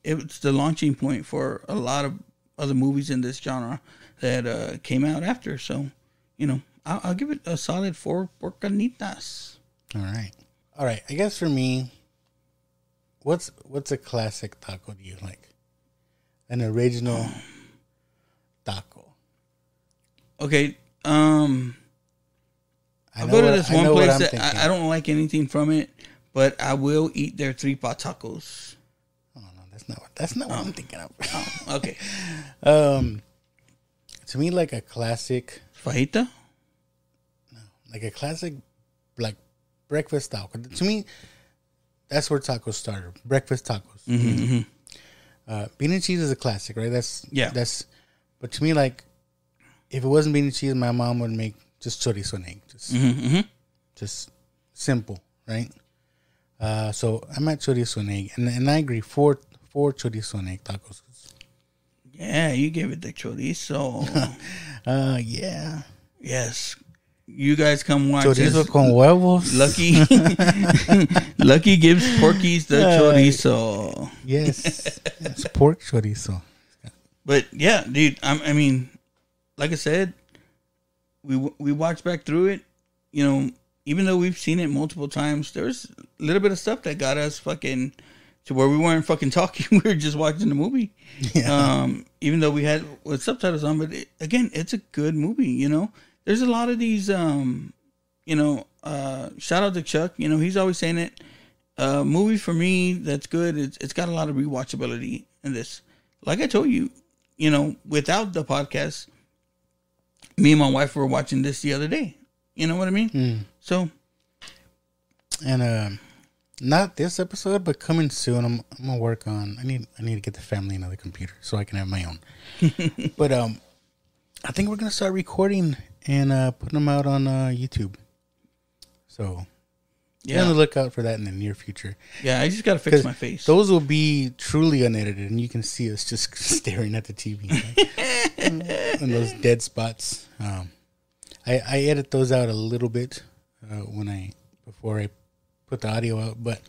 it's the launching point for a lot of other movies in this genre that came out after. So, I'll give it a solid 4 pork carnitas. All right. I guess for me, what's a classic taco do you like? An original taco. Okay. I'll go to this one place that I don't like anything from it, but I will eat their 3-pot tacos. Oh no, that's not what I'm thinking of. Okay. To me, like a classic fajita. No, like a classic, like breakfast taco. To me, that's where tacos started. Breakfast tacos. Mm-hmm. Bean and cheese is a classic, right? But to me, like, if it wasn't bean and cheese, my mom would make just chorizo and egg, just simple, right? So I'm at chorizo and egg, and I agree, four chorizo and egg tacos. Yeah, you gave it the chorizo. Yeah. Yes. You guys come watch Chorizo this. con huevos. Lucky gives Porky's the chorizo. Yes. It's pork chorizo. But yeah, dude, I mean, like I said, we watched back through it. You know, even though we've seen it multiple times, there's a little bit of stuff that got us fucking to where we weren't fucking talking. We were just watching the movie. Yeah. Even though we had with subtitles on, but again, it's a good movie. You know, there's a lot of these. Shout out to Chuck. You know, he's always saying it. Movie for me that's good. It's got a lot of rewatchability in this. Like I told you, you know, without the podcast, me and my wife were watching this the other day. You know what I mean? So, and not this episode, but coming soon. I'm gonna work on. I need to get the family another computer so I can have my own. But I think we're gonna start recording and putting them out on YouTube. So be on the lookout for that in the near future. Yeah, I just gotta fix my face. Those will be truly unedited, and you can see us just staring at the TV and those dead spots. I edit those out a little bit before I put the audio out, but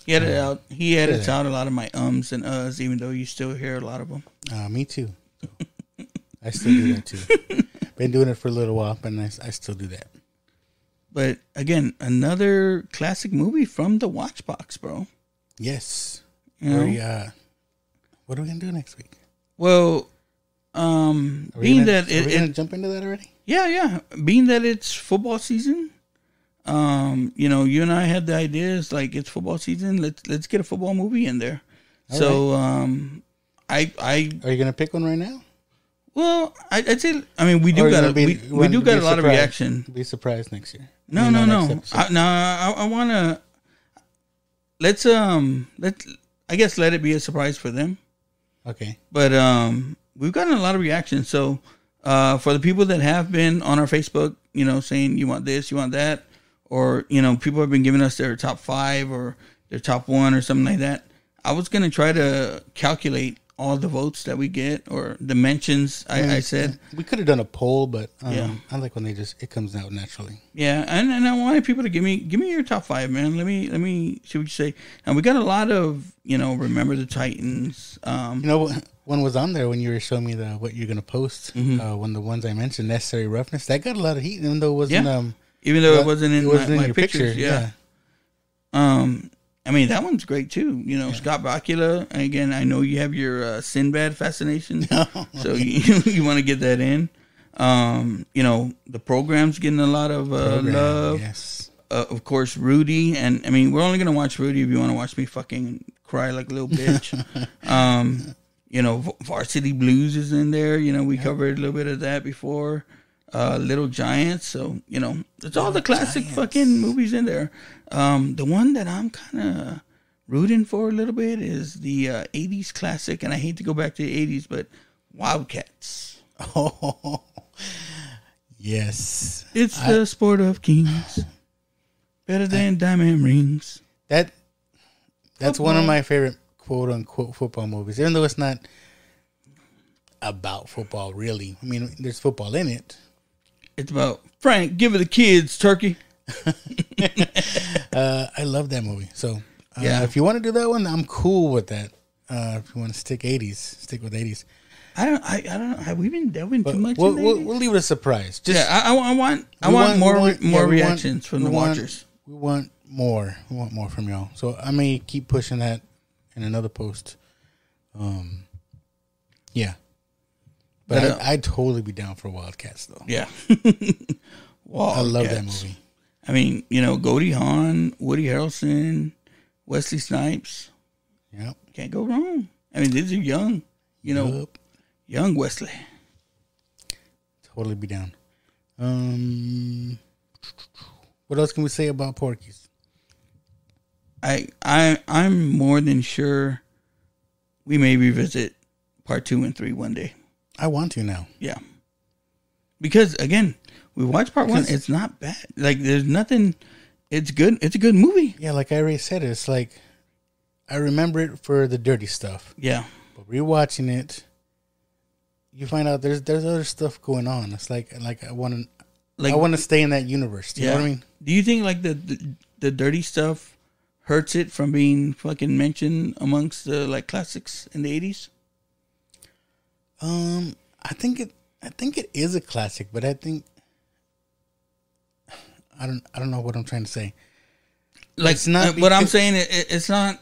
he edits out a lot of my ums and uhs, even though you still hear a lot of them. Me too. So I still do that too. Been doing it for a little while, and I still do that. But again, another classic movie from the Watchbox, bro. Yes. You know? What are we gonna do next week? Well, Are we gonna jump into that already? Yeah. Being that it's football season, you know, you and I had the ideas like it's football season. Let's get a football movie in there. Are you gonna pick one right now? Well, I'd say. I mean, we do got a lot of reaction. Be surprised next year. No. I want to. Let's I guess let it be a surprise for them. Okay. But we've gotten a lot of reaction. So for the people that have been on our Facebook, you know, saying you want this, you want that, or you know, people have been giving us their top 5 or their top 1 or something like that. I was gonna try to calculate all the votes that we get or the mentions. I said we could have done a poll, but I like when it comes out naturally. Yeah, and I wanted people to give me your top 5, man. Let me see what you say. And we got a lot of, you know, Remember the Titans. You know, one was on there when you were showing me what you're gonna post. When the ones I mentioned, Necessary Roughness, that got a lot of heat, even though it wasn't. Even though it wasn't in my your pictures. Yeah. I mean, that one's great too. You know, Scott Bakula. Again, I know you have your Sinbad fascination, so you want to get that in. You know, the program's getting a lot of love. Yes. Of course, Rudy, and I mean, we're only gonna watch Rudy if you want to watch me fucking cry like a little bitch. You know, Varsity Blues is in there. You know, we covered a little bit of that before. Little Giants. So, you know, it's all the classic fucking movies in there. The one that I'm kind of rooting for a little bit is the 80s classic, and I hate to go back to the 80s, but Wildcats. Oh, yes. It's the sport of kings. Better than diamond rings. That's one of my favorite quote-unquote football movies, even though it's not about football, really. I mean, there's football in it. It's about, Frank, give it the kids, turkey. I love that movie. So, if you want to do that one, I'm cool with that. If you want to stick with 80s. I don't know. Have we been delving too much? We'll leave it a surprise. I want more reactions from the watchers. We want more. We want more from y'all. So I may keep pushing that in another post. Yeah. But I'd totally be down for Wildcats, though. Yeah. I love that movie. I mean, you know, Goldie Hawn, Woody Harrelson, Wesley Snipes. Yep. Can't go wrong. I mean, these are young, you know, young Wesley. Totally be down. What else can we say about Porky's? I'm more than sure we may revisit part 2 and 3 one day. I want to now. Yeah. Because, again, We watched part 1. It's not bad. Like, there's nothing. It's good. It's a good movie. Yeah, like I already said, it's like I remember it for the dirty stuff. Yeah. But rewatching it, you find out there's other stuff going on. It's like I want to stay in that universe. Do you know what I mean? Do you think like the dirty stuff hurts it from being fucking mentioned amongst the like classics in the 80s? I think it is a classic, but I don't know what I'm trying to say. Like, it's not what I'm saying, it's not,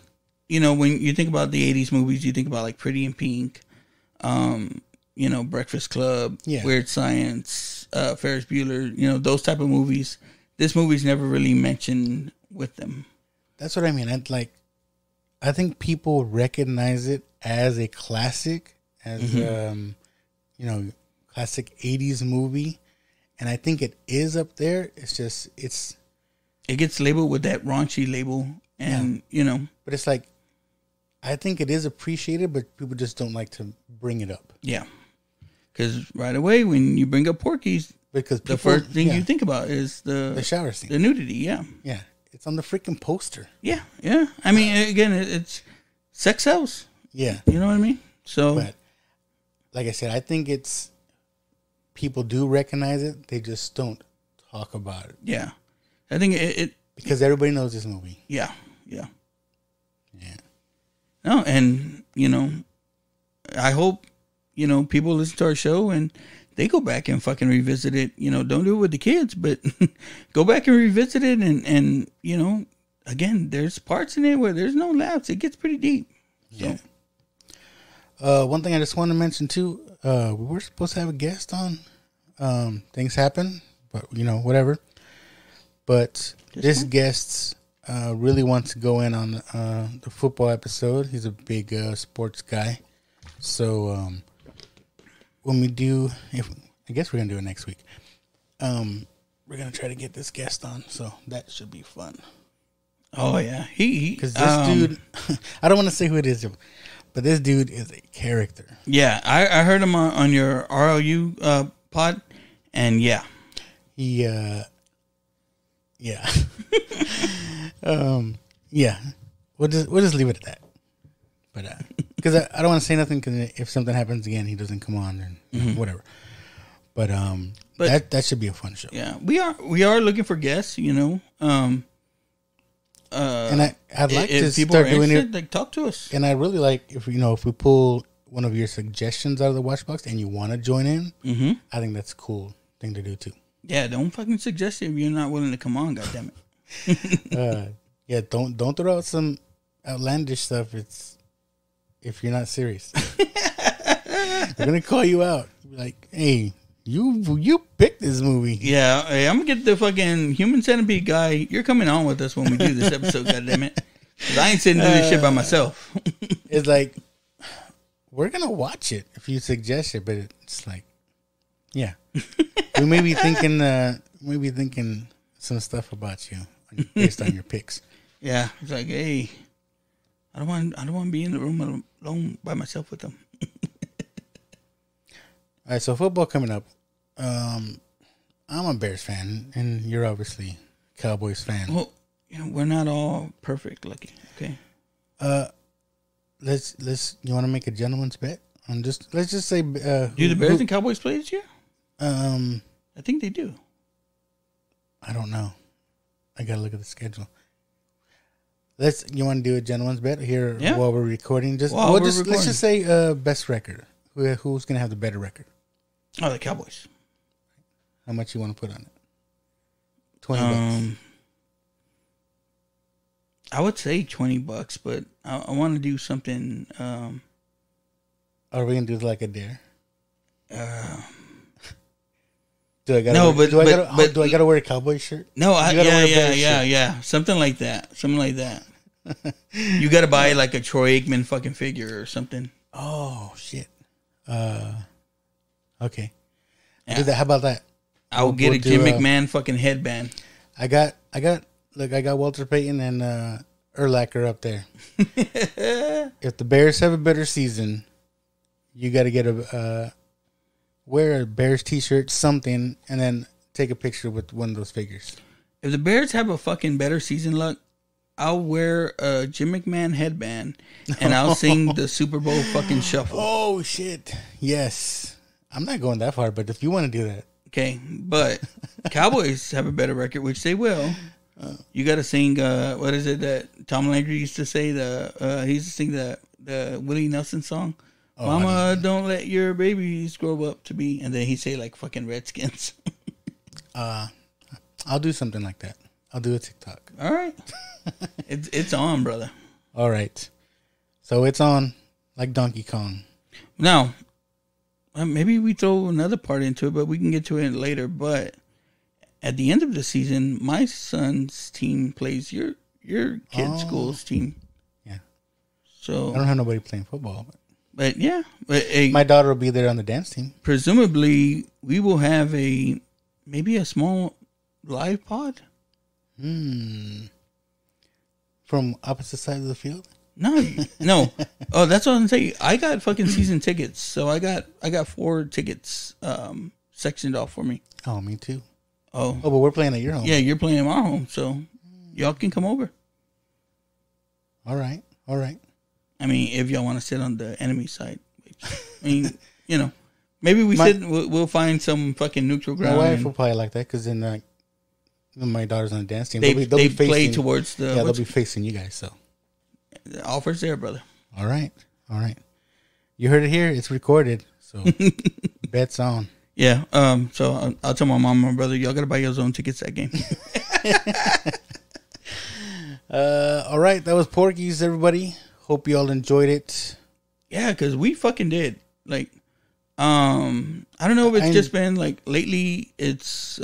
you know, when you think about the 80s movies, you think about like Pretty in Pink, you know, Breakfast Club, Weird Science, Ferris Bueller, you know, those type of movies. This movie's never really mentioned with them. That's what I mean. I think people recognize it as a classic, as you know, classic 80s movie. And I think it is up there. It's just, it gets labeled with that raunchy label, and you know. But it's like, I think it is appreciated, but people just don't like to bring it up. Yeah, because right away when you bring up Porky's, because the first thing you think about is the shower scene, the nudity. Yeah, it's on the freaking poster. Yeah. I mean, again, it's sex sells. Yeah, you know what I mean. So, but like I said, I think it's. People do recognize it. They just don't talk about it. Yeah. I think it because everybody knows this movie. Yeah. No, and, you know, I hope, you know, people listen to our show and they go back and fucking revisit it. You know, don't do it with the kids, but go back and revisit it. And, you know, again, there's parts in it where there's no laughs. It gets pretty deep. Yeah. So. One thing I just want to mention too, we were supposed to have a guest on. Things happen, but you know, whatever. But this guest really wants to go in on the football episode. He's a big sports guy. So when we do, I guess we're gonna do it next week. We're gonna try to get this guest on, so that should be fun. Oh yeah, because this dude, I don't want to say who it is. But this dude is a character. Yeah, I heard him on your RLU pod, and yeah. Yeah. Yeah. We'll just leave it at that. But because I don't want to say nothing, because if something happens again, he doesn't come on and whatever. But that should be a fun show. Yeah, we are looking for guests. You know. And I'd like to start doing it. Like, talk to us. And I really like if we pull one of your suggestions out of the watch box and you want to join in. Mm-hmm. I think that's a cool thing to do too. Yeah, don't fucking suggest it if you're not willing to come on. Goddammit. Yeah, don't throw out some outlandish stuff. It's if you're not serious. They're gonna call you out. Like, hey. You picked this movie. Yeah, hey, I'm gonna get the fucking Human Centipede guy. You're coming on with us when we do this episode, goddammit. Because I ain't sitting doing this shit by myself. It's like, we're gonna watch it if you suggest it, but it's like, yeah, we may be thinking some stuff about you based on your picks. Yeah, it's like, hey, I don't want to be in the room alone by myself with them. All right, so football coming up. I'm a Bears fan, and you're obviously a Cowboys fan. Well, you know, we're not all perfect, Lucky. Okay. Let's. You want to make a gentleman's bet on just? Let's just say. Do the Bears and Cowboys play this year? I think they do. I don't know. I gotta look at the schedule. You want to do a gentleman's bet here while we're recording? Let's just say best record. Who's gonna have the better record? Oh, the Cowboys. How much you want to put on it? $20. I would say $20, but I want to do something. Are we gonna do like a dare? Do I gotta wear a cowboy shirt? No, yeah, something like that. You gotta buy like a Troy Aikman fucking figure or something. Oh shit. Okay. Yeah. Do that. How about that? I'll get a Jim McMahon fucking headband. I got Walter Payton and Urlacher up there. If the Bears have a better season, you got to get wear a Bears t-shirt, something, and then take a picture with one of those figures. If the Bears have a fucking better season, luck, I'll wear a Jim McMahon headband and I'll sing the Super Bowl fucking shuffle. Oh shit! Yes, I'm not going that far, but if you want to do that, okay. But Cowboys have a better record, which they will. You got to sing. What is it that Tom Landry used to say? He used to sing the Willie Nelson song. Oh, Mama, don't let your babies grow up to be, and then he say like fucking Redskins. I'll do something like that. I'll do a TikTok. All right. It's on, brother. All right. So it's on like Donkey Kong. Now, maybe we throw another part into it, but we can get to it later. But at the end of the season, my son's team plays your kid's school's team. Yeah. So I don't have nobody playing football. But yeah. My daughter will be there on the dance team. Presumably, we will have maybe a small live pod. From opposite sides of the field? No. Oh, that's what I'm saying. I got fucking season tickets, so I got 4 tickets sectioned off for me. Oh, me too. Oh, but we're playing at your home. Yeah, you're playing at our home, so y'all can come over. All right. I mean, if y'all want to sit on the enemy side, I mean, maybe we'll find some fucking neutral ground. My wife will probably like that because then my daughter's on the dance team. They be play towards the. Yeah, they'll be facing you guys. So the offer's there, brother. All right. You heard it here. It's recorded. So bet's on. Yeah. So I'll tell my mom and my brother, y'all gotta buy your own tickets that game. All right. That was Porky's, everybody. Hope you all enjoyed it. Yeah, because we fucking did. Like, I don't know if it's just been like lately. It's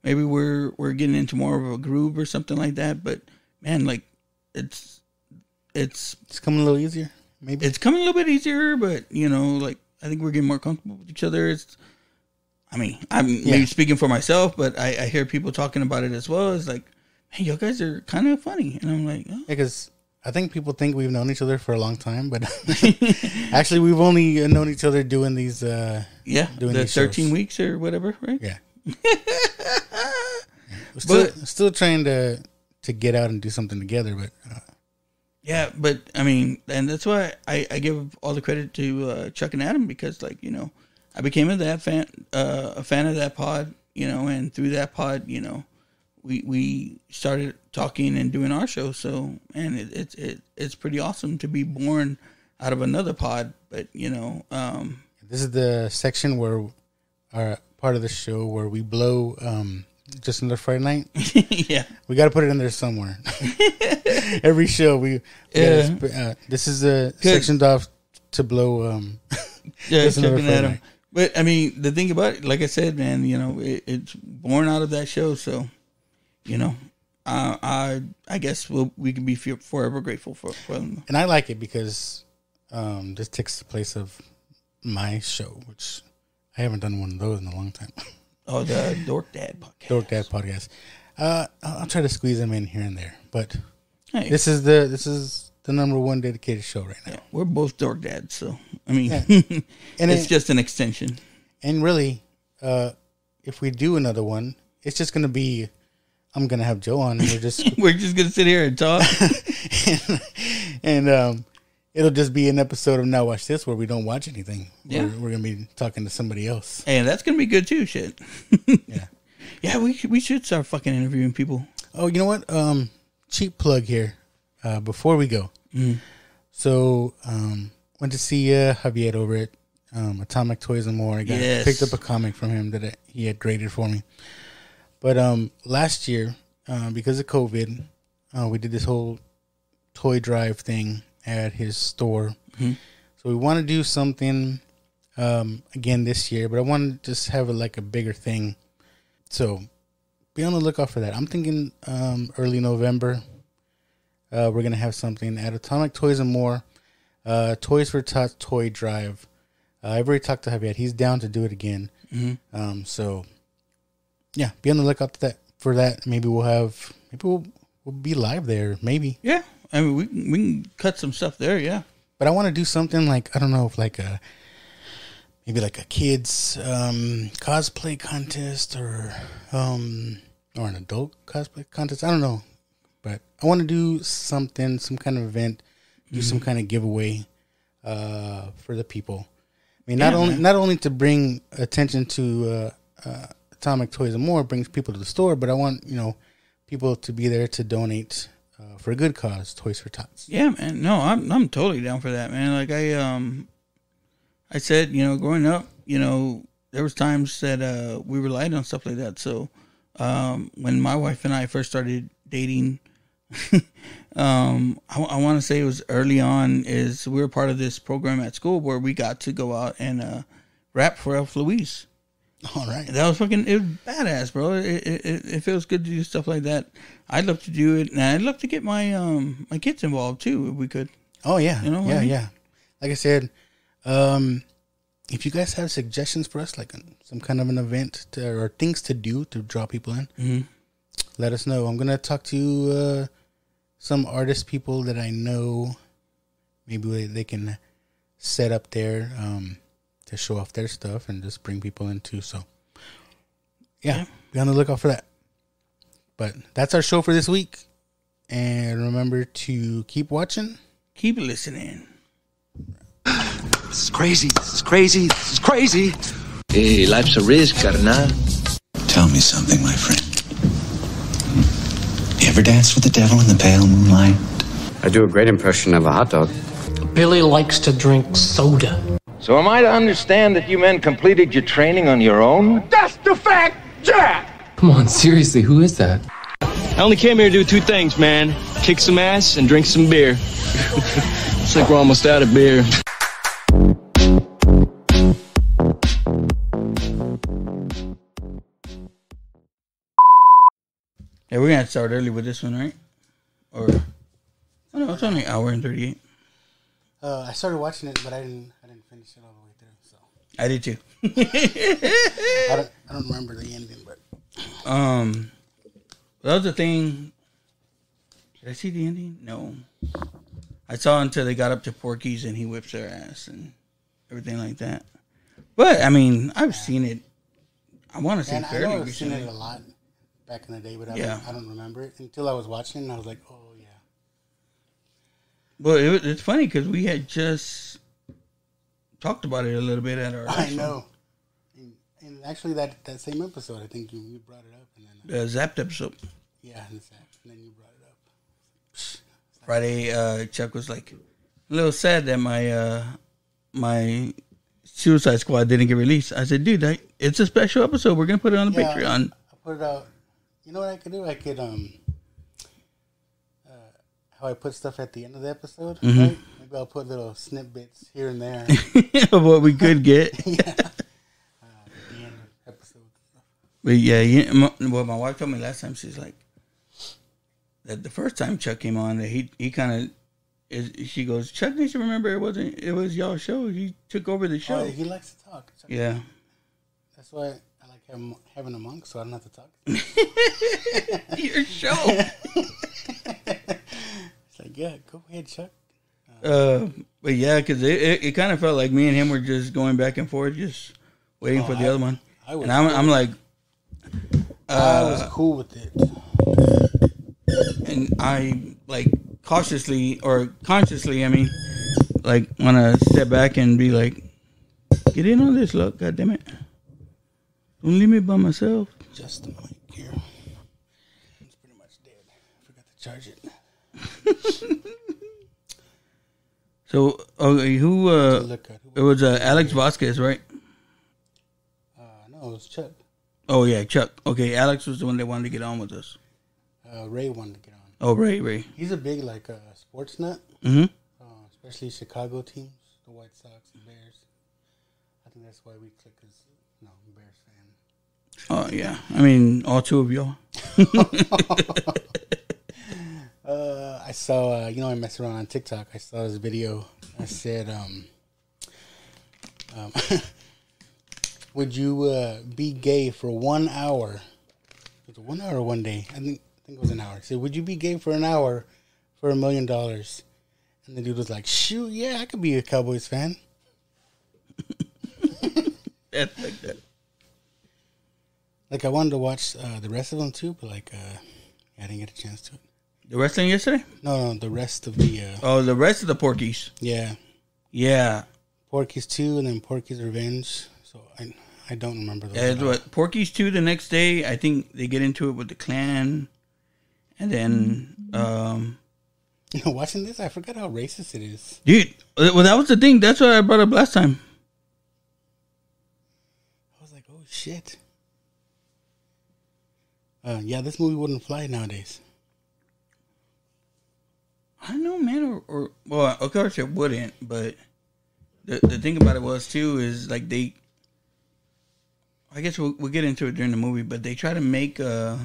maybe we're getting into more of a groove or something like that. But man, like it's coming a little easier. Maybe it's coming a little bit easier, but like I think we're getting more comfortable with each other. I'm maybe speaking for myself, but I hear people talking about it as well. It's like, hey, you guys are kind of funny, and I'm like, oh. Yeah, because I think people think we've known each other for a long time, but actually we've only known each other doing these. Doing the 13 weeks or whatever, right? Yeah. We're still trying to get out and do something together, but. Yeah, but I mean, and that's why I give all the credit to Chuck and Adam because, like, I became a fan of that pod, and through that pod, we started talking and doing our show. So, and it's pretty awesome to be born out of another pod. But this is the section where our part of the show where we blow just another Friday night. Yeah, we got to put it in there somewhere. Every show this is the sectioned off to blow. Just another Friday night. But I mean, the thing about it, like I said, man, it's born out of that show. So, I guess we can be forever grateful for them. And I like it because this takes the place of my show, which I haven't done one of those in a long time. Oh, the Dork Dad podcast. I'll try to squeeze them in here and there, but hey, this is the number one dedicated show right now. Yeah, we're both Dork Dads, so I mean, and it's just an extension. And really, if we do another one, it's just going to be. I'm going to have Joe on. And we're just going to sit here and talk, and it'll just be an episode of Now Watch This where we don't watch anything. Yeah. We're going to be talking to somebody else. And that's going to be good too, shit. Yeah. Yeah, we should start fucking interviewing people. Oh, you know what? Cheap plug here before we go. Mm. So, went to see Javier over at Atomic Toys and More. I picked up a comic from him that he had graded for me. But last year, because of COVID, we did this whole toy drive thing at his store. Mm-hmm. So we want to do something again this year, but I want to just have a bigger thing. So be on the lookout for that. I'm thinking early November. We're going to have something at Atomic Toys and More. Toys for Tots Toy Drive. I've already talked to Javier. He's down to do it again. Mm-hmm. So yeah, be on the lookout for that. Maybe we'll be live there. Maybe. Yeah. I mean, we can cut some stuff there. Yeah. But I want to do something like, I don't know, if like a maybe like a kid's cosplay contest or an adult cosplay contest. I don't know, but I want to do something, some kind of event, do some kind of giveaway for the people. I mean, not only to bring attention to Atomic Toys and More, brings people to the store, but I want people to be there to donate for a good cause, Toys for Tots. Yeah, man. No, I'm totally down for that, man. Like I said, growing up, there was times that we relied on stuff like that. So when my wife and I first started dating, I want to say it was early on. Is we were part of this program at school where we got to go out and rap for Elf Louise. All right, that was it was badass, bro. It feels good to do stuff like that. I'd love to do it, and I'd love to get my my kids involved too if we could. Oh yeah, yeah. Like I said, if you guys have suggestions for us, like some kind of an event or things to do to draw people in, let us know. I'm gonna talk to some artist people that I know. Maybe they can set up there to show off their stuff and just bring people in too. So, yeah, be on the lookout for that. But that's our show for this week. And remember to keep watching, keep listening. This is crazy. This is crazy. This is crazy. Hey, life's a risk, carnal. Tell me something, my friend. You ever dance with the devil in the pale moonlight? I do a great impression of a hot dog. Billy likes to drink soda. So am I to understand that you men completed your training on your own? That's the fact, Jack! Come on, seriously, who is that? I only came here to do two things, man. Kick some ass and drink some beer. Looks like we're almost out of beer. Yeah, we're gonna start early with this one, right? Or no, it's only an hour and 38. I started watching it, but I didn't finish it all the way through. So I did too. I don't remember the ending, but that was the thing. Did I see the ending? No, I saw until they got up to Porky's and he whips their ass and everything like that. But I mean, I've seen it. I want to say fairly I've recently. seen it a lot back in the day, but I don't remember it until I was watching it and I was like, oh yeah. Well, it's funny because we had just talked about it a little bit at our. I know, and actually that same episode, I think you brought it up, and then the Zapped episode. Yeah, and then you brought it up. Friday, Chuck was like a little sad that my Suicide Squad didn't get released. I said, dude, it's a special episode. We're gonna put it on the Patreon. I'll put it out. You know what I could do? I could how I put stuff at the end of the episode. Right? Maybe I'll put little snippets here and there of what we could get. The end of episode. But yeah, what my wife told me last time, she's like that the first time Chuck came on, that he kind of she goes, Chuck needs to remember it was y'all's show. He took over the show. Oh, he likes to talk. Chuck. Yeah, that's why I like having a monk, so I don't have to talk. Your show. It's like, yeah, go ahead, Chuck. But yeah, because it kind of felt like me and him were just going back and forth, just waiting for the other one. And I'm like, I was cool with it. And I like cautiously or consciously, I mean, like want to step back and be like, get in on this, look, God damn it. Don't leave me by myself. Just the mic here. It's pretty much dead. I forgot to charge it. So, okay, who? It was Alex Vasquez, right? No, it was Chuck. Oh yeah, Chuck. Okay, Alex was the one that wanted to get on with us. Ray wanted to get on. Oh, Ray. He's a big sports nut. Mm-hmm. Especially Chicago teams, the White Sox and Bears. I think that's why we click as Bears fan. Oh yeah, I mean all two of y'all. I saw, I mess around on TikTok. I saw this video. I said, would you be gay for 1 hour? Was it 1 hour or 1 day? I think it was an hour. I said, would you be gay for an hour for $1 million? And the dude was like, shoot, yeah, I could be a Cowboys fan. like that. Like I wanted to watch the rest of them too, but like I didn't get a chance to. The wrestling yesterday? No, the rest of the. The rest of the Porkies. Yeah. Yeah. Porky's 2 and then Porky's Revenge. So I don't remember those. Yeah, what Porky's 2 the next day. I think they get into it with the clan, and then watching this, I forgot how racist it is. Dude, well, that was the thing. That's what I brought up last time. I was like, oh shit. Yeah, this movie wouldn't fly nowadays. I don't know, man. Or well, of course it wouldn't. But the thing about it was too is like they. I guess we'll get into it during the movie, but they try to make a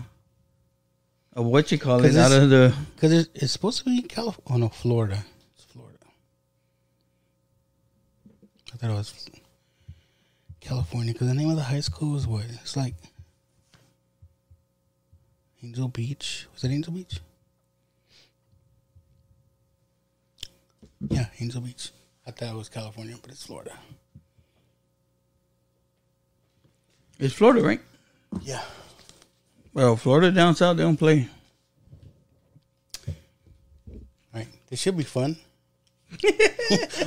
what you call it out of the because it's supposed to be California. Oh no, Florida. It's Florida. I thought it was California because the name of the high school is what? It's like Angel Beach. Was it Angel Beach? Yeah, Angel Beach. I thought it was California, but it's Florida. It's Florida, right? Yeah. Well, Florida down south, they don't play. Right. This should be fun.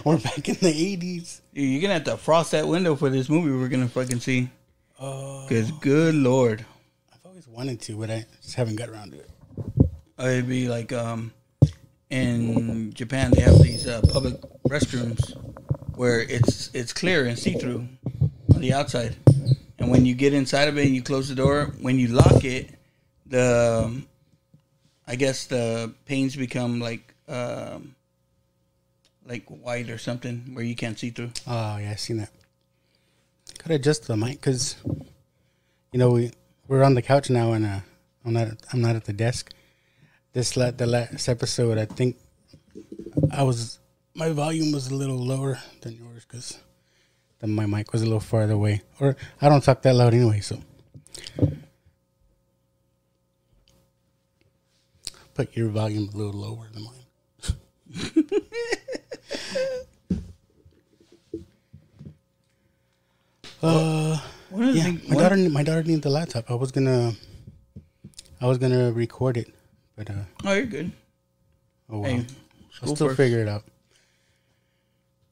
We're back in the 80s. Dude, you're going to have to frost that window for this movie we're going to fucking see. Because, good Lord. I've always wanted to, but I just haven't got around to it. It'd be like, in Japan, they have these public restrooms where it's clear and see-through on the outside. And when you get inside of it and you close the door, when you lock it, I guess the panes become like white or something where you can't see through. Oh yeah, I've seen that. Gotta adjust the mic because, we're on the couch now and I'm not at the desk. The last episode, I think my volume was a little lower than yours because my mic was a little farther away. Or I don't talk that loud anyway, so. Put your volume a little lower than mine. My daughter needs the laptop. I was gonna record it, but oh, you're good. Oh, wow. Hey, I'll still figure it out.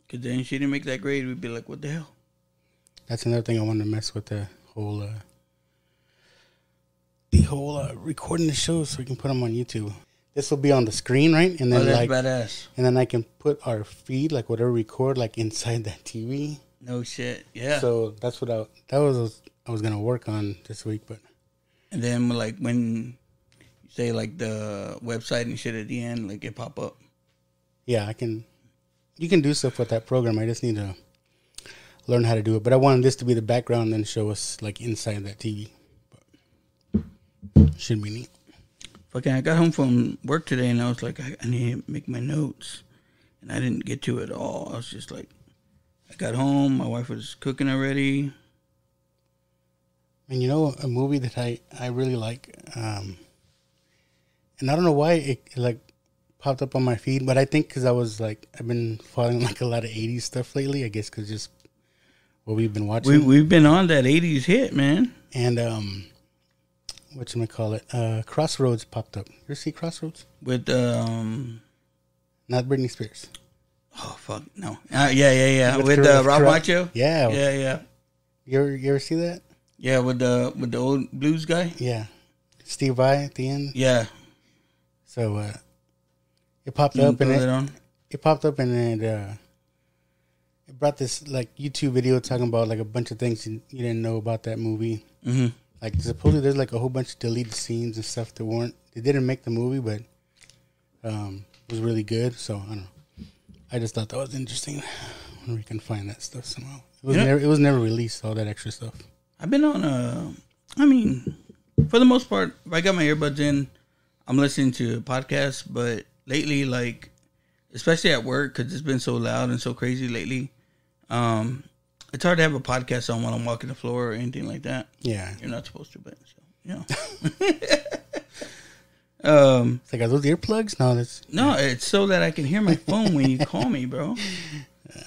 Because then she didn't make that grade, we'd be like, what the hell? That's another thing I wanted to mess with the whole recording the shows so we can put them on YouTube. This will be on the screen, right? And then that's badass. And then I can put our feed, like whatever we record, like inside that TV. No shit, yeah. So that's what I was gonna work on this week, but. And then like when you say like the website and shit at the end, like it pop up. Yeah, you can do stuff with that program. I just need to learn how to do it. But I wanted this to be the background and then show us like inside that TV. But should be neat. Fucking, I got home from work today and I was like, I need to make my notes. And I didn't get to it all. I was just like, I got home, my wife was cooking already. And a movie that I really like, and I don't know why it like popped up on my feed, but I think because I've been following like a lot of 80s stuff lately, I guess because just what we've been watching. We've been on that 80s hit, man. And whatchamacallit, Crossroads popped up. You ever see Crossroads? With not Britney Spears. Oh fuck no! Yeah. With Rob Macho. Yeah. You ever see that? Yeah, with the old blues guy. Yeah, Steve Vai at the end. Yeah. So it popped up and it popped up and it brought this like YouTube video talking about like a bunch of things you didn't know about that movie. Mm-hmm. Like supposedly there's like a whole bunch of deleted scenes and stuff that they didn't make the movie, but it was really good. So I don't know. I just thought that was interesting when we can find that stuff somehow. It was never released, all that extra stuff. I've been on for the most part, if I got my earbuds in, I'm listening to podcasts, but lately, like, especially at work, because it's been so loud and so crazy lately, it's hard to have a podcast on while I'm walking the floor or anything like that. Yeah. You're not supposed to, but, so, it's like, are those earplugs? No, No, it's so that I can hear my phone when you call me, bro.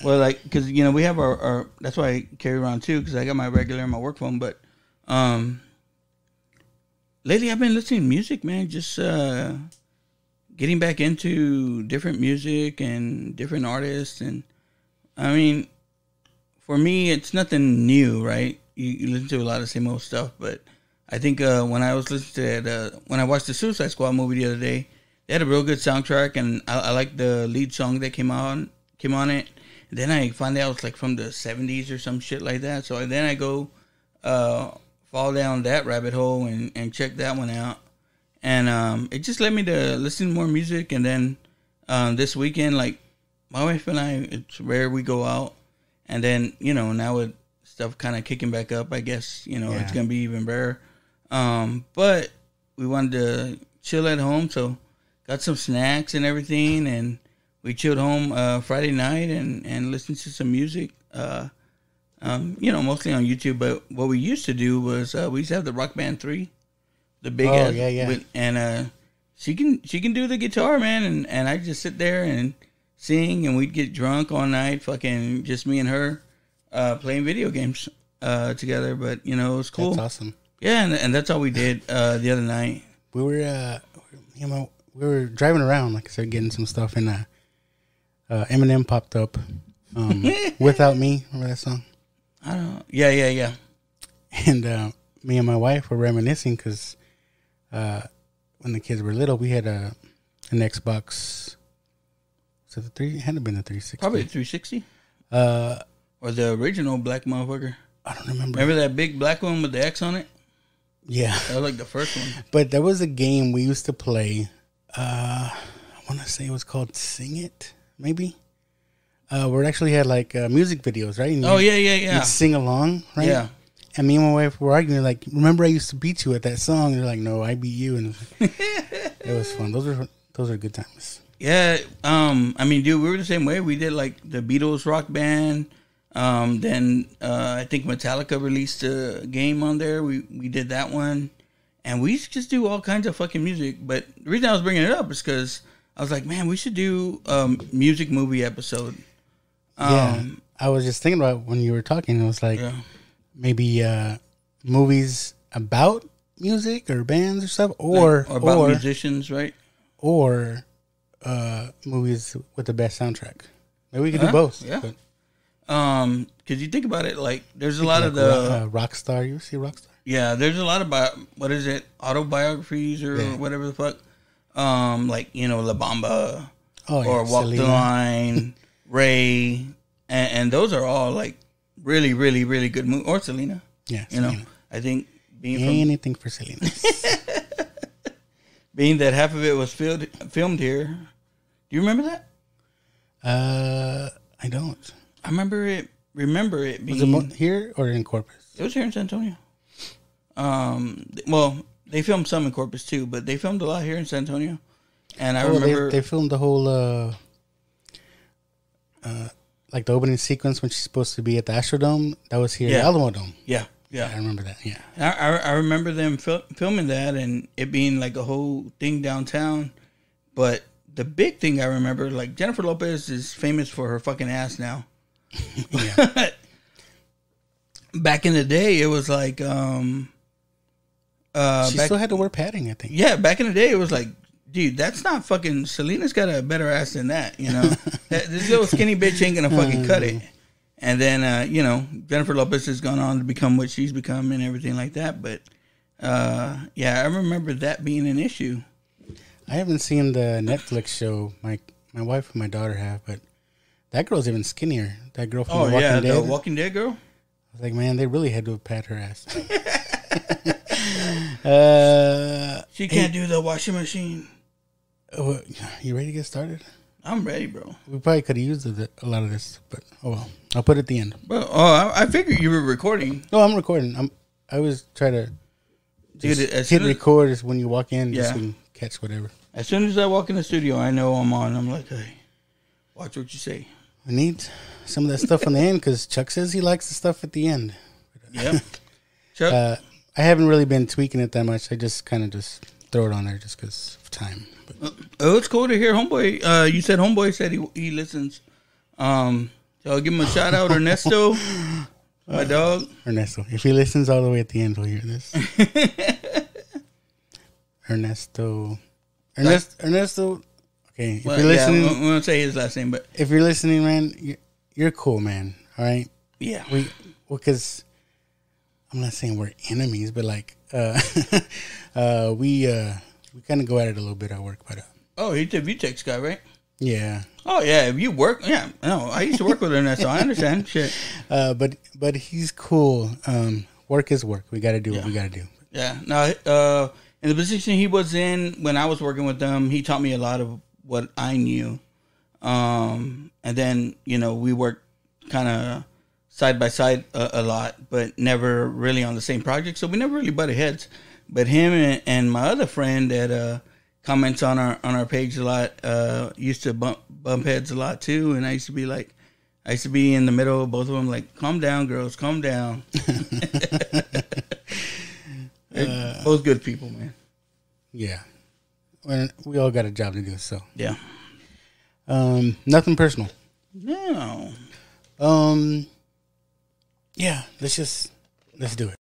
Well, like, because, you know, we have our that's why I carry around too, because I got my regular and my work phone. But lately I've been listening to music, man. Just getting back into different music and different artists. And I mean, for me, it's nothing new, right? You listen to a lot of the same old stuff. But I think when I was listening to when I watched the Suicide Squad movie the other day, they had a real good soundtrack, and I like the lead song that came on it. And then I find out it's like from the 70s or some shit like that. So then I go fall down that rabbit hole and check that one out. And it just led me to listen to more music. And then this weekend, like, my wife and I, it's rare we go out. And then, you know, now with stuff kind of kicking back up, I guess, you know, it's going to be even rarer. But we wanted to chill at home, so got some snacks and everything, and we chilled home Friday night and listened to some music, you know, mostly on YouTube. But what we used to do was we used to have the Rock Band 3, the big ass, and she can do the guitar, man, and I just sit there and sing, and we'd get drunk all night, fucking just me and her playing video games together. But, you know, it was cool. That's awesome. Yeah, and that's all we did the other night. We were, you know, we were driving around, like I said, getting some stuff, and Eminem popped up, "Without Me." Remember that song? I don't know. Yeah. And me and my wife were reminiscing because when the kids were little, we had an Xbox. So the it had to been the 360. Probably the 360. Or the original black motherfucker. I don't remember. Remember that big black one with the X on it? Yeah. That was like the first one. But there was a game we used to play. I want to say it was called Sing It, maybe. Where it actually had like music videos, right? And yeah. You'd sing along, right? Yeah. And me and my wife were arguing, like, remember I used to beat you at that song? And they're like, no, I beat you. And it was fun. Those are good times. Yeah. I mean, dude, we were the same way. We did like the Beatles rock band. Then I think Metallica released a game on there. We did that one. And we used to just do all kinds of fucking music. But the reason I was bringing it up is because I was like, man, we should do a music movie episode. Yeah. I was just thinking about when you were talking. It was like maybe movies about music or bands or stuff. Or about musicians, right? Or movies with the best soundtrack. Maybe we could do both. Yeah. But, because you think about it, like there's a lot like of the Rockstar. You ever see Rockstar? Yeah, there's a lot of what is it, autobiographies or whatever the fuck. Like, you know, La Bamba or Walk the Line, Ray, and those are all like really, really, really good movies. Or Selena. Yeah, you know, I think anything for Selena. Being that half of it was filmed here. Do you remember that? I don't. I remember it being... Was it here or in Corpus? It was here in San Antonio. Well, they filmed some in Corpus too, but they filmed a lot here in San Antonio. And I remember... They filmed the whole... like the opening sequence when she's supposed to be at the Astrodome. That was here at Alamo Dome. Yeah. I remember that, yeah. I remember them filming that and it being like a whole thing downtown. But the big thing I remember, like Jennifer Lopez is famous for her fucking ass now. Yeah. Back in the day, it was like she still had to wear padding, I think. Yeah, back in the day, it was like, dude, that's not fucking... Selena's got a better ass than that, you know? This little skinny bitch ain't gonna fucking cut it. And then, you know, Jennifer Lopez has gone on to become what she's become and everything like that. But, yeah, I remember that being an issue. I haven't seen the Netflix show. My wife and my daughter have, but that girl's even skinnier. That girl from The Walking Dead. The Walking Dead girl? I was like, man, they really had to pat her ass. She can't do the washing machine. You ready to get started? I'm ready, bro. We probably could have used a lot of this, but oh well. I'll put it at the end. Well, I figured you were recording. No, I'm recording. I always try to hit record when you walk in, just so you can catch whatever. As soon as I walk in the studio, I know I'm on. I'm like, hey, watch what you say. I need some of that stuff on the end because Chuck says he likes the stuff at the end. Yep. Chuck? I haven't really been tweaking it that much. I just kind of just throw it on there just because of time. But. Oh, it's cool to hear Homeboy. You said Homeboy said he listens. So I'll give him a shout out, Ernesto, my dog. Ernesto. If he listens all the way at the end, he'll hear this. Ernesto. Okay, if you're listening, we won't say his last name, but if you're listening, man, you're cool, man. All right. Yeah. Because I'm not saying we're enemies, but like we kind of go at it a little bit at work, but he's a VTEX guy, right? Yeah. Oh yeah, if you work, I used to work with Ernesto. I understand. Shit. But he's cool. Work is work. We got to do what we got to do. Yeah. Now, in the position he was in when I was working with him, he taught me a lot of what I knew. And then we worked kind of side by side a lot, but never really on the same project. So we never really butted heads. But him and my other friend that comments on our page a lot used to bump heads a lot too. And I used to be in the middle of both of them, like, calm down, girls, calm down. Both good people, man. Yeah. Well, we all got a job to do, so. Yeah. Nothing personal. No. Yeah, let's do it.